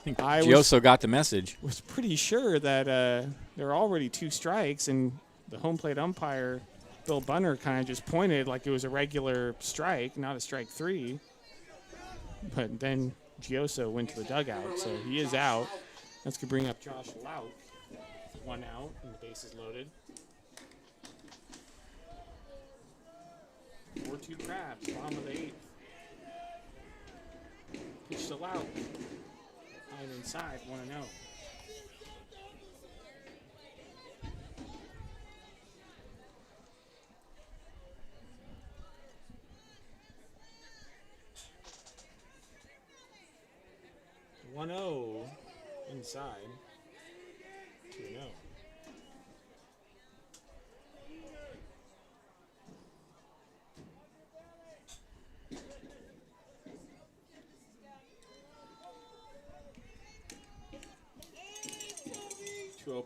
think I Gioso got the message. was pretty sure that there are already 2 strikes, and the home plate umpire, Bill Bunner, kind of just pointed like it was a regular strike, not a strike 3. But then Gioso went to the dugout, so he is out. That's going to bring up Josh Lout. 1 out, and the bases loaded. 4-2 Crabs, bottom of the 8th. Pitch to Lout. High and inside, 1-0. Inside. 2-0.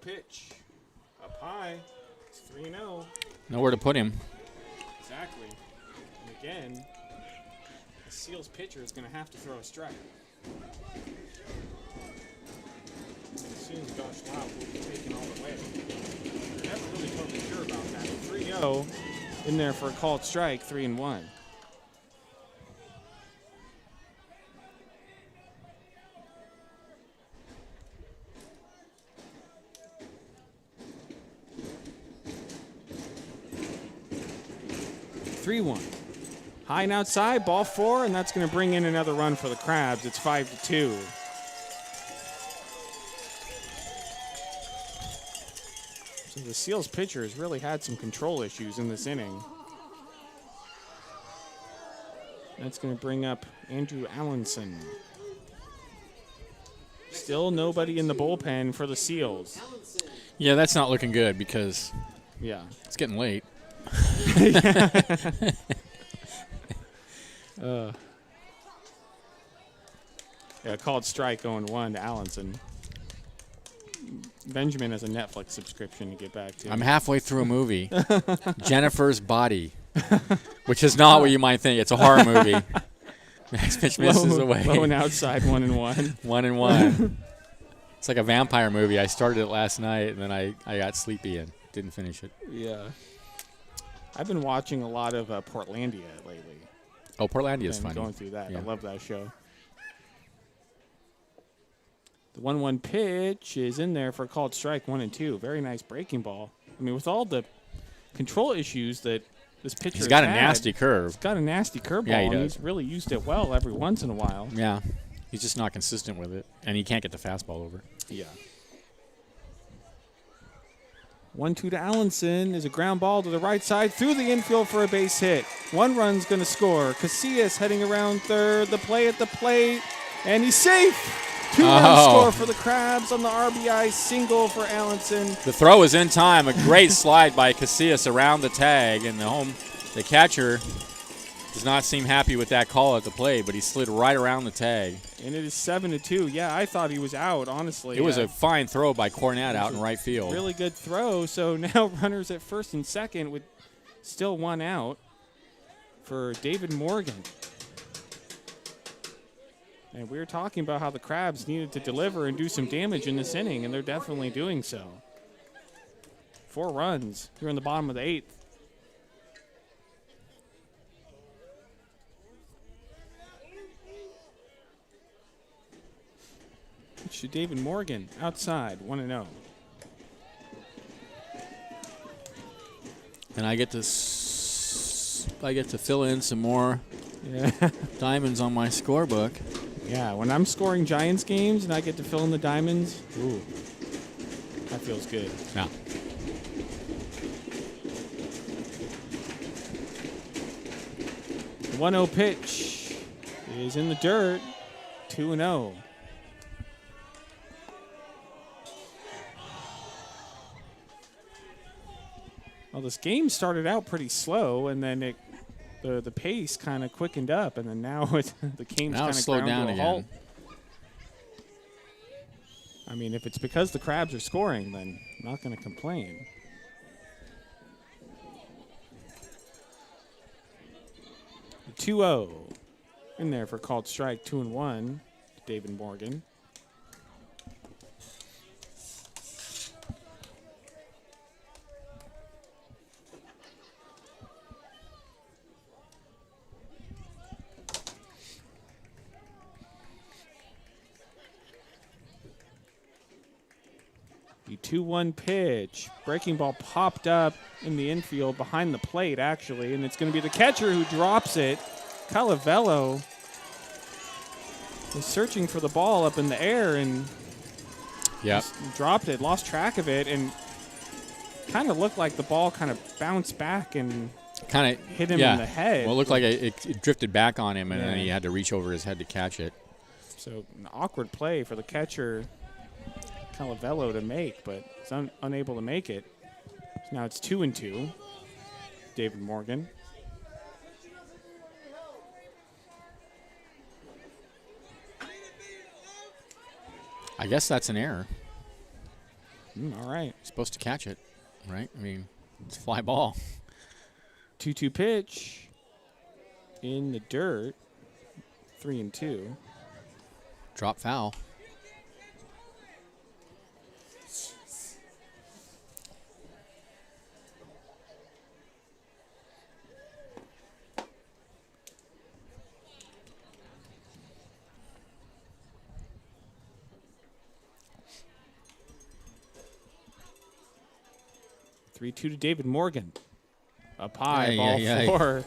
Pitch up high. It's 3-0. Nowhere to put him. Exactly. And again, the Seals pitcher is going to have to throw a strike. As soon as Josh Lout will be taken all the way. We're never really totally sure about that. 3-0 in there for a called strike, 3-1. High and outside, ball 4, and that's going to bring in another run for the Crabs. It's 5-2. So the Seals pitcher has really had some control issues in this inning. That's going to bring up Andrew Allenson. Still nobody in the bullpen for the Seals. Yeah, that's not looking good because it's getting late. Called strike 0-1 to Allenson. Benjamin has a Netflix subscription to get back to. I'm halfway through a movie, Jennifer's Body, which is not what you might think. It's a horror movie. Next pitch misses away. Low and outside, 1-1. 1-1. It's like a vampire movie. I started it last night, and then I got sleepy and didn't finish it. Yeah. I've been watching a lot of Portlandia lately. Oh, Portlandia is funny. Going through that. Yeah. I love that show. The 1-1 pitch is in there for a called strike, 1-2. Very nice breaking ball. I mean, with all the control issues that this pitcher He's got a had, nasty curve. He's got a nasty curveball. Yeah, he and does. He's really used it well every once in a while. Yeah. He's just not consistent with it, and he can't get the fastball over. Yeah. 1-2 to Allenson is a ground ball to the right side through the infield for a base hit. 1 run's going to score. Casillas heading around third. The play at the plate, and he's safe. 2-run score for the Crabs on the RBI single for Allenson. The throw is in time. A great slide by Casillas around the tag, and the home The catcher does not seem happy with that call at the plate, but he slid right around the tag. And it is 7-2. Yeah, I thought he was out, honestly. It was a fine throw by Cornett out in right field. Really good throw. So now runners at first and second with still one out for David Morgan. And we were talking about how the Crabs needed to deliver and do some damage in this inning, and they're definitely doing so. 4 runs here in the bottom of the 8th. To David Morgan outside, 1-0. And I get to fill in some more diamonds on my scorebook. Yeah, when I'm scoring Giants games and I get to fill in the diamonds, ooh, that feels good. Yeah. The 1-0 pitch is in the dirt, 2-0. Well, this game started out pretty slow, and then the pace kind of quickened up, and then now the game's kind of slowed down to a halt. again. I mean, if it's because the Crabs are scoring, then I'm not going to complain. The 2-0 in there for called strike, 2-1, David Morgan. The 2-1 pitch. Breaking ball popped up in the infield behind the plate, actually, and it's going to be the catcher who drops it. Calavello was searching for the ball up in the air and dropped it, lost track of it, and kind of looked like the ball kind of bounced back and kind of hit him in the head. Well, it looked like it drifted back on him, and then he had to reach over his head to catch it. So an awkward play for the catcher, Calavello, to make, but he's unable to make it. So now it's 2-2. David Morgan. I guess that's an error. All right. You're supposed to catch it, right? I mean, it's a fly ball. 2-2 pitch in the dirt. 3-2. Drop foul. To David Morgan. Up high, ball 4.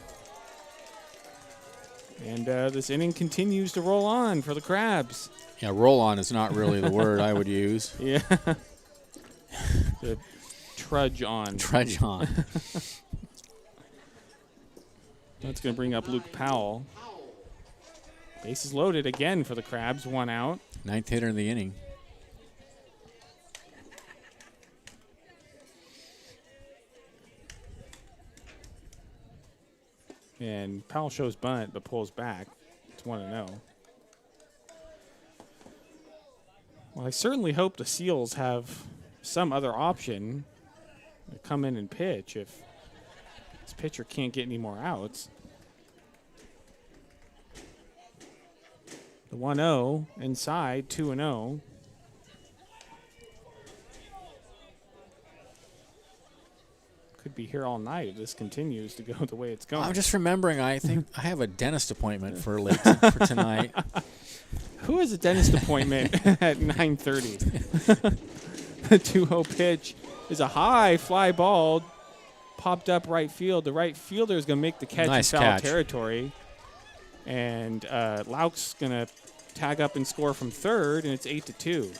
And this inning continues to roll on for the Crabs. Yeah, roll on is not really the word I would use. Yeah. Trudge on. Trudge on. That's going to bring up Luke Powell. Bases loaded again for the Crabs, 1 out. 9th hitter in the inning. And Powell shows bunt, but pulls back. It's 1-0. Well, I certainly hope the Seals have some other option to come in and pitch if this pitcher can't get any more outs. The 1-0 inside, 2-0. Could be here all night if this continues to go the way it's going. I'm just remembering, I think I have a dentist appointment for for tonight. Who has a dentist appointment at 9:30? The 2-0 pitch is a high fly ball, popped up right field. The right fielder is going to make the catch in foul territory. And Lauk's going to tag up and score from third, and it's 8-2.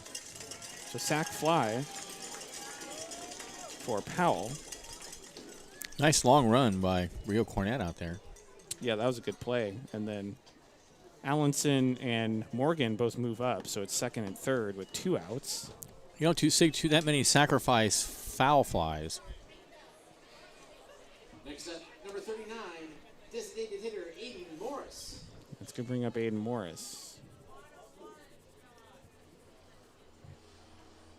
So sac fly for Powell. Nice long run by Rio Cornett out there. Yeah, that was a good play. And then Allenson and Morgan both move up, so it's second and third with 2 outs. You don't see that many sacrifice foul flies. Next up, number 39, designated hitter Aiden Morris. That's going to bring up Aiden Morris.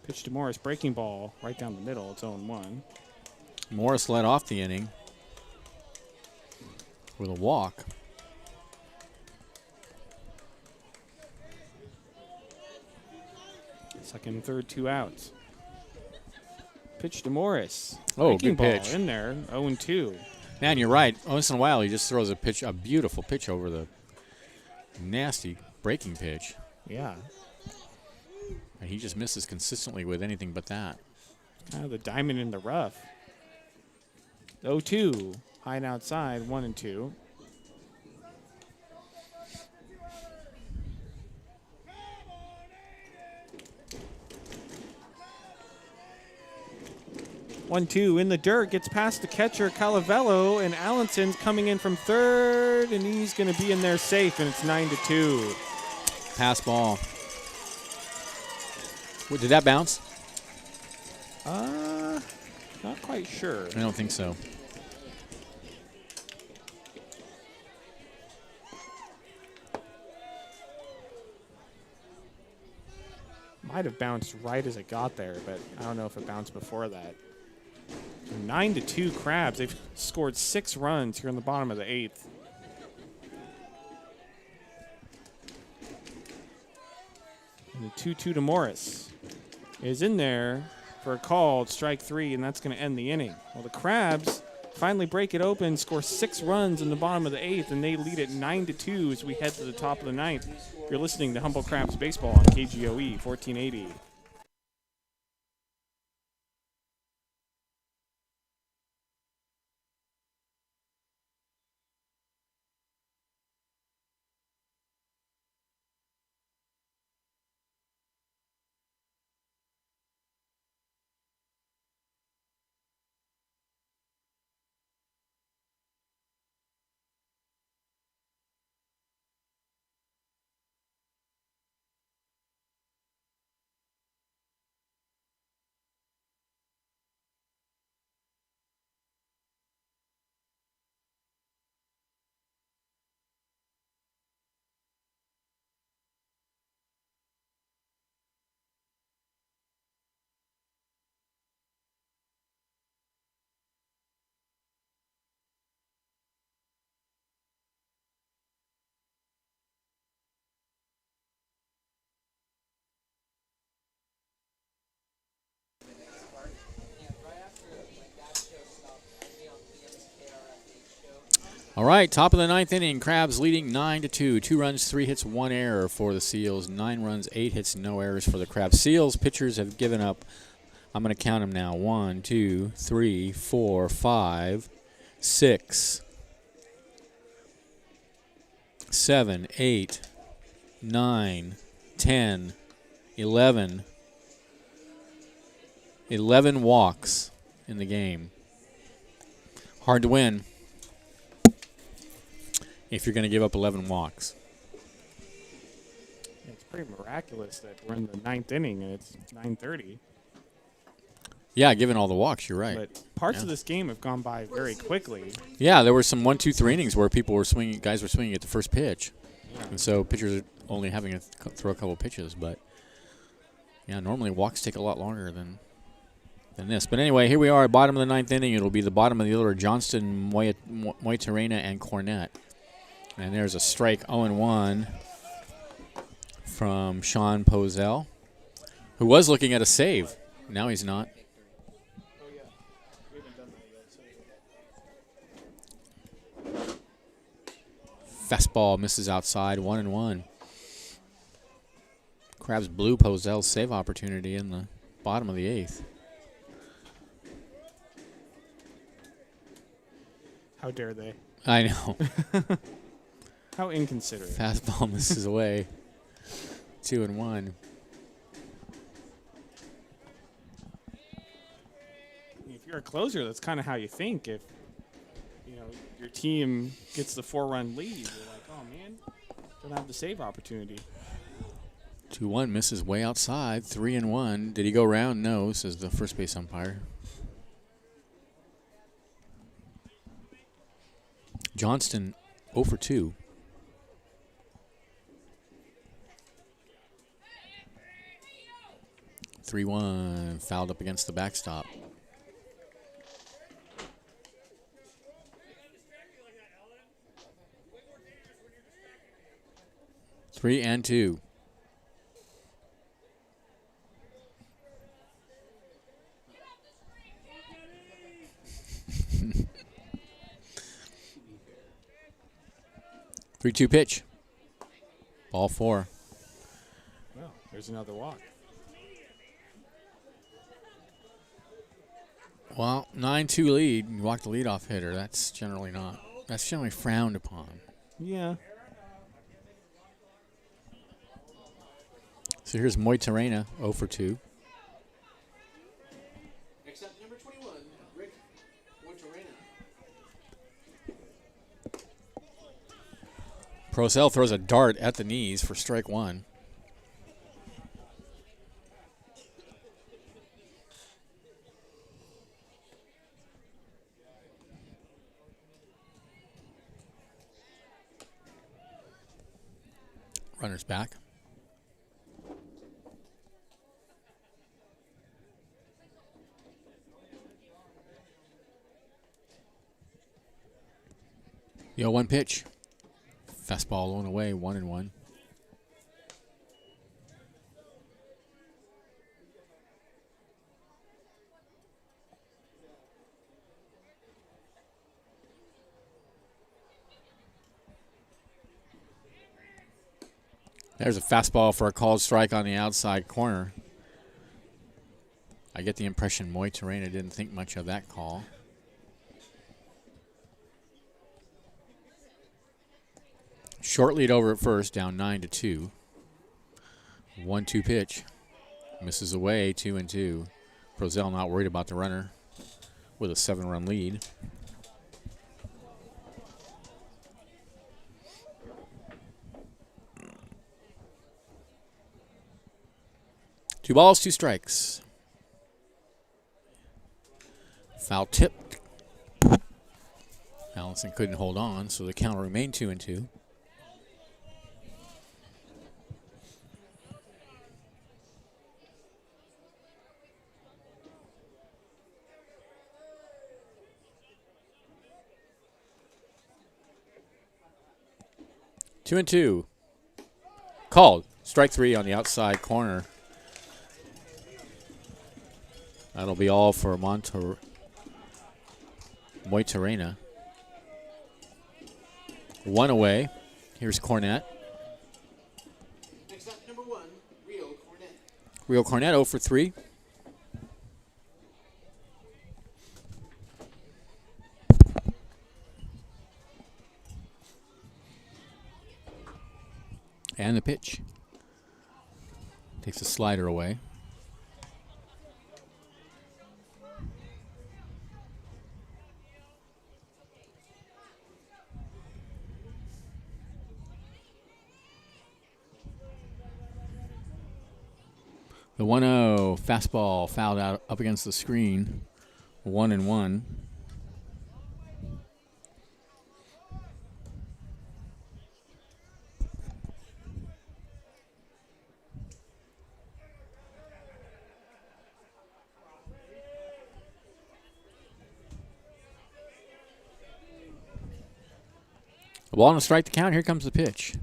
Pitch to Morris, breaking ball right down the middle. It's 0-1. Morris led off the inning with a walk. Second and third, 2 outs. Pitch to Morris. Oh, breaking good ball pitch. in there, 0-2. Man, you're right. Once in a while, he just throws a beautiful pitch over the nasty breaking pitch. Yeah. And he just misses consistently with anything but that. Kind of the diamond in the rough. 0-2. High and outside, 1-2. One-two in the dirt, gets past the catcher Calavello, and Allenson's coming in from third, and he's going to be in there safe, and it's 9-2. Pass ball. What, did that bounce? Not quite sure. I don't think so. Might have bounced right as it got there, but I don't know if it bounced before that. 9-2 Crabs. They've scored 6 runs here in the bottom of the 8th. And the 2-2 to Morris is in there for a called strike 3, and that's going to end the inning. Well, the Crabs finally break it open, score 6 runs in the bottom of the 8th, and they lead it 9-2 as we head to the top of the 9th. You're listening to Humboldt Crabs Baseball on KGOE 1480. All right, top of the 9th inning. Crabs leading 9-2. 2 runs, 3 hits, 1 error for the Seals. 9 runs, 8 hits, no errors for the Crabs. Seals pitchers have given up. I'm going to count them now. 1, 2, 3, 4, 5, 6, 7, 8, 9, 10, 11. 11 walks in the game. Hard to win if you're going to give up 11 walks. It's pretty miraculous that we're in the 9th inning and it's 9:30. Yeah, given all the walks, you're right. But parts of this game have gone by very quickly. Yeah, there were some 1, 2, 3 innings where people were swinging, guys were swinging at the first pitch. And so pitchers are only having to throw a couple pitches. But, yeah, normally walks take a lot longer than this. But anyway, here we are at bottom of the 9th inning. It'll be the bottom of the order, Johnston, Moitarena, and Cornett. And there's a strike 0-1 from Sean Pozell, who was looking at a save. Now he's not. Fastball misses outside, 1-1. Crabs blew Pozell's save opportunity in the bottom of the 8th. How dare they? I know. How inconsiderate. Fastball misses away. 2-1. If you're a closer, that's kind of how you think. If your team gets the 4-run lead, you're like, oh man, don't have the save opportunity. 2-1 misses way outside. 3-1. Did he go around? No, says the first base umpire. Johnston 0 for 2. (3-1) fouled up against the backstop. 3-2. Three-two pitch. Ball 4. Well, there's another walk. Well, 9-2 lead. You walk the leadoff hitter. That's generally frowned upon. Yeah. So here's Moitarena 0 for 2. Next up, number 21, Rick Moitarena. Procell throws a dart at the knees for strike 1. Runner's back. The 0-1 pitch. Fastball blown away, 1-1. There's a fastball for a called strike on the outside corner. I get the impression Moitarena didn't think much of that call. Short lead over at first, down 9-2. 1-2 pitch. Misses away, 2-2. Procell not worried about the runner with a 7-run lead. Two balls, 2 strikes. Foul tipped. Allison couldn't hold on, so the count remained 2-2. Two and two. Called. Strike 3 on the outside corner. That'll be all for Moitarena. 1 away. Here's Cornett. Next up, number 1, Rio Cornett. Rio Cornett 0 for 3. And the pitch. Takes a slider away. The 1-0 fastball fouled out up against the screen. 1-1. A ball and a strike to count. Here comes the pitch.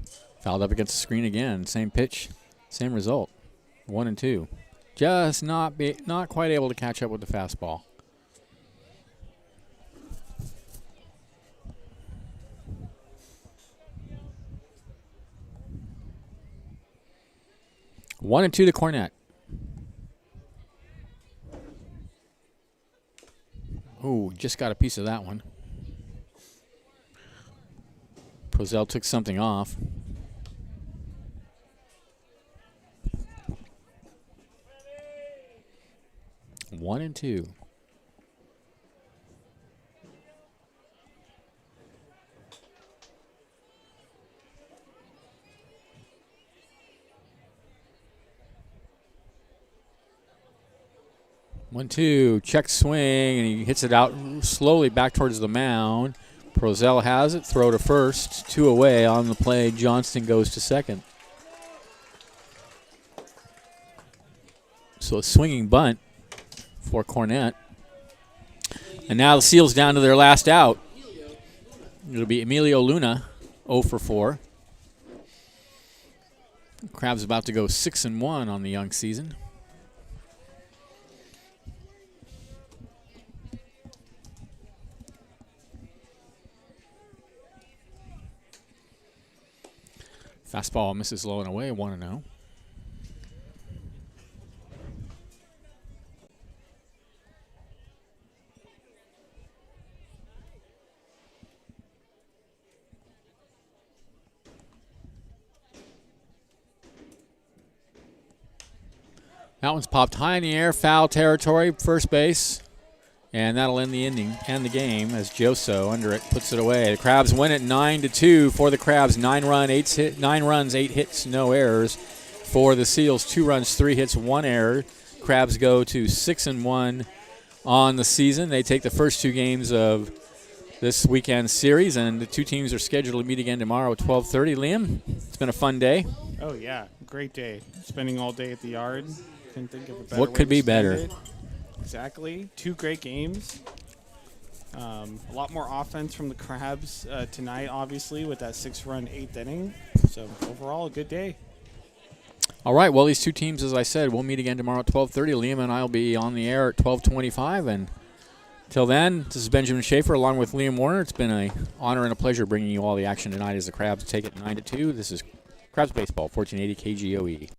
Fouled up against the screen again. Same pitch, same result. 1-2. Just not quite able to catch up with the fastball. One and two to Cornett. Oh, just got a piece of that one. Procell took something off. One and two. One, two, check swing, and he hits it out slowly back towards the mound. Prozell has it. Throw to first. 2 away on the play. Johnston goes to second. So a swinging bunt for Cornett. And now the Seals down to their last out. It'll be Emilio Luna, 0 for 4. Crabs about to go 6-1 on the young season. Fastball misses low and away, 1-0. That one's popped high in the air, foul territory, first base. And that'll end the inning and the game as Joso under it puts it away. The Crabs win it 9-2 for the Crabs. 9 runs, 8 hits, no errors. For the Seals, 2 runs, 3 hits, 1 error. Crabs go to 6-1 on the season. They take the first 2 games of this weekend series, and the 2 teams are scheduled to meet again tomorrow at 12:30. Liam, it's been a fun day. Oh, yeah. Great day. Spending all day at the yard. Couldn't think of a better What way could to be spend better? it. Exactly. 2 great games. A lot more offense from the Crabs tonight, obviously, with that 6-run 8th inning. So, overall, a good day. All right, well, these 2 teams, as I said, will meet again tomorrow at 12:30. Liam and I will be on the air at 12:25. And till then, this is Benjamin Schaefer along with Liam Warner. It's been an honor and a pleasure bringing you all the action tonight as the Crabs take it 9-2. This is Crabs Baseball, 1480 KGOE.